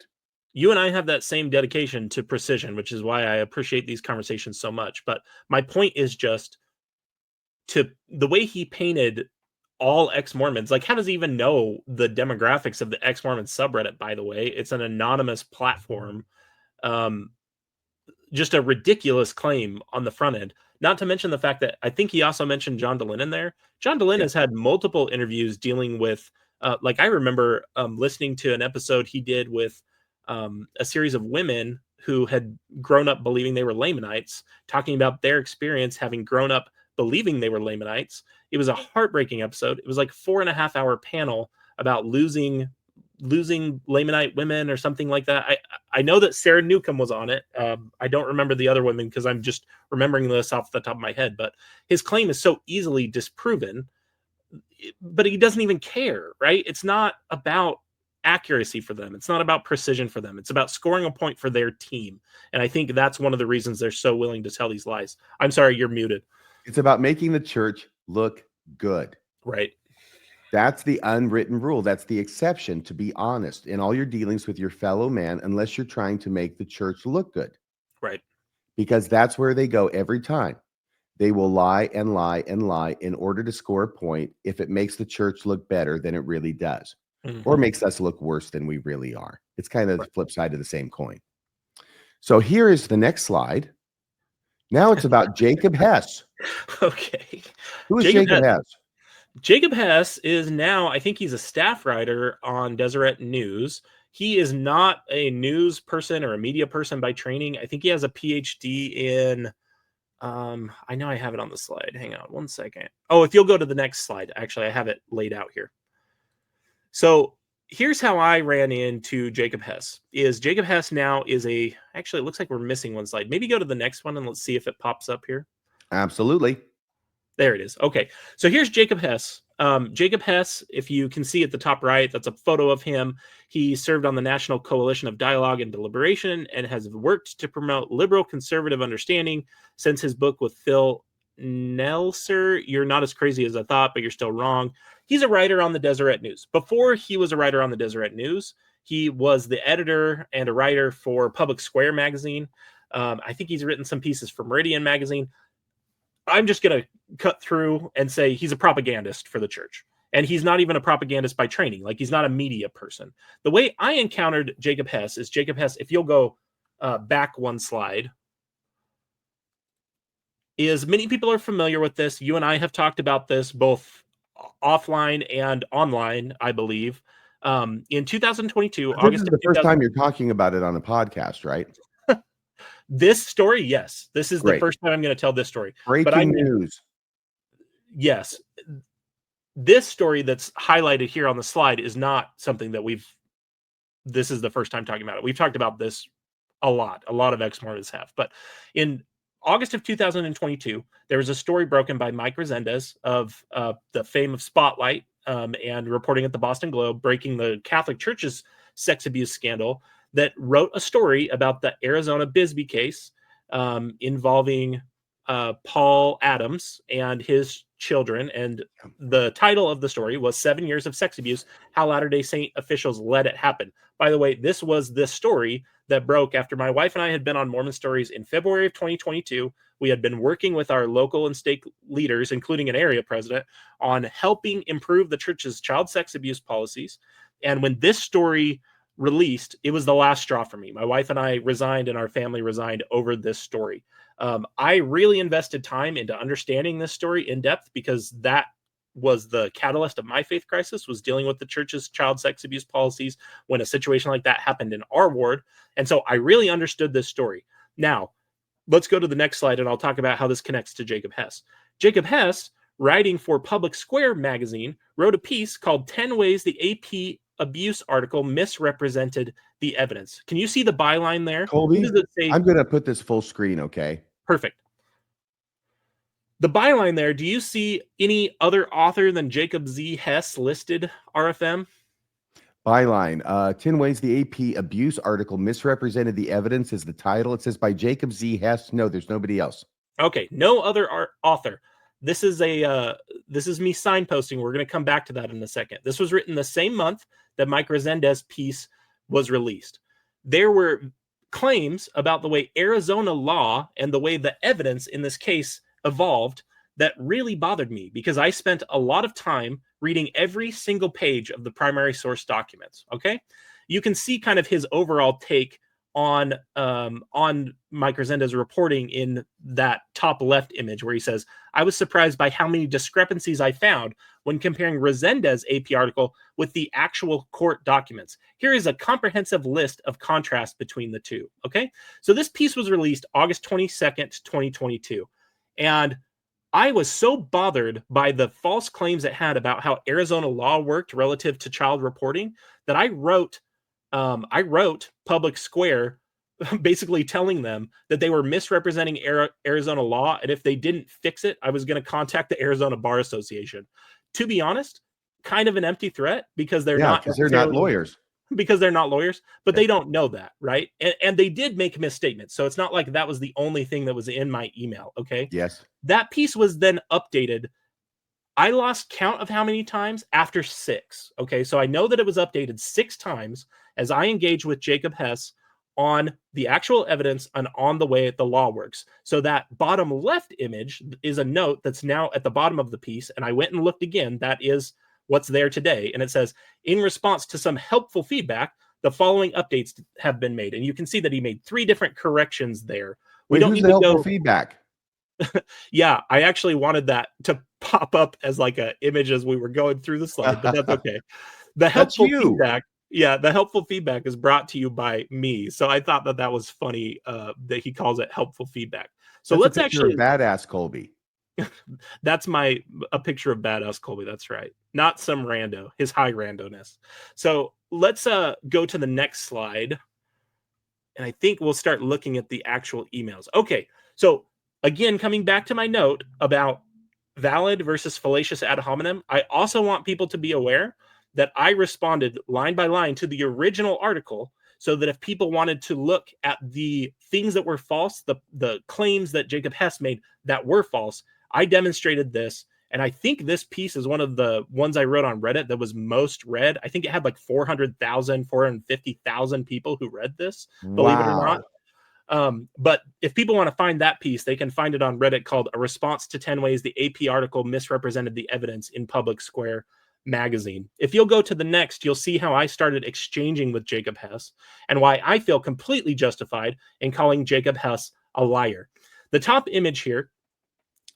You and I have that same dedication to precision, which is why I appreciate these conversations so much. But my point is just to the way he painted all ex-Mormons. Like, how does he even know the demographics of the ex-Mormon subreddit, by the way? It's an anonymous platform. Just a ridiculous claim on the front end. Not to mention the fact that I think he also mentioned John Dehlin in there. John Dehlin has had multiple interviews dealing with, like I remember listening to an episode he did with a series of women who had grown up believing they were Lamanites, talking about their experience having grown up believing they were Lamanites. It was a heartbreaking episode. It was like 4.5 hour panel about losing Lamanite women or something like that. I know that Sarah Newcomb was on it. I don't remember the other women because I'm just remembering this off the top of my head, but his claim is so easily disproven, but he doesn't even care, right? It's not about accuracy for them. It's not about precision for them. It's about scoring a point for their team. And I think that's one of the reasons they're so willing to tell these lies. I'm sorry, you're muted. It's about making the church look good. Right. That's the unwritten rule. That's the exception, to be honest in all your dealings with your fellow man, unless you're trying to make the church look good. Right. Because that's where they go every time. They will lie and lie and lie in order to score a point if it makes the church look better than it really does, or makes us look worse than we really are. It's kind of the flip side of the same coin. So here is the next slide. Now it's about Jacob Hess. Okay. Who is Jacob Hess? Jacob Hess is now, I think he's a staff writer on Deseret News. He is not a news person or a media person by training. I think he has a PhD in, I know I have it on the slide. Hang on one second. Oh, if you'll go to the next slide. Actually, I have it laid out here. So here's how I ran into Jacob Hess. Jacob Hess now is actually, it looks like we're missing one slide. Maybe go to the next one and let's see if it pops up here. Absolutely. There it is. Okay. So here's Jacob Hess. Jacob Hess, if you can see at the top right, that's a photo of him. He served on the National Coalition of Dialogue and Deliberation and has worked to promote liberal conservative understanding since his book with Phil Nelser, You're Not as Crazy as I Thought, but You're Still Wrong. He's a writer on the Deseret News. Before he was a writer on the Deseret News, he was the editor and a writer for Public Square magazine. I think he's written some pieces for Meridian magazine. I'm just going to cut through and say he's a propagandist for the church. And he's not even a propagandist by training. Like, he's not a media person. The way I encountered Jacob Hess is Jacob Hess, if you'll go back one slide, is many people are familiar with this. You and I have talked about this both offline and online, I believe. In 2022, This is the first time you're talking about it on a podcast, right? This story, yes. This is Great. the first time I'm going to tell this story. Breaking news. Yes. This story that's highlighted here on the slide is not something that this is the first time talking about it. We've talked about this a lot. A lot of ex-Mormons have. But in August of 2022, there was a story broken by Mike Resendez of the fame of Spotlight and reporting at the Boston Globe, breaking the Catholic Church's sex abuse scandal, that wrote a story about the Arizona Bisbee case involving Paul Adams and his children. And the title of the story was 7 Years of Sex Abuse, How Latter-day Saint Officials Let It Happen. By the way, this was the story that broke after my wife and I had been on Mormon Stories in February of 2022. We had been working with our local and state leaders, including an area president, on helping improve the church's child sex abuse policies. And when this story released, it was the last straw for me. My wife and I resigned, and our family resigned over this story. I really invested time into understanding this story in depth, because that was the catalyst of my faith crisis, was dealing with the church's child sex abuse policies when a situation like that happened in our ward. And so I really understood this story. Now, let's go to the next slide, and I'll talk about how this connects to Jacob Hess. Jacob Hess, writing for Public Square magazine, wrote a piece called 10 Ways the AP Abuse article Misrepresented the Evidence. Can you see the byline there? Kolby, What does it say? I'm going to put this full screen, okay? Perfect. The byline there, do you see any other author than Jacob Z. Hess listed, RFM? Byline, 10 Ways the AP Abuse article Misrepresented the Evidence is the title. It says by Jacob Z. Hess. No, there's nobody else. Okay, no other author. This is me signposting. We're going to come back to that in a second. This was written the same month that Mike Resende's piece was released. There were claims about the way Arizona law and the way the evidence in this case evolved that really bothered me, because I spent a lot of time reading every single page of the primary source documents. Okay, you can see kind of his overall take on Mike Resende's reporting in that top left image, where he says, I was surprised by how many discrepancies I found when comparing Resende's AP article with the actual court documents. Here is a comprehensive list of contrast between the two. Okay, so this piece was released August 22nd, 2022. And I was so bothered by the false claims it had about how Arizona law worked relative to child reporting that I wrote Public Square basically telling them that they were misrepresenting Arizona law, and if they didn't fix it, I was going to contact the Arizona Bar Association. To be honest, kind of an empty threat, because they're not lawyers. Because they're not lawyers, but they don't know that, right? And they did make misstatements, so it's not like that was the only thing that was in my email. Okay. Yes. That piece was then updated. I lost count of how many times after 6. Okay. So I know that it was updated 6 times as I engaged with Jacob Hess on the actual evidence and on the way the law works. So that bottom left image is a note that's now at the bottom of the piece. And I went and looked again. That is what's there today. And it says, in response to some helpful feedback, the following updates have been made. And you can see that he made 3 different corrections there. We don't need to go feedback. Yeah, I actually wanted that to pop up as like an image as we were going through the slide, but that's okay. The helpful feedback, the helpful feedback is brought to you by me. So I thought that was funny that he calls it helpful feedback. So that's let's a picture actually of badass Kolby. That's a picture of badass Kolby. That's right. Not some rando, his high randoness. So let's go to the next slide. And I think we'll start looking at the actual emails. Okay. So again, coming back to my note about valid versus fallacious ad hominem, I also want people to be aware that I responded line by line to the original article, so that if people wanted to look at the things that were false, the claims that Jacob Hess made that were false, I demonstrated this. And I think this piece is one of the ones I wrote on Reddit that was most read. I think it had like 400,000, 450,000 people who read this, believe it or not. But if people want to find that piece, they can find it on Reddit, called A Response to 10 Ways the AP Article Misrepresented the Evidence in Public Square magazine. If you'll go to the next, you'll see how I started exchanging with Jacob Hess and why I feel completely justified in calling Jacob Hess a liar. The top image here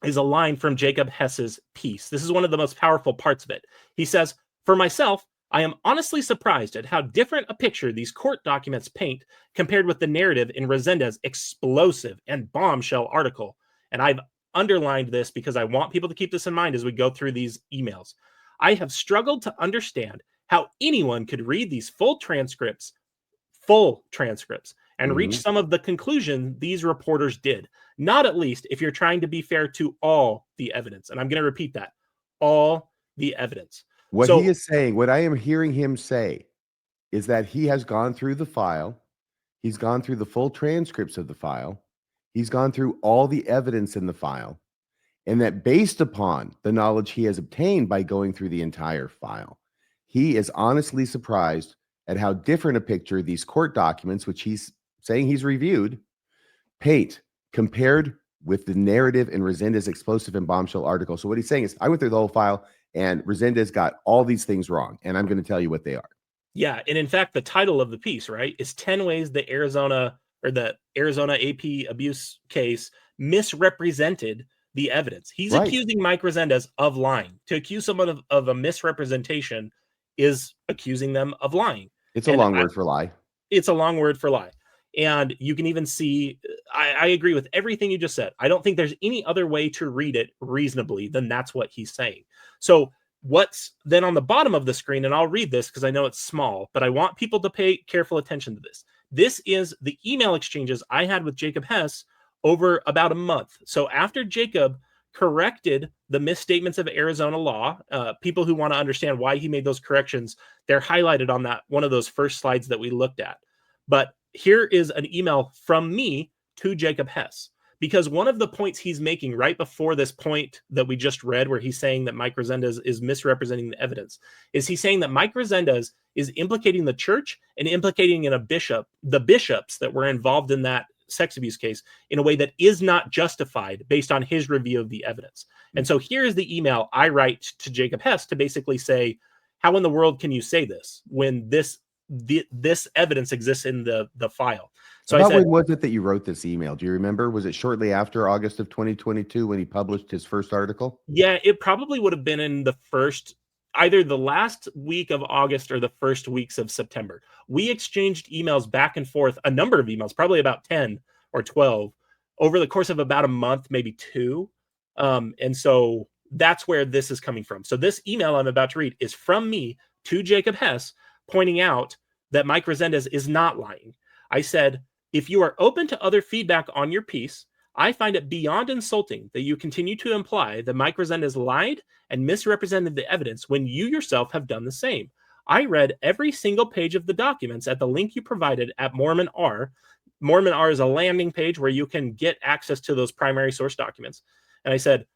is a line from Jacob Hess's piece. This is one of the most powerful parts of it. He says, "For myself, I am honestly surprised at how different a picture these court documents paint compared with the narrative in Resende's explosive and bombshell article." And I've underlined this because I want people to keep this in mind as we go through these emails. "I have struggled to understand how anyone could read these full transcripts, and reach some of the conclusion these reporters did. Not at least if you're trying to be fair to all the evidence." And I'm going to repeat that. All the evidence. What he is saying, what I am hearing him say, is that he has gone through the file. He's gone through the full transcripts of the file. He's gone through all the evidence in the file. And that based upon the knowledge he has obtained by going through the entire file, he is honestly surprised at how different a picture these court documents, which he's saying he's reviewed, paint compared with the narrative in Resende's explosive and bombshell article. So what he's saying is, I went through the whole file and Resende's got all these things wrong, and I'm going to tell you what they are. Yeah, and in fact, the title of the piece, right, is 10 ways the Arizona AP abuse case misrepresented the evidence. He's Right. accusing Mike Resendez of lying. To accuse someone of a misrepresentation is accusing them of lying. It's a And long word for lie. It's a long word for lie. And you can even see, I agree with everything you just said. I don't think there's any other way to read it reasonably than that's what he's saying. So what's then on the bottom of the screen, and I'll read this because I know it's small, but I want people to pay careful attention to this. This is the email exchanges I had with Jacob Hess over about a month. So after Jacob corrected the misstatements of Arizona law, people who want to understand why he made those corrections, they're highlighted on that one of those first slides that we looked at. But here is an email from me to Jacob Hess, because one of the points he's making right before this point that we just read, where he's saying that Mike Resendez is misrepresenting the evidence, is he's saying that Mike Resendez is implicating the church and implicating the bishops that were involved in that sex abuse case in a way that is not justified based on his review of the evidence. And so here is the email I write to Jacob Hess to basically say, how in the world can you say this when this evidence exists in the file? So About I said, when was it that you wrote this email? Do you remember? Was it shortly after August of 2022 when he published his first article? yeah, it probably would have been in either the last week of August or the first weeks of September. We exchanged emails back and forth, a number of emails, probably about 10 or 12 over the course of about a month, maybe two. And so that's where this is coming from. So this email I'm about to read is from me to Jacob Hess, pointing out that Mike Resendez is not lying. I said, if you are open to other feedback on your piece, I find it beyond insulting that you continue to imply that Mike Resendez lied and misrepresented the evidence when you yourself have done the same. I read every single page of the documents at the link you provided at Mormon R. Mormon R is a landing page where you can get access to those primary source documents. And I said,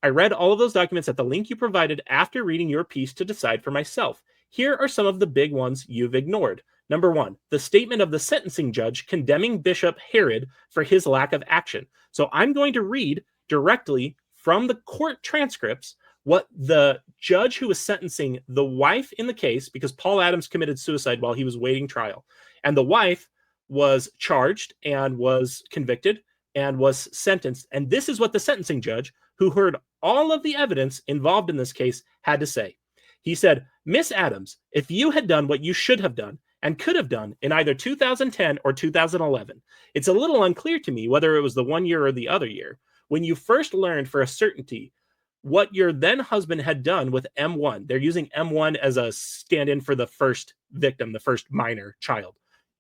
I read all of those documents at the link you provided after reading your piece to decide for myself. Here are some of the big ones you've ignored. Number one, the statement of the sentencing judge condemning Bishop Herod for his lack of action. So I'm going to read directly from the court transcripts what the judge who was sentencing the wife in the case, because Paul Adams committed suicide while he was waiting trial, and the wife was charged and was convicted and was sentenced. And this is what the sentencing judge, who heard all of the evidence involved in this case, had to say. He said, Miss Adams, if you had done what you should have done and could have done in either 2010 or 2011, it's a little unclear to me whether it was the 1 year or the other year, when you first learned for a certainty what your then husband had done with M1. They're using M1 as a stand-in for the first victim, the first minor child.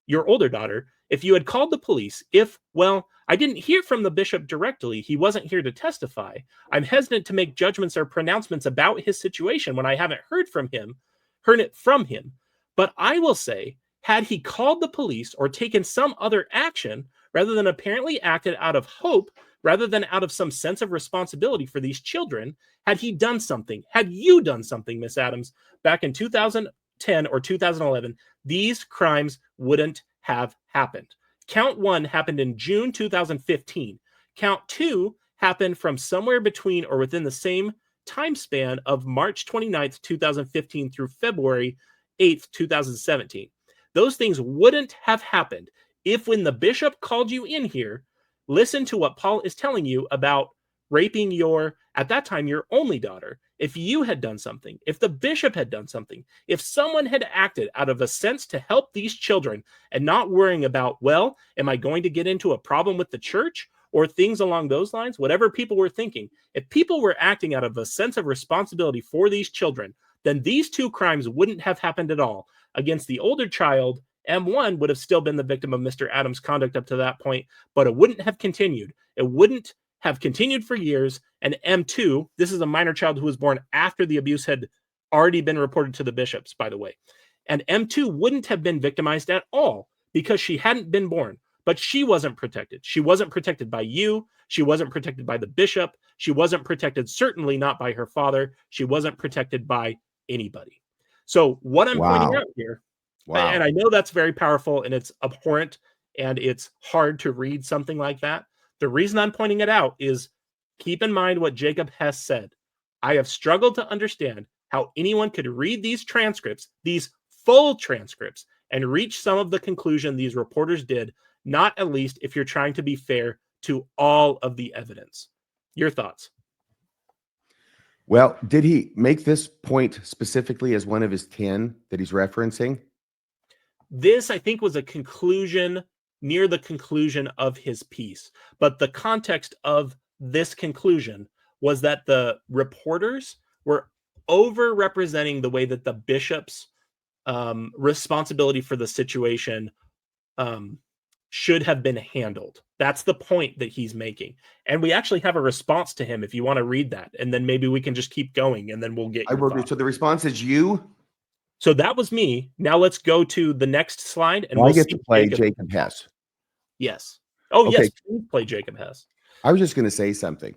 Your older daughter, if you had called the police, I didn't hear from the bishop directly. He wasn't here to testify. I'm hesitant to make judgments or pronouncements about his situation when I haven't heard it from him. But I will say, had he called the police or taken some other action, rather than apparently acted out of hope, rather than out of some sense of responsibility for these children, had you done something, Miss Adams, back in 2010 or 2011, these crimes wouldn't have happened. Count 1 happened in June 2015. Count 2 happened from somewhere between or within the same time span of March 29th, 2015 through February 8th, 2017. Those things wouldn't have happened if, when the bishop called you in here, listen to what Paul is telling you about raping at that time, your only daughter. If you had done something, if the bishop had done something, if someone had acted out of a sense to help these children and not worrying about, am I going to get into a problem with the church or things along those lines, whatever people were thinking, if people were acting out of a sense of responsibility for these children, then these two crimes wouldn't have happened at all. Against the older child, M1 would have still been the victim of Mr. Adams' conduct up to that point, but it wouldn't have continued. It wouldn't have continued for years. And M2, this is a minor child who was born after the abuse had already been reported to the bishops, by the way. And M2 wouldn't have been victimized at all because she hadn't been born, but she wasn't protected. She wasn't protected by you. She wasn't protected by the bishop. She wasn't protected, certainly not by her father. She wasn't protected by anybody. So what I'm pointing out here, and I know that's very powerful and it's abhorrent and it's hard to read something like that. The reason I'm pointing it out is keep in mind what Jacob Hess said. I have struggled to understand how anyone could read these transcripts, these full transcripts and reach some of the conclusion these reporters did, not at least if you're trying to be fair to all of the evidence. Your thoughts? Well, did he make this point specifically as one of his 10 that he's referencing? This, I think, was a conclusion near the conclusion of his piece. But the context of this conclusion was that the reporters were over-representing the way that the bishop's responsibility for the situation should have been handled. That's the point that he's making. And we actually have a response to him if you want to read that. And then maybe we can just keep going and then we'll get your thoughts. So the response is you? So that was me. Now let's go to the next slide. And I get to play Jacob Hess. Yes. Oh, Okay. yes. Please play Jacob Hess. I was just going to say something.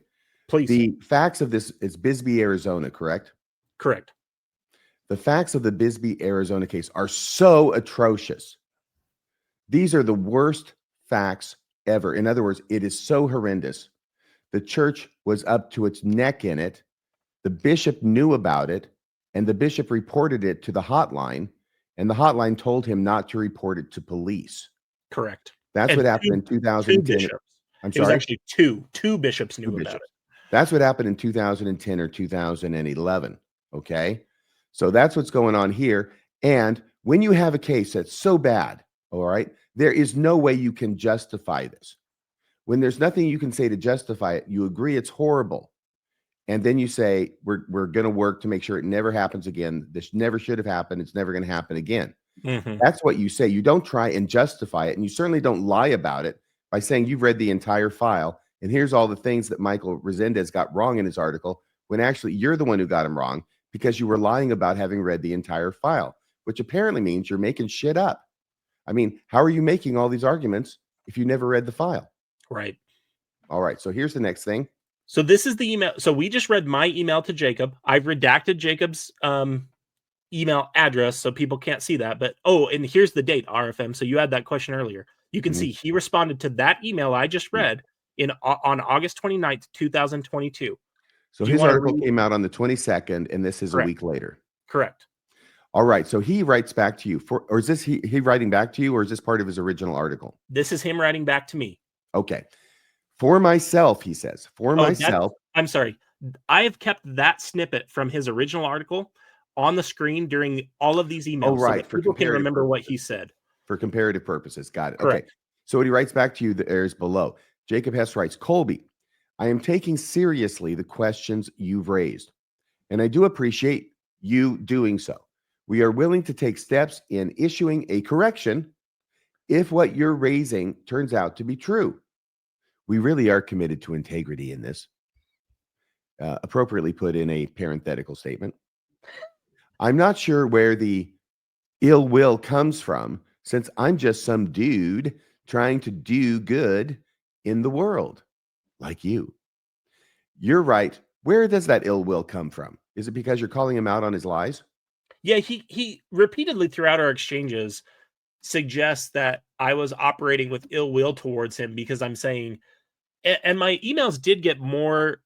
Please. The facts of this is Bisbee, Arizona, correct? Correct. The facts of the Bisbee, Arizona case are so atrocious. These are the worst facts ever. In other words, it is so horrendous. The church was up to its neck in it. The bishop knew about it, and the bishop reported it to the hotline, and the hotline told him not to report it to police. Correct. That's what happened in 2010. Two bishops. I'm It was sorry. actually two bishops knew about it. That's what happened in 2010 or 2011. Okay. So that's what's going on here. And when you have a case that's so bad, all right, there is no way you can justify this. When there's nothing you can say to justify it, you agree it's horrible. And then you say, we're going to work to make sure it never happens again. This never should have happened. It's never going to happen again. Mhm. That's what you say. You don't try and justify it. And you certainly don't lie about it by saying you've read the entire file. And here's all the things that Michael Resendez got wrong in his article, when actually you're the one who got him wrong because you were lying about having read the entire file, which apparently means you're making shit up. I mean, how are you making all these arguments if you never read the file? Right. All right. So here's the next thing. So this is the email. So we just read my email to Jacob. I've redacted Jacob's email address so people can't see that. But and here's the date, RFM. So you had that question earlier. You can see he responded to that email I just read on August 29th, 2022. So his article came out on the 22nd, and this is Correct. a week later. Correct. All right. So he writes back to you or is this he writing back to you, or is this part of his original article? This is him writing back to me. Okay. For myself, he says, myself. I'm sorry. I have kept that snippet from his original article on the screen during all of these emails. Oh, right. So that people can remember what he said. For comparative purposes. Got it. Correct. Okay. So what he writes back to you there is below. Jacob Hess writes, Kolby, I am taking seriously the questions you've raised, and I do appreciate you doing so. We are willing to take steps in issuing a correction if what you're raising turns out to be true. We really are committed to integrity in this. Appropriately put in a parenthetical statement. I'm not sure where the ill will comes from, since I'm just some dude trying to do good in the world, like you. You're right. Where does that ill will come from? Is it because you're calling him out on his lies? Yeah, he repeatedly throughout our exchanges suggests that I was operating with ill will towards him because I'm saying, and my emails did get more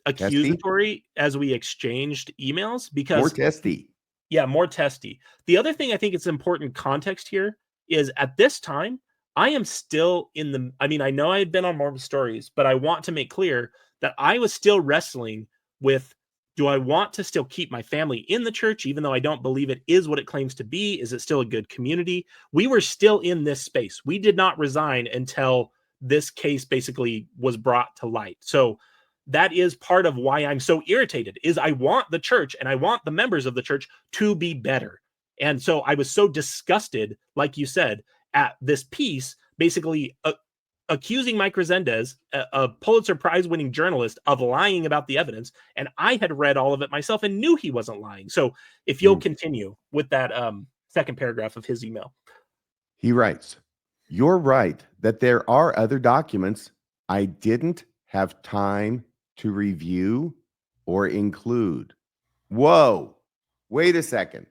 accusatory as we exchanged emails because More testy. Yeah, more testy. The other thing I think it's important context here is at this time, I am still in the, I mean, I know I had been on Mormon Stories, but I want to make clear that I was still wrestling with, do I want to still keep my family in the church, even though I don't believe it is what it claims to be? Is it still a good community? We were still in this space. We did not resign until this case basically was brought to light. So that is part of why I'm so irritated, is I want the church and I want the members of the church to be better. And so I was so disgusted, like you said, at this piece, basically accusing Mike Resendez, a Pulitzer Prize winning journalist, of lying about the evidence. And I had read all of it myself and knew he wasn't lying. So if you'll continue with that second paragraph of his email. He writes, you're right that there are other documents I didn't have time to review or include. Whoa, wait a second.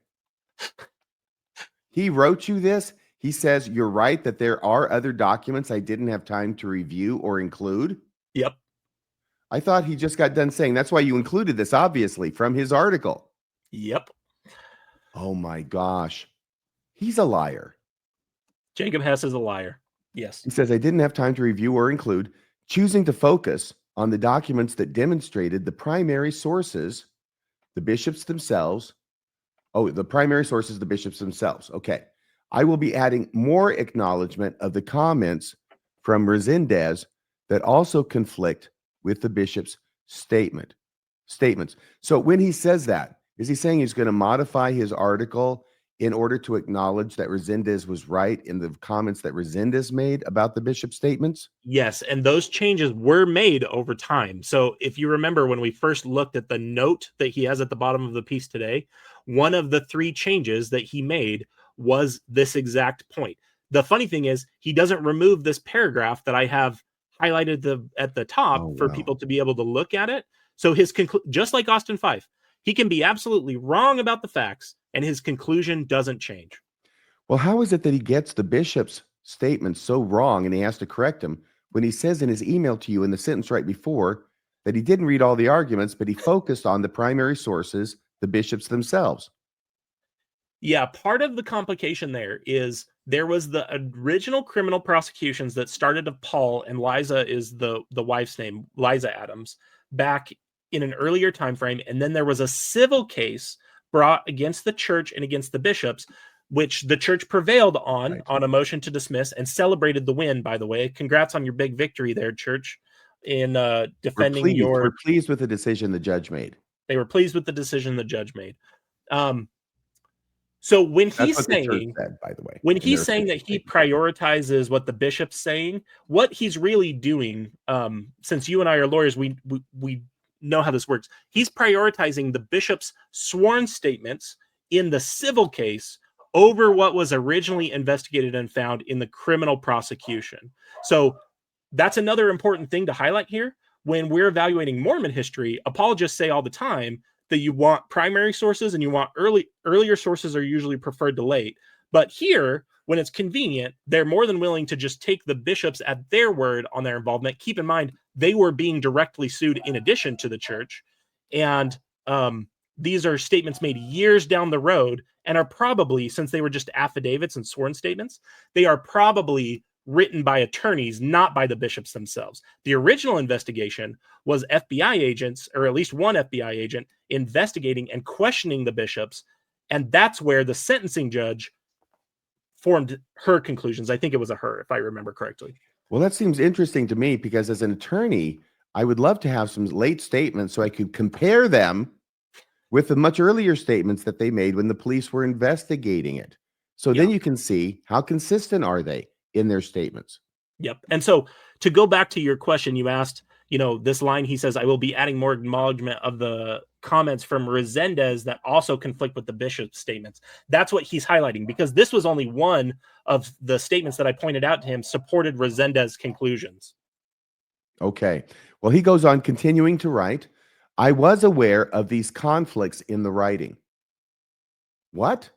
He wrote you this? He says, you're right that there are other documents I didn't have time to review or include? Yep. I thought he just got done saying that's why you included this, obviously, from his article. Yep. Oh my gosh. He's a liar. Jacob Hess is a liar. Yes. He says, I didn't have time to review or include, choosing to focus on the documents that demonstrated the primary sources, the bishops themselves. Oh, the primary sources, the bishops themselves. Okay. I will be adding more acknowledgement of the comments from Resendez that also conflict with the bishop's statements. So when he says that, is he saying he's going to modify his article in order to acknowledge that Resendez was right in the comments that Resendez made about the bishop's statements? Yes, and those changes were made over time. So if you remember when we first looked at the note that he has at the bottom of the piece today, one of the 3 changes that he made was this exact point. The funny thing is he doesn't remove this paragraph that I have highlighted at the top for people to be able to look at it. So his just like Austin Fife, he can be absolutely wrong about the facts and his conclusion doesn't change. Well, how is it that he gets the bishop's statement so wrong and he has to correct him when he says in his email to you in the sentence right before that he didn't read all the arguments, but he focused on the primary sources, the bishops themselves? Yeah, part of the complication there is there was the original criminal prosecutions that started of Paul, and Liza is the wife's name, Liza Adams, back in an earlier time frame, and then there was a civil case brought against the church and against the bishops, which the church prevailed on a motion to dismiss and celebrated the win, by the way. Congrats on your big victory there, church, in defending We're pleased with the decision the judge made. They were pleased with the decision the judge made. So when he's saying, by the way, when he's saying that he prioritizes what the bishop's saying, what he's really doing, since you and I are lawyers, we know how this works. He's prioritizing the bishop's sworn statements in the civil case over what was originally investigated and found in the criminal prosecution. So that's another important thing to highlight here. When we're evaluating Mormon history, apologists say all the time that you want primary sources and you want earlier sources are usually preferred to late. But here, when it's convenient, they're more than willing to just take the bishops at their word on their involvement. Keep in mind, they were being directly sued in addition to the church. And these are statements made years down the road and are probably, since they were just affidavits and sworn statements, they are probably written by attorneys, not by the bishops themselves. The original investigation was FBI agents, or at least one FBI agent, investigating and questioning the bishops. And that's where the sentencing judge formed her conclusions. I think it was a her, if I remember correctly. Well, that seems interesting to me because as an attorney, I would love to have some late statements so I could compare them with the much earlier statements that they made when the police were investigating it. So then you can see how consistent are they in their statements. Yep. And so to go back to your question, you asked, this line, he says, I will be adding more acknowledgement of the comments from Resendez that also conflict with the bishop's statements. That's what he's highlighting, because this was only one of the statements that I pointed out to him supported Resendez's conclusions. Okay. Well, he goes on continuing to write, I was aware of these conflicts in the writing. What?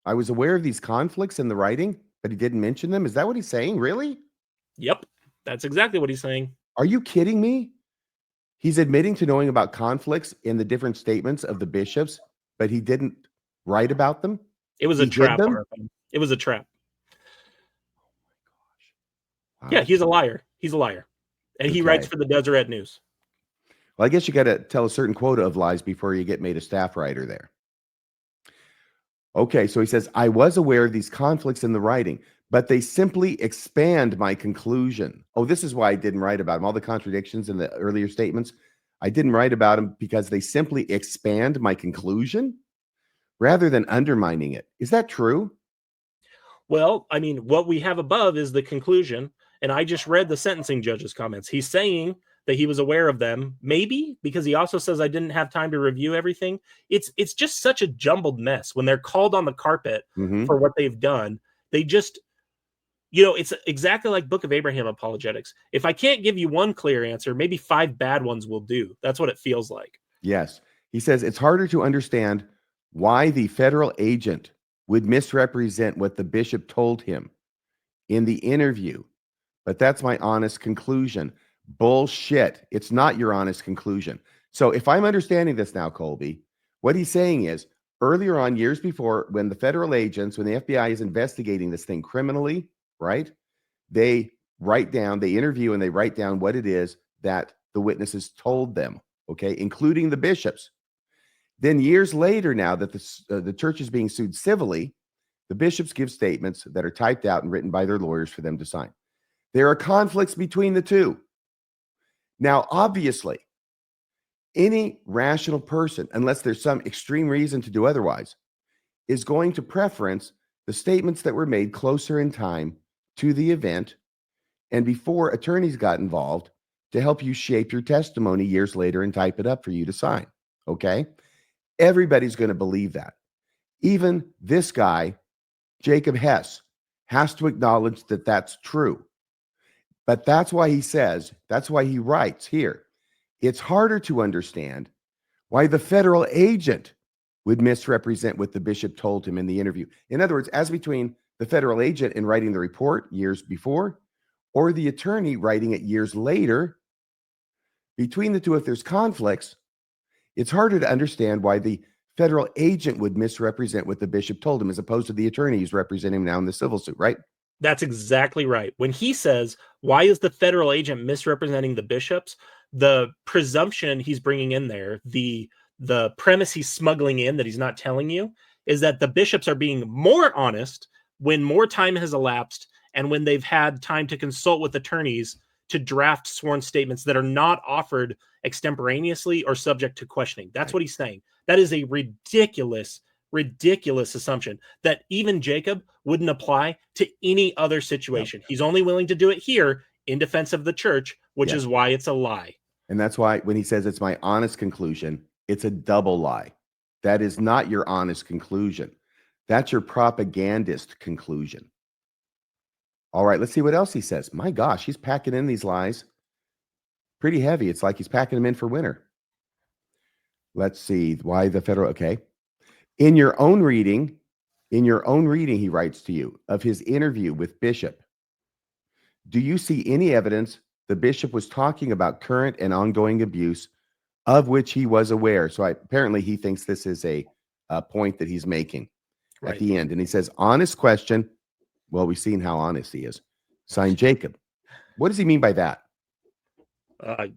I was aware of these conflicts in the writing, but he didn't mention them? Is that what he's saying? Really? Yep. That's exactly what he's saying. Are you kidding me? He's admitting to knowing about conflicts in the different statements of the bishops, but he didn't write about them? It was a trap. It was a trap. Wow. Yeah, he's a liar. He's a liar. And he writes for the Deseret News. Well, I guess you got to tell a certain quota of lies before you get made a staff writer there. Okay, so he says, I was aware of these conflicts in the writing, but they simply expand my conclusion. Oh, this is why I didn't write about them. All the contradictions in the earlier statements, I didn't write about them because they simply expand my conclusion rather than undermining it. Is that true? Well, I mean, what we have above is the conclusion, and I just read the sentencing judge's comments. He's saying that he was aware of them, maybe because he also says I didn't have time to review everything. It's just such a jumbled mess when they're called on the carpet for what they've done. They just, it's exactly like Book of Abraham apologetics. If I can't give you one clear answer, maybe 5 bad ones will do. That's what it feels like. Yes. He says it's harder to understand why the federal agent would misrepresent what the bishop told him in the interview. But that's my honest conclusion. Bullshit. It's not your honest conclusion. So if I'm understanding this now, Kolby, what he's saying is, earlier on, years before, when the federal agents, when the FBI is investigating this thing criminally, right? They interview and they write down what it is that the witnesses told them, okay, including the bishops. Then years later, now that the church is being sued civilly, the bishops give statements that are typed out and written by their lawyers for them to sign. There are conflicts between the two. Now, obviously, any rational person, unless there's some extreme reason to do otherwise, is going to preference the statements that were made closer in time to the event and before attorneys got involved to help you shape your testimony years later and type it up for you to sign. Okay? Everybody's going to believe that. Even this guy, Jacob Hess, has to acknowledge that that's true. But that's why he writes here, it's harder to understand why the federal agent would misrepresent what the bishop told him in the interview. In other words, as between the federal agent in writing the report years before or the attorney writing it years later, between the two, if there's conflicts, it's harder to understand why the federal agent would misrepresent what the bishop told him as opposed to the attorney who's representing him now in the civil suit, right? That's exactly right. When he says, why is the federal agent misrepresenting the bishops? The presumption he's bringing in there, the premise he's smuggling in that he's not telling you, is that the bishops are being more honest when more time has elapsed and when they've had time to consult with attorneys to draft sworn statements that are not offered extemporaneously or subject to questioning. That's what he's saying. That is a ridiculous assumption that even Jacob wouldn't apply to any other situation. He's only willing to do it here in defense of the church, which is why it's a lie. And that's why when he says it's my honest conclusion, it's a double lie. That is not your honest conclusion. That's your propagandist conclusion. All right, let's see what else he says. My gosh, he's packing in these lies pretty heavy. It's like he's packing them in for winter. Let's see why the federal. Okay. In your own reading, he writes to you of his interview with Bishop. Do you see any evidence the bishop was talking about current and ongoing abuse of which he was aware? So apparently he thinks this is a point that he's making at the end. And he says, honest question. Well, we've seen how honest he is. Signed, Jacob. What does he mean by that?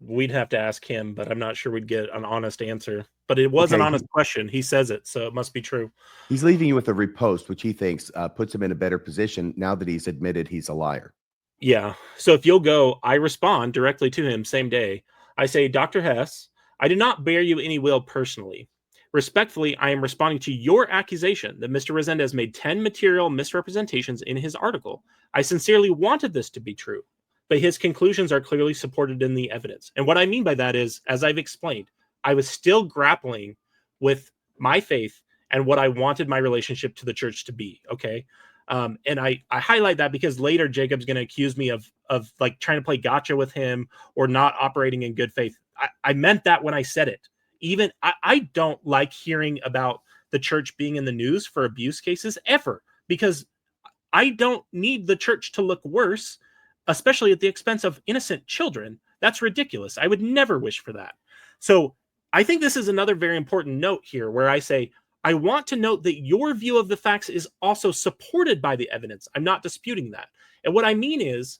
We'd have to ask him, but I'm not sure we'd get an honest answer. But it was an honest question. He says it, so it must be true. He's leaving you with a repost, which he thinks puts him in a better position now that he's admitted he's a liar. Yeah. So if you'll go, I respond directly to him same day. I say, Dr. Hess, I did not bear you any will personally. Respectfully, I am responding to your accusation that Mr. Resendez made 10 material misrepresentations in his article. I sincerely wanted this to be true, but his conclusions are clearly supported in the evidence. And what I mean by that is, as I've explained, I was still grappling with my faith and what I wanted my relationship to the church to be. Okay. And I highlight that because later Jacob's going to accuse me of like trying to play gotcha with him or not operating in good faith. I meant that when I said it. Even I don't like hearing about the church being in the news for abuse cases ever, because I don't need the church to look worse, especially at the expense of innocent children. That's ridiculous. I would never wish for that. So I think this is another very important note here where I say, I want to note that your view of the facts is also supported by the evidence. I'm not disputing that. And what I mean is,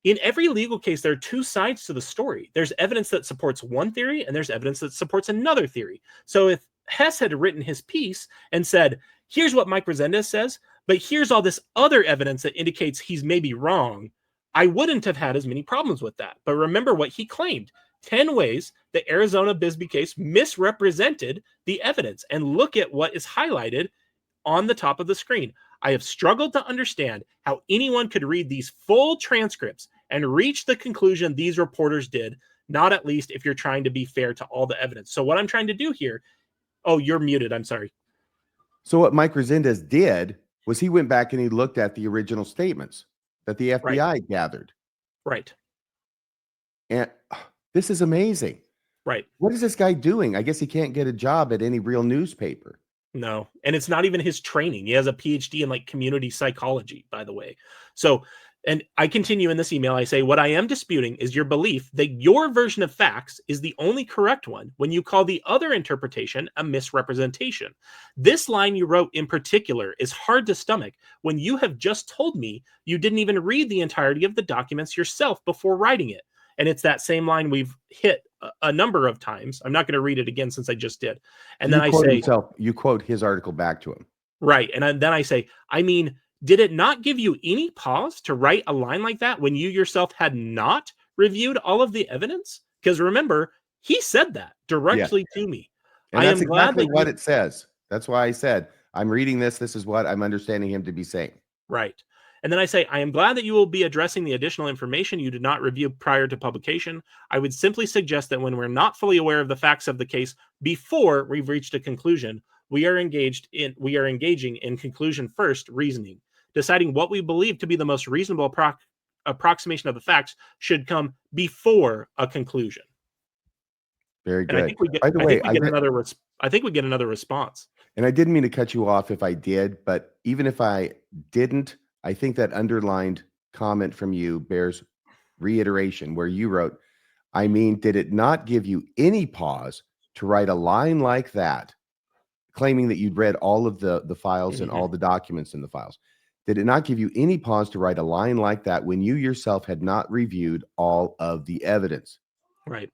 in every legal case, there are two sides to the story. There's evidence that supports one theory, and there's evidence that supports another theory. So if Hess had written his piece and said, here's what Mike Resendez says, but here's all this other evidence that indicates he's maybe wrong, I wouldn't have had as many problems with that. But remember what he claimed. 10 ways the Arizona Bisbee case misrepresented the evidence. And look at what is highlighted on the top of the screen. I have struggled to understand how anyone could read these full transcripts and reach the conclusion these reporters did, not at least if you're trying to be fair to all the evidence. So what I'm trying to do here, oh, you're muted. I'm sorry. So what Mike Resendez did was he went back and he looked at the original statements that the FBI gathered. Right. And this is amazing. Right. What is this guy doing? I guess he can't get a job at any real newspaper. No. And it's not even his training. He has a PhD in like community psychology, by the way. So And I continue in this email. I say, what I am disputing is your belief that your version of facts is the only correct one when you call the other interpretation a misrepresentation. This line you wrote in particular is hard to stomach when you have just told me you didn't even read the entirety of the documents yourself before writing it. And it's that same line we've hit a number of times. I'm not going to read it again since I just did. And then I say, you quote his article back to him. Right. And then I say, I mean, did it not give you any pause to write a line like that when you yourself had not reviewed all of the evidence? Because remember, he said that directly to me. And that's exactly what it says. That's why I said, I'm reading this. This is what I'm understanding him to be saying. Right. And then I say, I am glad that you will be addressing the additional information you did not review prior to publication. I would simply suggest that when we're not fully aware of the facts of the case before we've reached a conclusion, we are engaging in conclusion first reasoning. Deciding what we believe to be the most reasonable approximation of the facts should come before a conclusion. Very good. And I think we get, By the way, I think we get another response. And I didn't mean to cut you off if I did, but even if I didn't, I think that underlined comment from you bears reiteration where you wrote, I mean, did it not give you any pause to write a line like that, claiming that you'd read all of the files and all the documents in the files? Did it not give you any pause to write a line like that when you yourself had not reviewed all of the evidence? Right.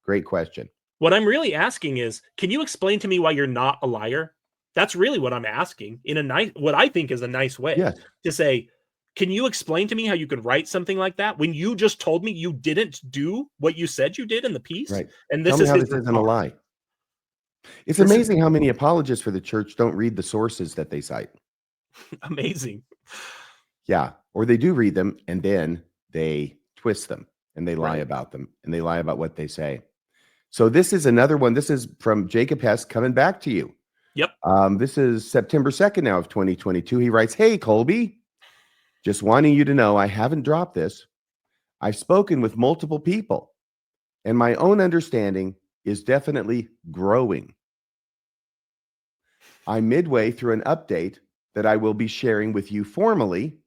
Great question. What I'm really asking is, can you explain to me why you're not a liar? That's really what I'm asking in what I think is a nice way to say, can you explain to me how you could write something like that when you just told me you didn't do what you said you did in the piece? Right. And this Tell me is how his this isn't a lie. It's amazing how many apologists for the church don't read the sources that they cite. Amazing. Yeah. Or they do read them and then they twist them and they lie about them and they lie about what they say. So this is another one. This is from Jacob Hess coming back to you. Yep. This is September 2nd now of 2022. He writes, hey, Kolby, just wanting you to know I haven't dropped this. I've spoken with multiple people and my own understanding is definitely growing. I'm midway through an update that I will be sharing with you formally,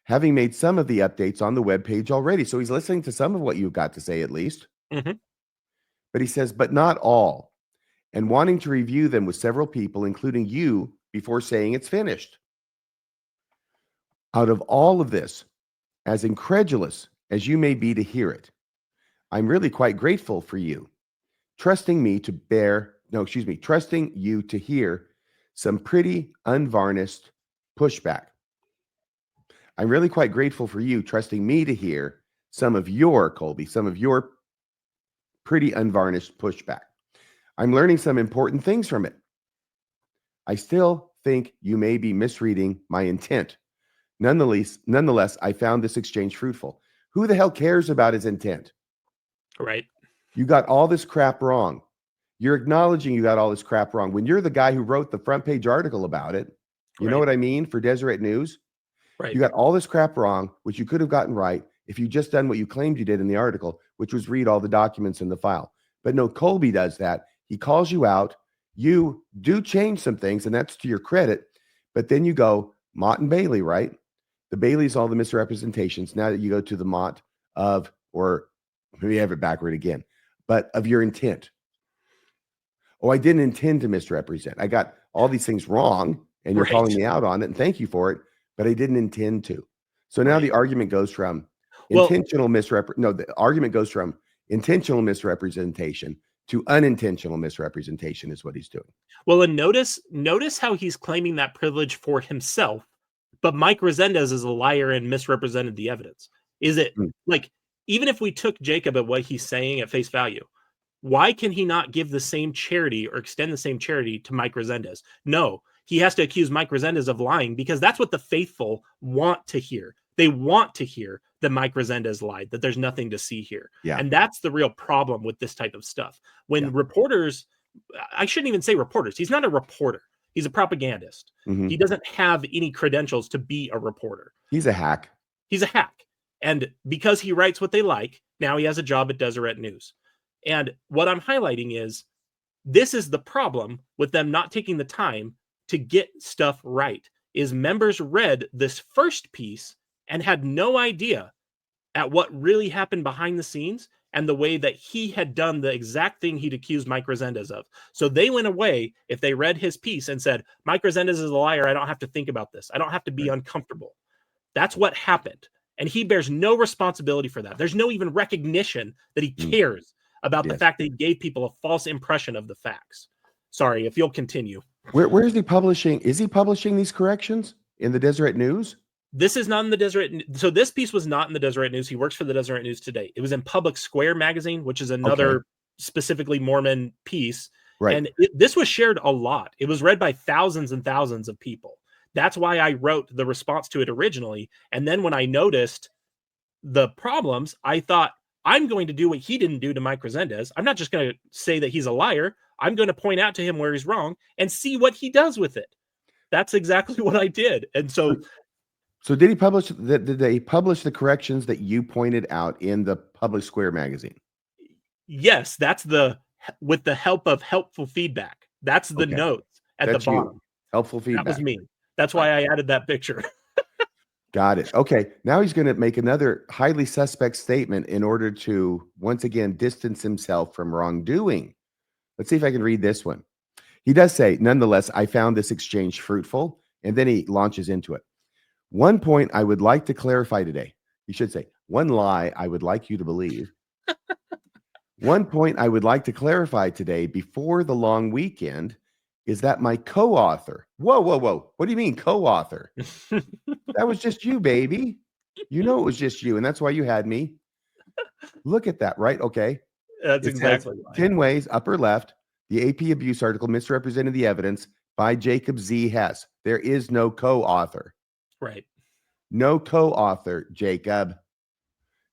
having made some of the updates on the webpage already. So he's listening to some of what you've got to say at least. Mm-hmm. But he says, but not all, and wanting to review them with several people, including you, before saying it's finished. Out of all of this, as incredulous as you may be to hear it, I'm really quite grateful for you, trusting you to hear some pretty unvarnished pushback. I'm really quite grateful for you trusting me to hear some of your pretty unvarnished pushback. I'm learning some important things from it. I still think you may be misreading my intent. Nonetheless, I found this exchange fruitful. Who the hell cares about his intent? Right. You got all this crap wrong. You're acknowledging you got all this crap wrong. When you're the guy who wrote the front page article about it, you know what I mean, for Deseret News? Right. You got all this crap wrong, which you could have gotten right if you just done what you claimed you did in the article, which was read all the documents in the file. But no, Kolby does that. He calls you out. You do change some things, and that's to your credit. But then you go, Mott and Bailey, right? The Bailey's all the misrepresentations. Now that you go to the Mott of, or maybe have it backward again, but of your intent. Oh, I didn't intend to misrepresent. I got all these things wrong, and you're calling me out on it, and thank you for it, but I didn't intend to. So now the argument goes from intentional misrepresentation to unintentional misrepresentation is what he's doing. Well, and notice how he's claiming that privilege for himself, but Mike Resendez is a liar and misrepresented the evidence. Is it like, even if we took Jacob at what he's saying at face value, why can he not give the same charity or extend the same charity to Mike Resendez? No, he has to accuse Mike Resendez of lying because that's what the faithful want to hear. They want to hear that Mike Resendez lied, that there's nothing to see here. Yeah. And that's the real problem with this type of stuff. When reporters, I shouldn't even say reporters. He's not a reporter. He's a propagandist. Mm-hmm. He doesn't have any credentials to be a reporter. He's a hack. He's a hack. And because he writes what they like, now he has a job at Deseret News. And what I'm highlighting is this is the problem with them not taking the time to get stuff right, is members read this first piece and had no idea at what really happened behind the scenes and the way that he had done the exact thing he'd accused Mike Resendez of. So they went away, if they read his piece and said, Mike Resendez is a liar, I don't have to think about this. I don't have to be uncomfortable. That's what happened. And he bears no responsibility for that. There's no even recognition that he cares about the fact that he gave people a false impression of the facts. Sorry, if you'll continue. Where is he publishing? Is he publishing these corrections in the Deseret News? This is not in the Deseret. So this piece was not in the Deseret News. He works for the Deseret News today. It was in Public Square magazine, which is another specifically Mormon piece. Right. And this was shared a lot. It was read by thousands and thousands of people. That's why I wrote the response to it originally. And then when I noticed the problems, I thought, I'm going to do what he didn't do to Mike Resendez. I'm not just going to say that he's a liar. I'm going to point out to him where he's wrong and see what he does with it. That's exactly what I did. And so did he publish did they publish the corrections that you pointed out in the Public Square magazine? Yes, that's with the help of helpful feedback. That's the notes at the bottom. Helpful feedback. That was me. That's why I added that picture. Got it. Okay. Now he's going to make another highly suspect statement in order to once again distance himself from wrongdoing. Let's see if I can read this one. He does say, nonetheless, I found this exchange fruitful, and then he launches into it. One point I would like to clarify today. He should say, one lie I would like you to believe. One point I would like to clarify today before the long weekend is that my co-author. Whoa. What do you mean co-author? That was just you, baby. You know it was just you, and that's why you had me. Look at that, right? Okay. That's exactly why. 10 ways, upper left, the AP abuse article misrepresented the evidence by Jacob Z. Hess. There is no co-author. Right. No co-author, Jacob.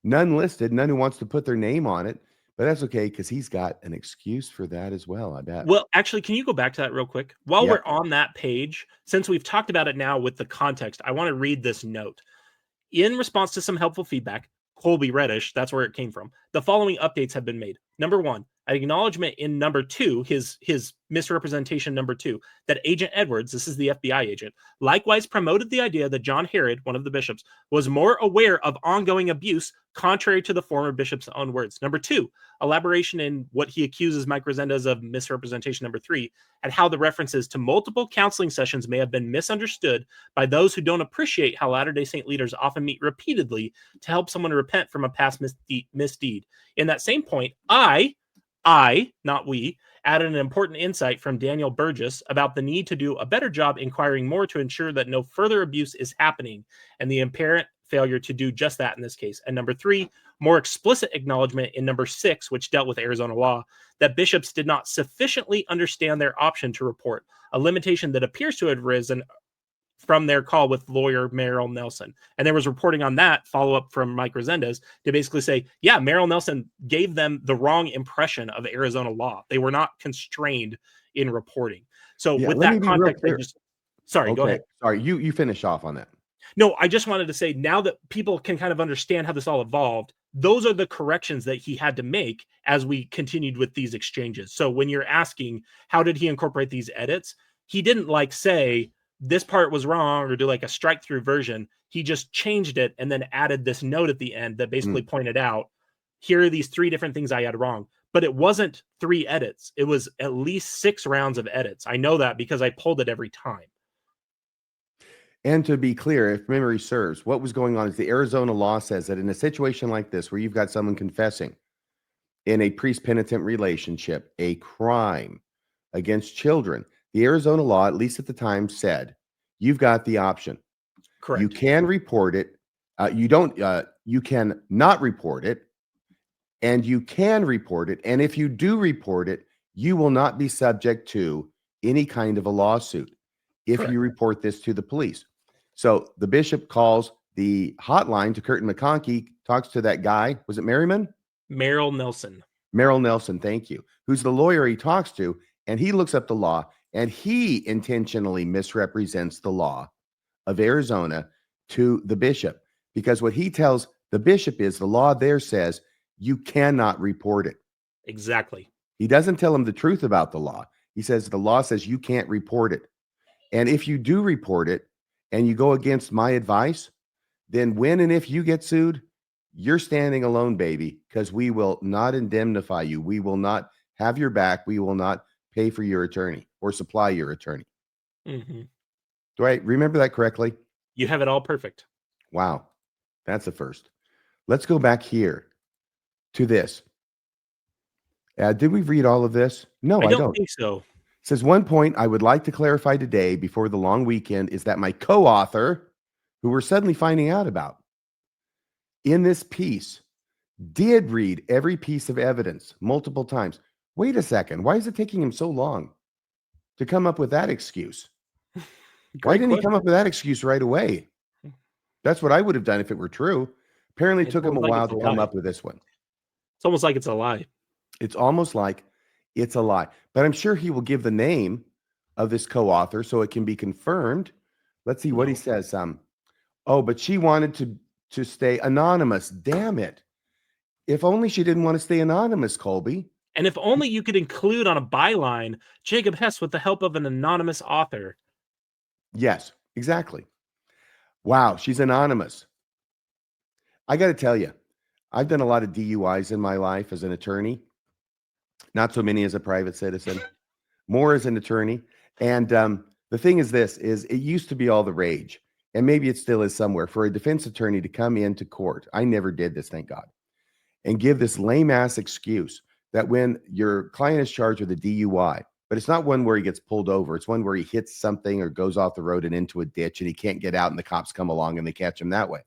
None listed, none who wants to put their name on it. But that's okay, because he's got an excuse for that as well, I bet. Well, actually, can you go back to that real quick? While we're on that page, since we've talked about it now with the context, I want to read this note. In response to some helpful feedback, Kolby Reddish, that's where it came from, the following updates have been made. Number one, an acknowledgement in number two, his misrepresentation number two, that Agent Edwards, this is the FBI agent, likewise promoted the idea that John Herod, one of the bishops, was more aware of ongoing abuse, contrary to the former bishop's own words. Number two, elaboration in what he accuses Mike Resendez of misrepresentation number three, and how the references to multiple counseling sessions may have been misunderstood by those who don't appreciate how Latter-day Saint leaders often meet repeatedly to help someone repent from a past misdeed. In that same point, I, not we, added an important insight from Daniel Burgess about the need to do a better job inquiring more to ensure that no further abuse is happening, and the apparent failure to do just that in this case. And number three, more explicit acknowledgement in number 6, which dealt with Arizona law, that bishops did not sufficiently understand their option to report, a limitation that appears to have arisen from their call with lawyer Merrill Nelson. And there was reporting on that follow-up from Mike Resendez to basically say, yeah, Merrill Nelson gave them the wrong impression of Arizona law. They were not constrained in reporting. So with that context, sorry, go ahead. Sorry, you finish off on that. No, I just wanted to say, now that people can kind of understand how this all evolved, those are the corrections that he had to make as we continued with these exchanges. So when you're asking, how did he incorporate these edits? He didn't say, this part was wrong, or do like a strike through version. He just changed it and then added this note at the end that basically pointed out, here are these 3 different things I had wrong. But it wasn't 3 edits. It was at least 6 rounds of edits. I know that because I pulled it every time. And to be clear, if memory serves, what was going on is the Arizona law says that in a situation like this, where you've got someone confessing in a priest-penitent relationship, a crime against children, the Arizona law, at least at the time, said you've got the option. Correct. You can report it. You can not report it, and you can report it. And if you do report it, you will not be subject to any kind of a lawsuit if you report this to the police. So the bishop calls the hotline to Curtin McConkie, talks to that guy. Was it Merriman? Merrill Nelson. Merrill Nelson, thank you. Who's the lawyer he talks to, and he looks up the law, and he intentionally misrepresents the law of Arizona to the bishop, because what he tells the bishop is the law there says you cannot report it. Exactly. He doesn't tell him the truth about the law. He says the law says you can't report it. And if you do report it and you go against my advice, then when and if you get sued, you're standing alone, baby, because we will not indemnify you. We will not have your back. We will not pay for your attorney or supply your attorney. Mm-hmm. Do I remember that correctly? You have it all perfect. Wow. That's the first. Let's go back here to this. Did we read all of this? No, I don't think so. It says, one point I would like to clarify today before the long weekend is that my co-author, who we're suddenly finding out about, in this piece, did read every piece of evidence multiple times. Wait a second. Why is it taking him so long to come up with that excuse? Why didn't he come up with that excuse right away? That's what I would have done if it were true. Apparently it took him a while to come up with this one. It's almost like it's a lie. It's almost like it's a lie. But I'm sure he will give the name of this co-author so it can be confirmed. Let's see what he says. Oh, but she wanted to stay anonymous. Damn it. If only she didn't want to stay anonymous, Kolby. And if only you could include on a byline Jacob Hess with the help of an anonymous author. Yes, exactly. Wow, she's anonymous. I got to tell you, I've done a lot of DUIs in my life as an attorney. Not so many as a private citizen, more as an attorney. And the thing is this, is it used to be all the rage, and maybe it still is somewhere, for a defense attorney to come into court. I never did this, thank God. And give this lame-ass excuse that when your client is charged with a DUI, but it's not one where he gets pulled over. It's one where he hits something or goes off the road and into a ditch and he can't get out and the cops come along and they catch him that way.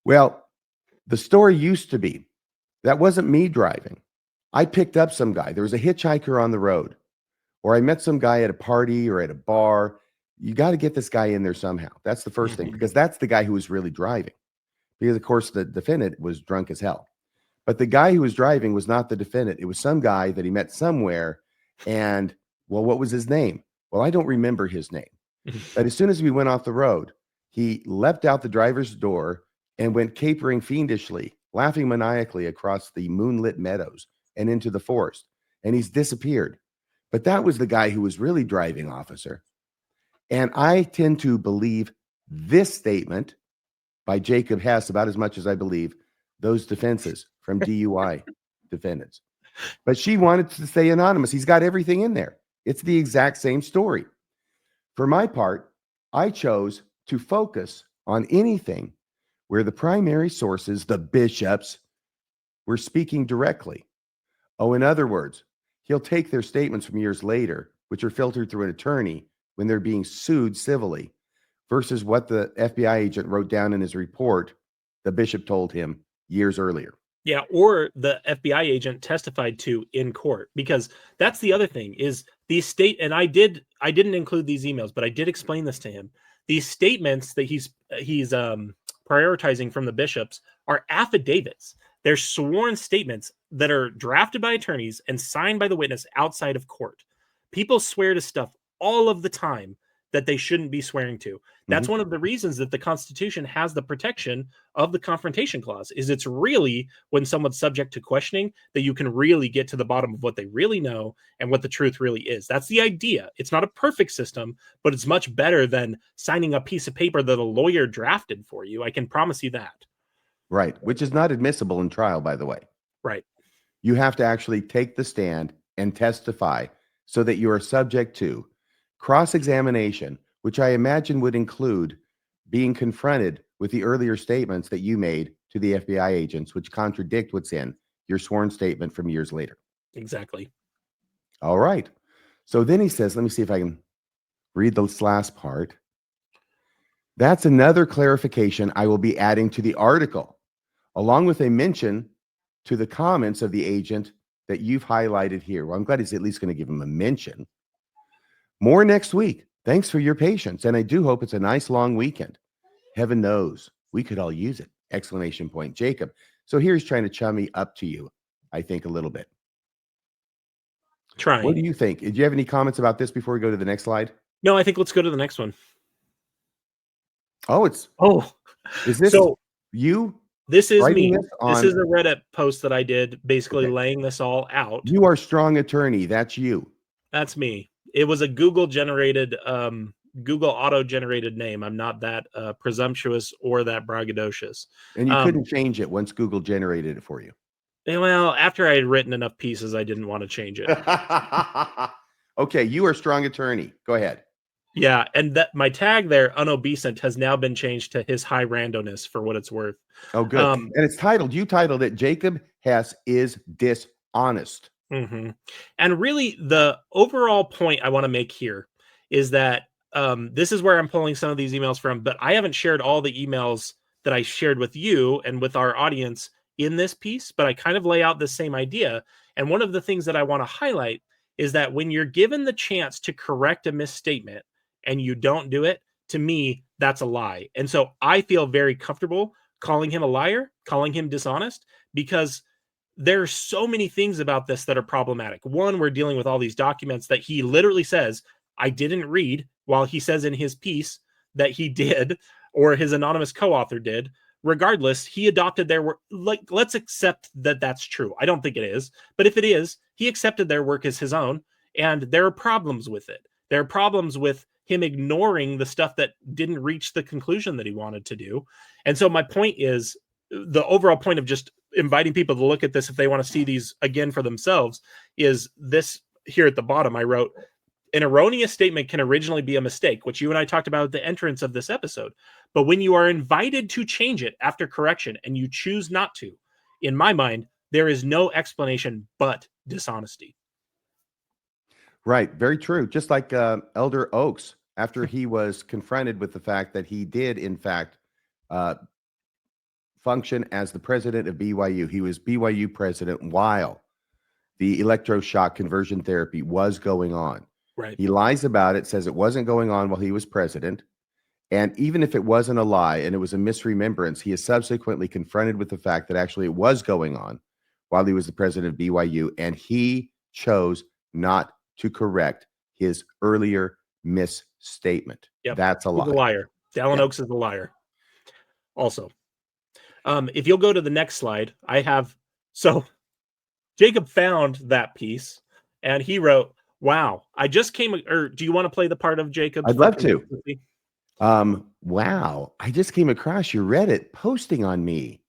Well, the story used to be, that wasn't me driving. I picked up some guy. There was a hitchhiker on the road, or I met some guy at a party or at a bar. You got to get this guy in there somehow. That's the first thing, because that's the guy who was really driving. Because, of course, the defendant was drunk as hell. But the guy who was driving was not the defendant. It was some guy that he met somewhere. And, well, what was his name? Well, I don't remember his name. But as soon as we went off the road, he leapt out the driver's door and went capering fiendishly, laughing maniacally across the moonlit meadows and into the forest. And he's disappeared. But that was the guy who was really driving, officer. And I tend to believe this statement by Jacob Hess about as much as I believe those defenses from DUI defendants. But she wanted to stay anonymous. He's got everything in there. It's the exact same story. For my part, I chose to focus on anything where the primary sources, the bishops, were speaking directly. Oh, in other words, he'll take their statements from years later, which are filtered through an attorney when they're being sued civilly, versus what the FBI agent wrote down in his report the bishop told him years earlier. Yeah, or the FBI agent testified to in court, because that's the other thing is these and I didn't include these emails, but I did explain this to him. These statements that he's prioritizing from the bishops are affidavits. They're sworn statements that are drafted by attorneys and signed by the witness outside of court. People swear to stuff all of the time that they shouldn't be swearing to. That's one of the reasons that the Constitution has the protection of the confrontation clause, is it's really when someone's subject to questioning that you can really get to the bottom of what they really know and what the truth really is. That's the idea. It's not a perfect system, but it's much better than signing a piece of paper that a lawyer drafted for you. I can promise you that. Right, which is not admissible in trial, by the way. Right. You have to actually take the stand and testify so that you are subject to cross-examination, which I imagine would include being confronted with the earlier statements that you made to the FBI agents, which contradict what's in your sworn statement from years later. Exactly. All right. So then he says, let me see if I can read this last part. That's another clarification I will be adding to the article, along with a mention to the comments of the agent that you've highlighted here. Well, I'm glad he's at least going to give him a mention. More next week. Thanks for your patience, and I do hope it's a nice long weekend. Heaven knows we could all use it! Exclamation point, Jacob. So here's trying to chum me up to you, I think, a little bit. Trying. What do you think? Do you have any comments about this before we go to the next slide? No, I think let's go to the next one. Oh, is this you? This is writing me. This This is a Reddit post that I did, basically laying this all out. You are strong attorney. That's you. That's me. It was a Google generated Google auto-generated name. I'm not that presumptuous or that braggadocious. And you couldn't change it once Google generated it for you. Well, after I had written enough pieces, I didn't want to change it. Okay, you are a strong attorney. Go ahead. Yeah, and that my tag there, unobescent, has now been changed to his high randomness for what it's worth. Oh, good. And it's titled, you titled it, Jacob Hess is Dishonest. Mm-hmm. And really, the overall point I want to make here is that this is where I'm pulling some of these emails from, but I haven't shared all the emails that I shared with you and with our audience in this piece, but I kind of lay out the same idea. And one of the things that I want to highlight is that when you're given the chance to correct a misstatement and you don't do it, to me, that's a lie. And so I feel very comfortable calling him a liar, calling him dishonest, because there are so many things about this that are problematic. One, we're dealing with all these documents that he literally says, I didn't read, while he says in his piece that he did, or his anonymous co-author did. Regardless, he adopted their work. Like, let's accept that that's true. I don't think it is, but if it is, he accepted their work as his own, and there are problems with it. There are problems with him ignoring the stuff that didn't reach the conclusion that he wanted to do. And so my point is, the overall point of just inviting people to look at this if they want to see these again for themselves is this here at the bottom. I wrote, an erroneous statement can originally be a mistake, which you and I talked about at the entrance of this episode. But when you are invited to change it after correction and you choose not to, in my mind, there is no explanation but dishonesty. Right. Very true. Just like Elder Oaks, after he was confronted with the fact that he did, in fact, function as the president of BYU. He was BYU president while the electroshock conversion therapy was going on. Right. He lies about it, says it wasn't going on while he was president. And even if it wasn't a lie and it was a misremembrance, he is subsequently confronted with the fact that actually it was going on while he was the president of BYU. And he chose not to correct his earlier misstatement. Yep. That's a lie. He's a liar. Dallin Oaks is a liar. Also, if you'll go to the next slide, I have, so Jacob found that piece and he wrote, wow, I just came, or do you want to play the part of Jacob? I'd love to. Wow, I just came across your Reddit posting on me.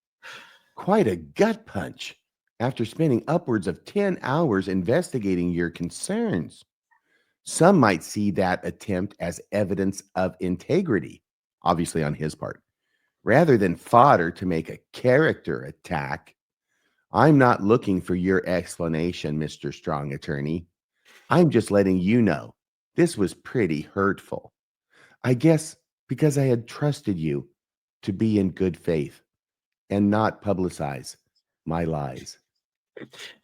Quite a gut punch after spending upwards of 10 hours investigating your concerns. Some might see that attempt as evidence of integrity, obviously on his part, rather than fodder to make a character attack. I'm not looking for your explanation, Mr. Strong Attorney. I'm just letting you know this was pretty hurtful. I guess because I had trusted you to be in good faith and not publicize my lies.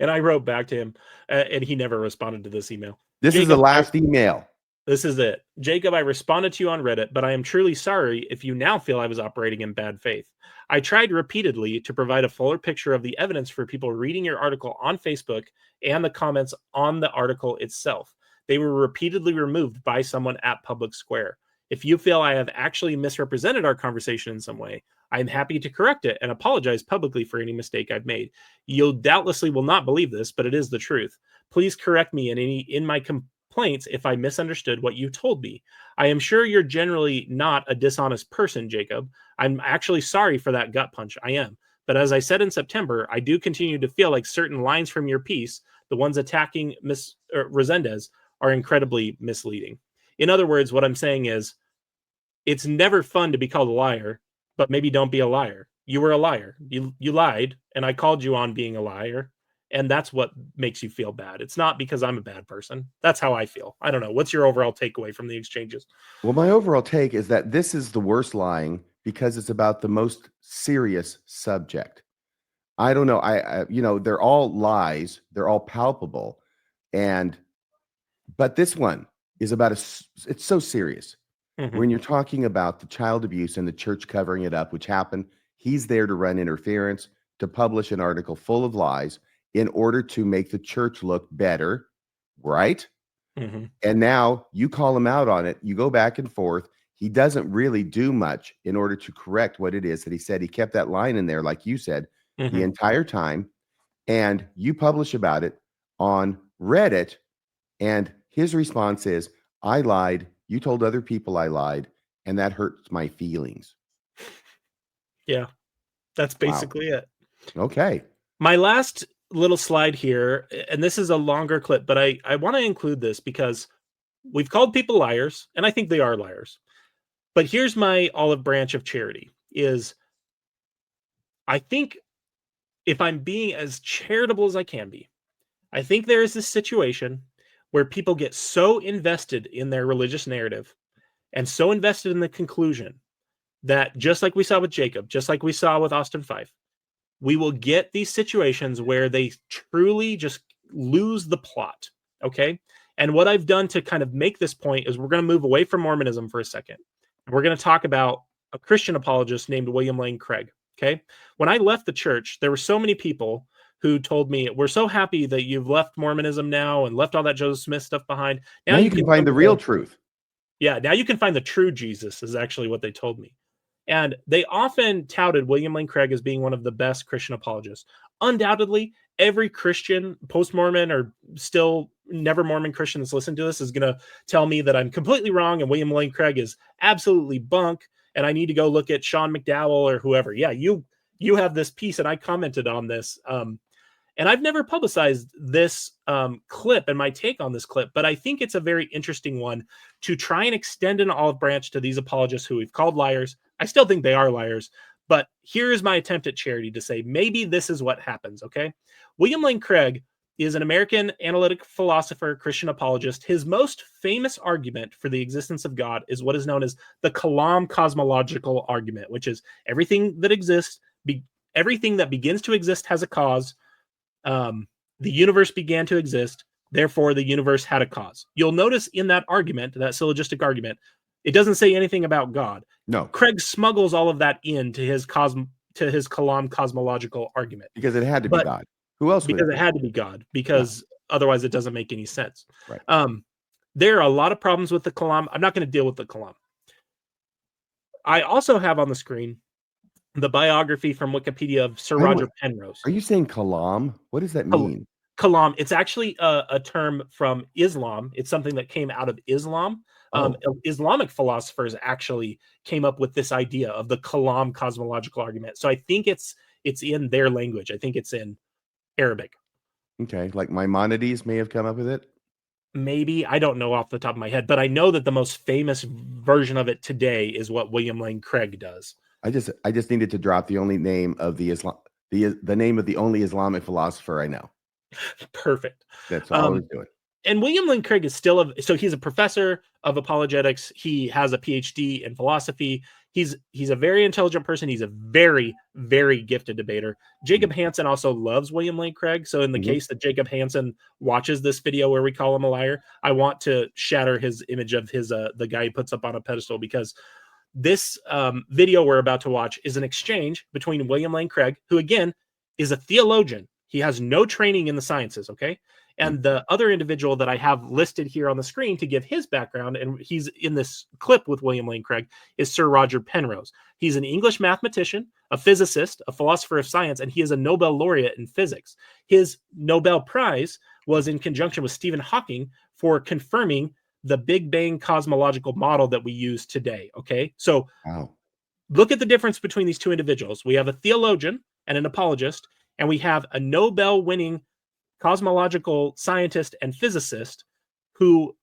And I wrote back to him, and he never responded to this email. This Jacob, is the last email. This is it. Jacob, I responded to you on Reddit, but I am truly sorry if you now feel I was operating in bad faith. I tried repeatedly to provide a fuller picture of the evidence for people reading your article on Facebook and the comments on the article itself. They were repeatedly removed by someone at Public Square. If you feel I have actually misrepresented our conversation in some way, I'm happy to correct it and apologize publicly for any mistake I've made. You'll doubtlessly will not believe this, but it is the truth. Please correct me in my complaints if I misunderstood what you told me. I am sure you're generally not a dishonest person, Jacob. I'm actually sorry for that gut punch. I am. But as I said in September, I do continue to feel like certain lines from your piece, the ones attacking Resendez, are incredibly misleading. In other words, what I'm saying is, it's never fun to be called a liar, but maybe don't be a liar. You were a liar. You lied, and I called you on being a liar, and that's what makes you feel bad. It's not because I'm a bad person. That's how I feel. I don't know. What's your overall takeaway from the exchanges? Well, my overall take is that this is the worst lying because it's about the most serious subject. I don't know. They're all lies. They're all palpable. But this one is about it's so serious. Mm-hmm. When you're talking about the child abuse and the church covering it up, which happened, he's there to run interference, to publish an article full of lies in order to make the church look better, right? Mm-hmm. And now you call him out on it. You go back and forth. He doesn't really do much in order to correct what it is that he said. He kept that line in there, like you said, the entire time. And you publish about it on Reddit. And his response is, I lied You told other people I lied, and that hurts my feelings. Yeah, that's basically it. Okay. My last little slide here, and this is a longer clip, but I want to include this because we've called people liars, and I think they are liars. But here's my olive branch of charity is I think if I'm being as charitable as I can be, I think there is this situation where people get so invested in their religious narrative and so invested in the conclusion that just like we saw with Jacob, just like we saw with Austin Fife, we will get these situations where they truly just lose the plot. Okay. And what I've done to kind of make this point is we're going to move away from Mormonism for a second. We're going to talk about a Christian apologist named William Lane Craig. Okay. When I left the church, there were so many people who told me, we're so happy that you've left Mormonism now and left all that Joseph Smith stuff behind. Now you can find the real truth. Yeah. Now you can find the true Jesus is actually what they told me. And they often touted William Lane Craig as being one of the best Christian apologists. Undoubtedly, every Christian, post-Mormon or still never Mormon Christian that's listened to this is going to tell me that I'm completely wrong and William Lane Craig is absolutely bunk and I need to go look at Sean McDowell or whoever. Yeah, you have this piece and I commented on this. And I've never publicized this clip and my take on this clip, but I think it's a very interesting one to try and extend an olive branch to these apologists who we've called liars. I still think they are liars, but here's my attempt at charity to say, maybe this is what happens, okay? William Lane Craig is an American analytic philosopher, Christian apologist. His most famous argument for the existence of God is what is known as the Kalam cosmological argument, which is everything that exists, everything that begins to exist has a cause. The universe began to exist, therefore the universe had a cause. You'll notice in that argument, that syllogistic argument, it doesn't say anything about God. No. Craig smuggles all of that into his Kalam cosmological argument. Because it had to be God. Who else would because it had to be God, because otherwise it doesn't make any sense. Right. There are a lot of problems with the Kalam. I'm not going to deal with the Kalam. I also have on the screen the biography from Wikipedia of Sir Roger Penrose. Are you saying Kalam? What does that mean? Kalam. It's actually a term from Islam. It's something that came out of Islam. Islamic philosophers actually came up with this idea of the Kalam cosmological argument. So I think it's in their language. I think it's in Arabic. Okay, like Maimonides may have come up with it. Maybe, I don't know off the top of my head, but I know that the most famous version of it today is what William Lane Craig does. I just needed to drop the only name of the name of the only Islamic philosopher I know. Perfect. That's all I was doing. And William Lane Craig is still so he's a professor of apologetics. He has a PhD in philosophy. He's a very intelligent person. He's a very, very gifted debater. Jacob Hansen also loves William Lane Craig. So in the case that Jacob Hansen watches this video where we call him a liar, I want to shatter his image of his the guy he puts up on a pedestal, because this video we're about to watch is an exchange between William Lane Craig, who again is a theologian. He has no training in the sciences, okay? And the other individual that I have listed here on the screen to give his background, and he's in this clip with William Lane Craig, is Sir Roger Penrose. He's an English mathematician, a physicist, a philosopher of science, and he is a Nobel laureate in physics. His Nobel Prize was in conjunction with Stephen Hawking for confirming the Big Bang cosmological model that we use today, okay? So look at the difference between these two individuals. We have a theologian and an apologist, and we have a Nobel-winning cosmological scientist and physicist who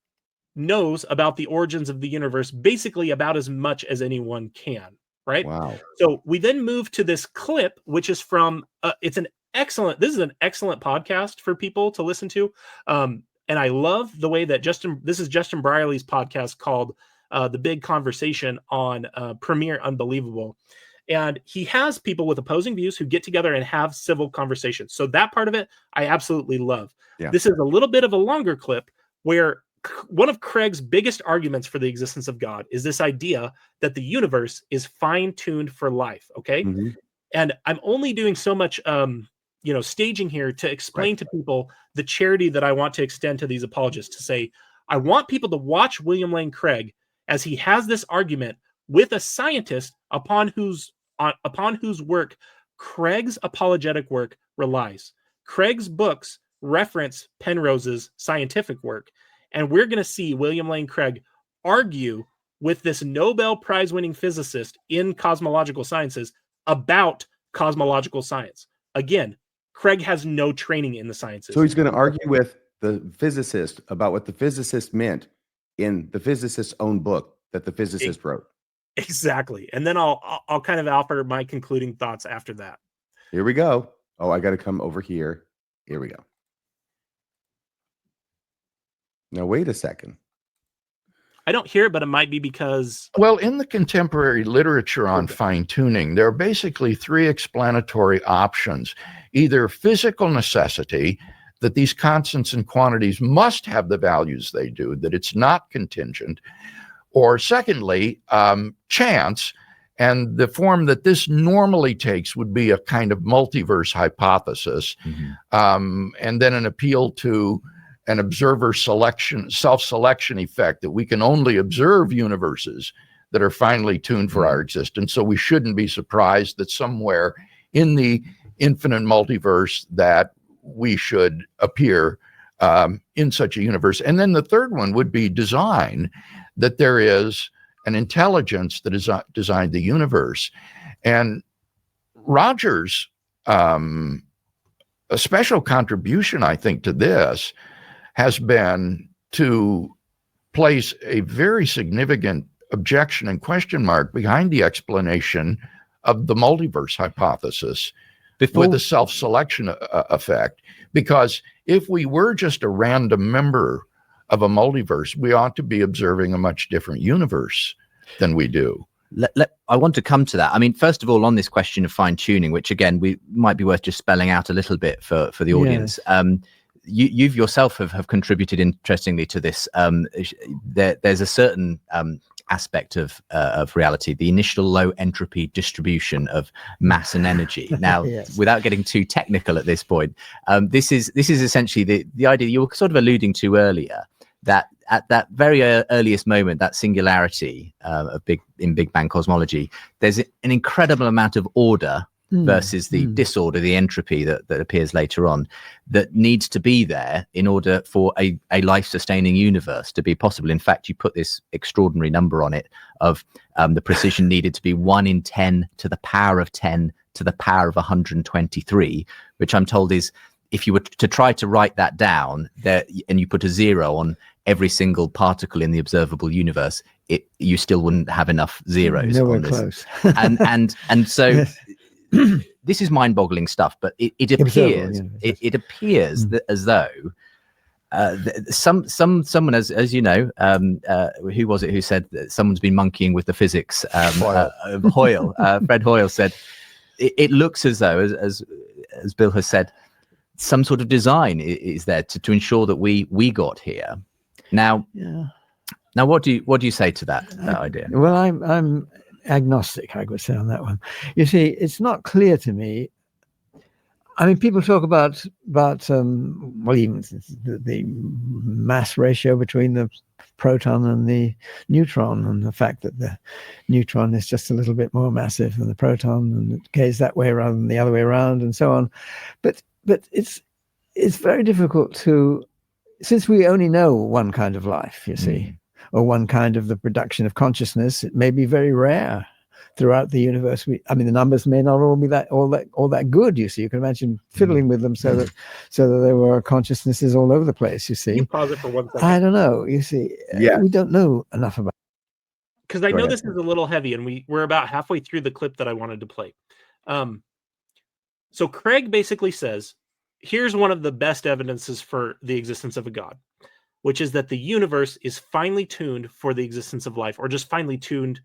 knows about the origins of the universe basically about as much as anyone can, right? Wow. So we then move to this clip, which is from, this is an excellent podcast for people to listen to. And I love the way that this is Justin Brierley's podcast called The Big Conversation on Premier Unbelievable. And he has people with opposing views who get together and have civil conversations. So that part of it, I absolutely love. Yeah. This is a little bit of a longer clip where one of Craig's biggest arguments for the existence of God is this idea that the universe is fine-tuned for life, okay? Mm-hmm. And I'm only doing so much staging here to explain to people the charity that I want to extend to these apologists, to say, I want people to watch William Lane Craig as he has this argument with a scientist upon whose work Craig's apologetic work relies. Craig's books reference Penrose's scientific work, and we're going to see William Lane Craig argue with this Nobel Prize winning physicist in cosmological sciences about cosmological science. Again, Craig has no training in the sciences. So he's going to argue with the physicist about what the physicist meant in the physicist's own book that the physicist wrote. Exactly. And then I'll kind of offer my concluding thoughts after that. Here we go. Oh, I got to come over here. Here we go. Now, wait a second. I don't hear it, but it might be because... Well, in the contemporary literature on fine-tuning, there are basically three explanatory options. Either physical necessity, that these constants and quantities must have the values they do, that it's not contingent, or secondly, chance, and the form that this normally takes would be a kind of multiverse hypothesis, and then an appeal to an observer selection, self-selection effect, that we can only observe universes that are finely tuned for our existence. So we shouldn't be surprised that somewhere in the infinite multiverse that we should appear in such a universe. And then the third one would be design, that there is an intelligence that has designed the universe. And Roger's a special contribution, I think, to this has been to place a very significant objection and question mark behind the explanation of the multiverse hypothesis with the self-selection effect. Because if we were just a random member of a multiverse, we ought to be observing a much different universe than we do. I want to come to that. I mean, first of all, on this question of fine-tuning, which again, we might be worth just spelling out a little bit for the audience. Yes. You've yourself have contributed interestingly to this. There's a certain aspect of reality, the initial low entropy distribution of mass and energy. Now, yes. Without getting too technical at this point, this is essentially the idea you were sort of alluding to earlier, that at that very earliest moment, that singularity in Big Bang cosmology, there's an incredible amount of order versus the disorder, the entropy that appears later on, that needs to be there in order for a life-sustaining universe to be possible. In fact, you put this extraordinary number on it of the precision needed to be 1 in 10 to the power of 10 to the power of 123, which I'm told is, if you were to try to write that down there and you put a 0 on every single particle in the observable universe, you still wouldn't have enough zeros. Nowhere on this. Close. and so yes. This is mind-boggling stuff, but it appears that as though someone, as you know, who was it who said that someone's been monkeying with the physics? Hoyle, Fred Hoyle said it looks as though, as Bill has said, some sort of design is there to ensure that we got here. Now, what do you say to that idea? Well, I'm agnostic, I would say, on that one. You see, it's not clear to me. I mean, people talk about well, even the mass ratio between the proton and the neutron, and the fact that the neutron is just a little bit more massive than the proton, and it goes that way rather than the other way around, and so on. But it's very difficult to, since we only know one kind of life, you see, or one kind of the production of consciousness, it may be very rare throughout the universe. I mean, the numbers may not all be all that good. You see, you can imagine fiddling with them so that there were consciousnesses all over the place. You see, you pause it for 1 second. I don't know. You see, we don't know enough about. Because I know this is a little heavy, and we're about halfway through the clip that I wanted to play. So Craig basically says, here's one of the best evidences for the existence of a God, which is that the universe is finely tuned for the existence of life, or just finely tuned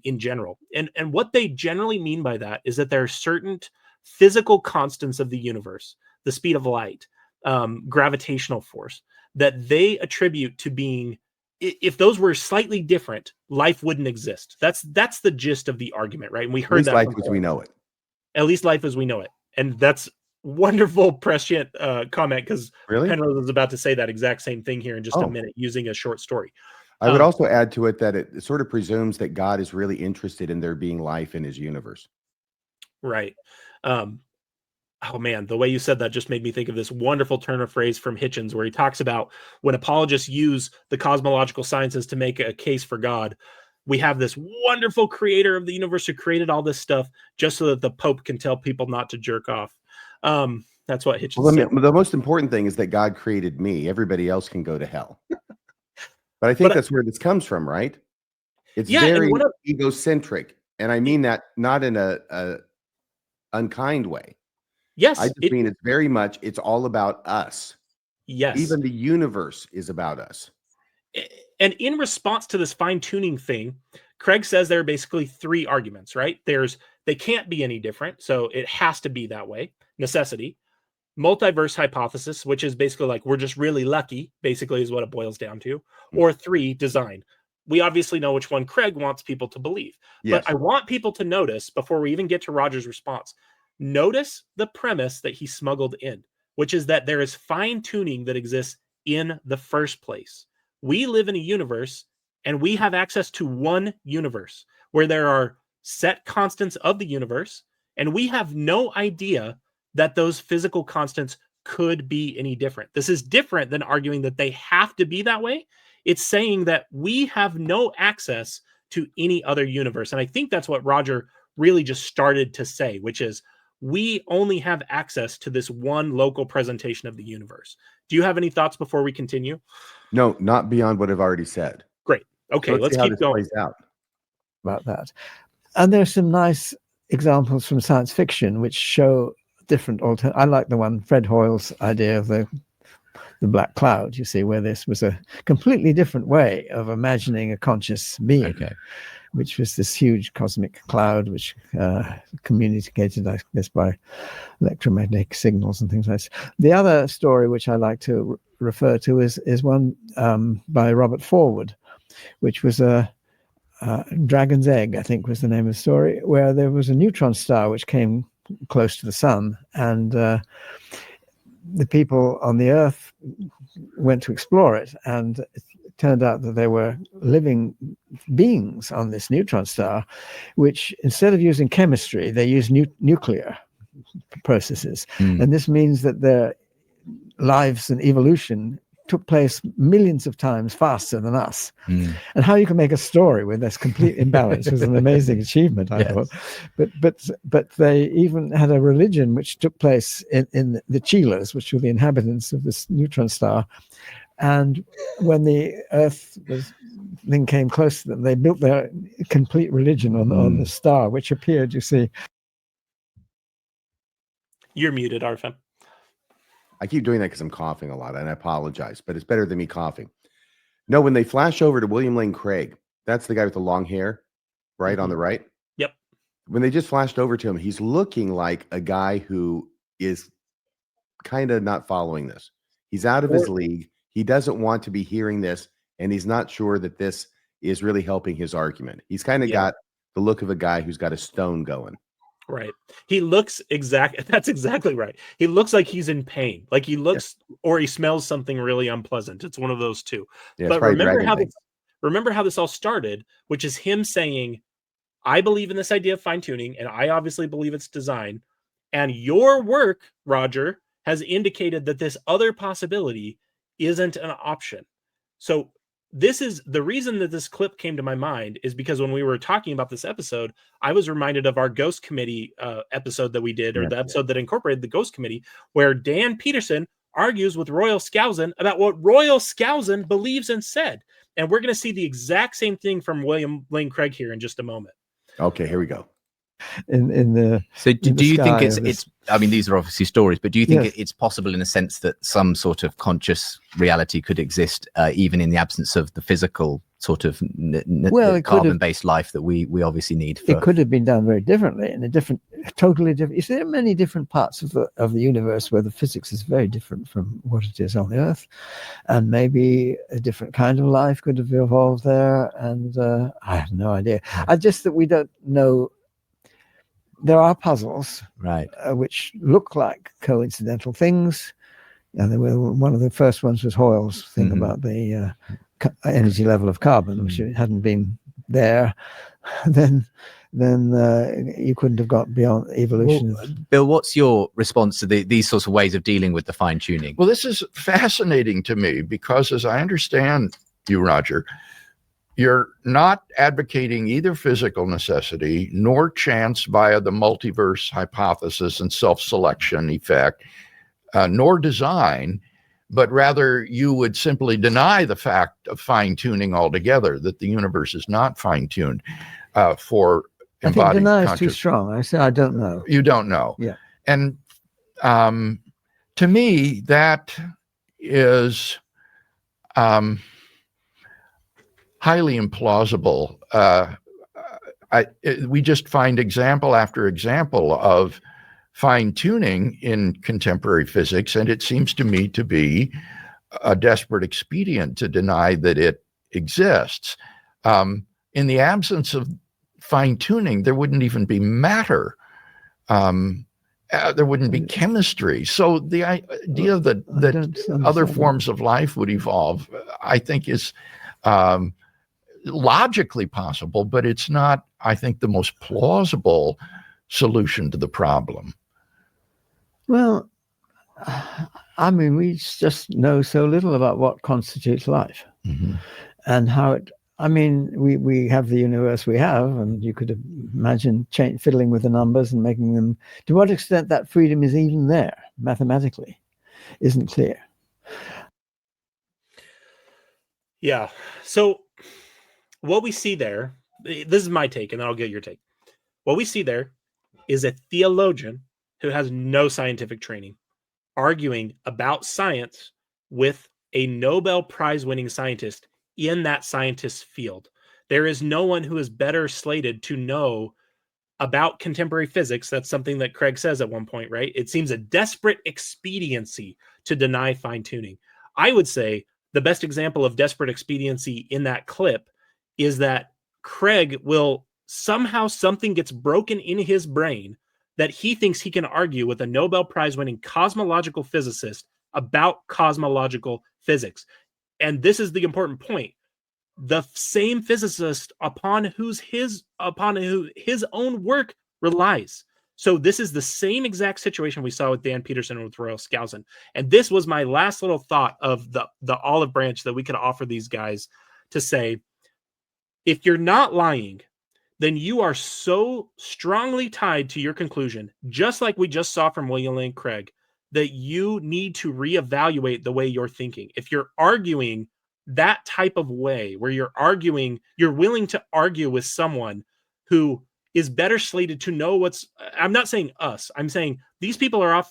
in general. And what they generally mean by that is that there are certain physical constants of the universe, the speed of light, gravitational force, that they attribute to being, if those were slightly different, life wouldn't exist. That's the gist of the argument, right? And we heard that. At least life as we know it. At least life as we know it. And that's wonderful prescient comment, because Penrose is about to say that exact same thing here in just a minute, using a short story. I would also add to it that it sort of presumes that God is really interested in there being life in his universe. Right. oh man, the way you said that just made me think of this wonderful turn of phrase from Hitchens, where he talks about when apologists use the cosmological sciences to make a case for God, we have this wonderful creator of the universe who created all this stuff just so that the Pope can tell people not to jerk off. That's what Hitchens said. The most important thing is that God created me. Everybody else can go to hell. But I think that's where this comes from, right? It's very egocentric. And I mean that not in a unkind way. Yes. I just mean it's very much, it's all about us. Yes. Even the universe is about us. And in response to this fine-tuning thing, Craig says there are basically three arguments, right? They can't be any different, so it has to be that way. Necessity. Multiverse hypothesis, which is basically like we're just really lucky, basically is what it boils down to. Or 3, design. We obviously know which one Craig wants people to believe. Yes. But I want people to notice, before we even get to Roger's response, notice the premise that he smuggled in, which is that there is fine-tuning that exists in the first place. We live in a universe, and we have access to one universe where there are set constants of the universe, and we have no idea that those physical constants could be any different. This is different than arguing that they have to be that way. It's saying that we have no access to any other universe. And I think that's what Roger really just started to say, which is we only have access to this one local presentation of the universe. Do you have any thoughts before we continue? No, not beyond what I've already said. Great. Okay, So let's see how keep this going. plays out. About that. And there's some nice examples from science fiction which show different I like the one, Fred Hoyle's idea of the black cloud, you see, where this was a completely different way of imagining a conscious being, which was this huge cosmic cloud which communicated, I guess, by electromagnetic signals and things like that. The other story which I like to refer to is one by Robert Forward, which was a Dragon's Egg, I think was the name of the story, where there was a neutron star which came close to the sun, and the people on the Earth went to explore it, and it turned out that there were living beings on this neutron star, which instead of using chemistry, they used nuclear processes. And this means that their lives and evolution took place millions of times faster than us. And how you can make a story with this complete imbalance was an amazing achievement, I thought. But they even had a religion which took place in the Cheelers, which were the inhabitants of this neutron star. And when the Earth thing came close to them, they built their complete religion on the star, which appeared, you see. You're muted, RFM. I keep doing that because I'm coughing a lot, and I apologize, but it's better than me coughing. No, when they flash over to William Lane Craig, that's the guy with the long hair, right on the right. Yep. When they just flashed over to him, he's looking like a guy who is kind of not following this. He's out of his league. He doesn't want to be hearing this, and he's not sure that this is really helping his argument. He's kind of got the look of a guy who's got a stone going. Right. He looks that's exactly right. He looks like he's in pain. Like he looks or he smells something really unpleasant. It's one of those two. Yeah, but remember how this all started, which is him saying, I believe in this idea of fine-tuning, and I obviously believe it's design. And your work, Roger, has indicated that this other possibility isn't an option. So this is the reason that this clip came to my mind, is because when we were talking about this episode, I was reminded of our Ghost Committee episode that we did, or the episode that incorporated the Ghost Committee, where Dan Peterson argues with Royal Skousen about what Royal Skousen believes and said. And we're going to see the exact same thing from William Lane Craig here in just a moment. Okay, here we go. So do you think it's I mean, these are obviously stories, but do you think it's possible in a sense that some sort of conscious reality could exist even in the absence of the physical sort of carbon-based life that we obviously need? It could have been done very differently, in a totally different. You see, there are many different parts of the universe where the physics is very different from what it is on the Earth, and maybe a different kind of life could have evolved there. And I have no idea. Just that we don't know. There are puzzles, right, which look like coincidental things. And one of the first ones was Hoyle's thing about the energy level of carbon, which hadn't been there. Then then you couldn't have got beyond evolution. Well, Bill, what's your response to these sorts of ways of dealing with the fine tuning? Well, this is fascinating to me because, as I understand you, Roger, you're not advocating either physical necessity nor chance via the multiverse hypothesis and self-selection effect, nor design, but rather you would simply deny the fact of fine-tuning altogether, that the universe is not fine-tuned for I think embodied deny is too consciousness. strong. I say I don't know. You don't know. Yeah. And to me, that is highly implausible. We just find example after example of fine-tuning in contemporary physics, and it seems to me to be a desperate expedient to deny that it exists. In the absence of fine-tuning, there wouldn't even be matter. There wouldn't be chemistry. So the idea that other forms of life would evolve, I think, is logically possible, but it's not, I think, the most plausible solution to the problem. Well, I mean, we just know so little about what constitutes life and how it. I mean, we have the universe we have, and you could imagine fiddling with the numbers and making them. To what extent that freedom is even there mathematically isn't clear. Yeah. So what we see there, this is my take, and then I'll get your take. What we see there is a theologian who has no scientific training arguing about science with a Nobel Prize winning scientist in that scientist's field. There is no one who is better slated to know about contemporary physics. That's something that Craig says at one point, right? It seems a desperate expediency to deny fine-tuning. I would say the best example of desperate expediency in that clip is that Craig will somehow, something gets broken in his brain that he thinks he can argue with a Nobel Prize winning cosmological physicist about cosmological physics. And this is the important point. The same physicist upon who his own work relies. So this is the same exact situation we saw with Dan Peterson and with Royal Skousen. And this was my last little thought of the olive branch that we could offer these guys to say, if you're not lying, then you are so strongly tied to your conclusion, just like we just saw from William Lane Craig, that you need to reevaluate the way you're thinking. If you're arguing that type of way, where you're willing to argue with someone who is better slated to know I'm not saying us, I'm saying these people are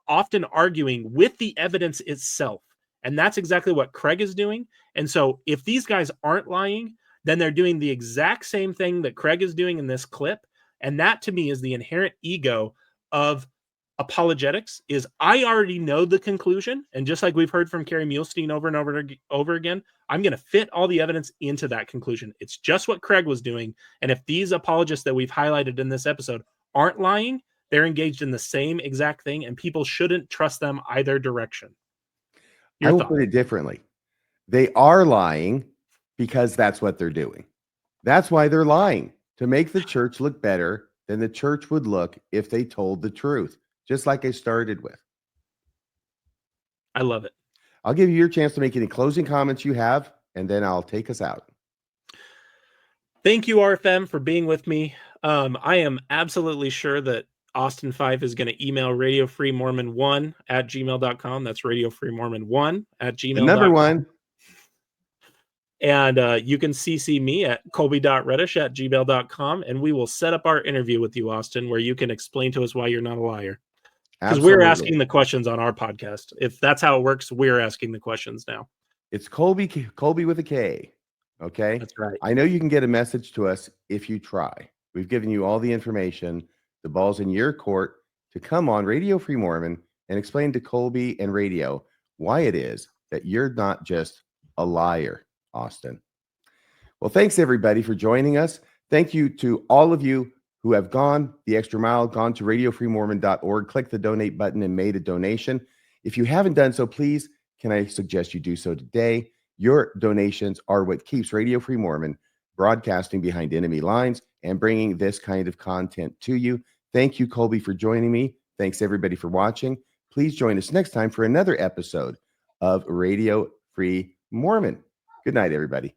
often arguing with the evidence itself. And that's exactly what Craig is doing. And so if these guys aren't lying, then they're doing the exact same thing that Craig is doing in this clip. And that to me is the inherent ego of apologetics, is I already know the conclusion. And just like we've heard from Kerry Muhlestein over and over again, I'm going to fit all the evidence into that conclusion. It's just what Craig was doing. And if these apologists that we've highlighted in this episode aren't lying, they're engaged in the same exact thing, and people shouldn't trust them either direction. I will put it differently. They are lying because that's what they're doing. That's why they're lying, to make the church look better than the church would look if they told the truth, just like I started with. I love it. I'll give you your chance to make any closing comments you have, and then I'll take us out. Thank you, RFM, for being with me. I am absolutely sure that Austin Fife is going to email radiofreemormon1@gmail.com. That's radiofreemormon1@gmail.com. Number one. And you can CC me at kolby.reddish@gmail.com, and we will set up our interview with you, Austin, where you can explain to us why you're not a liar. Because we're asking the questions on our podcast. If that's how it works, we're asking the questions now. It's Kolby with a K. Okay? That's right. I know you can get a message to us if you try. We've given you all the information. The ball's in your court to come on Radio Free Mormon and explain to Kolby and radio why it is that you're not just a liar, Austin. Well, thanks everybody for joining us. Thank you to all of you who have gone the extra mile, gone to radiofreemormon.org, click the donate button and made a donation. If you haven't done so, please, can I suggest you do so today? Your donations are what keeps Radio Free Mormon broadcasting behind enemy lines and bringing this kind of content to you. Thank you, Kolby, for joining me. Thanks, everybody, for watching. Please join us next time for another episode of Radio Free Mormon. Good night, everybody.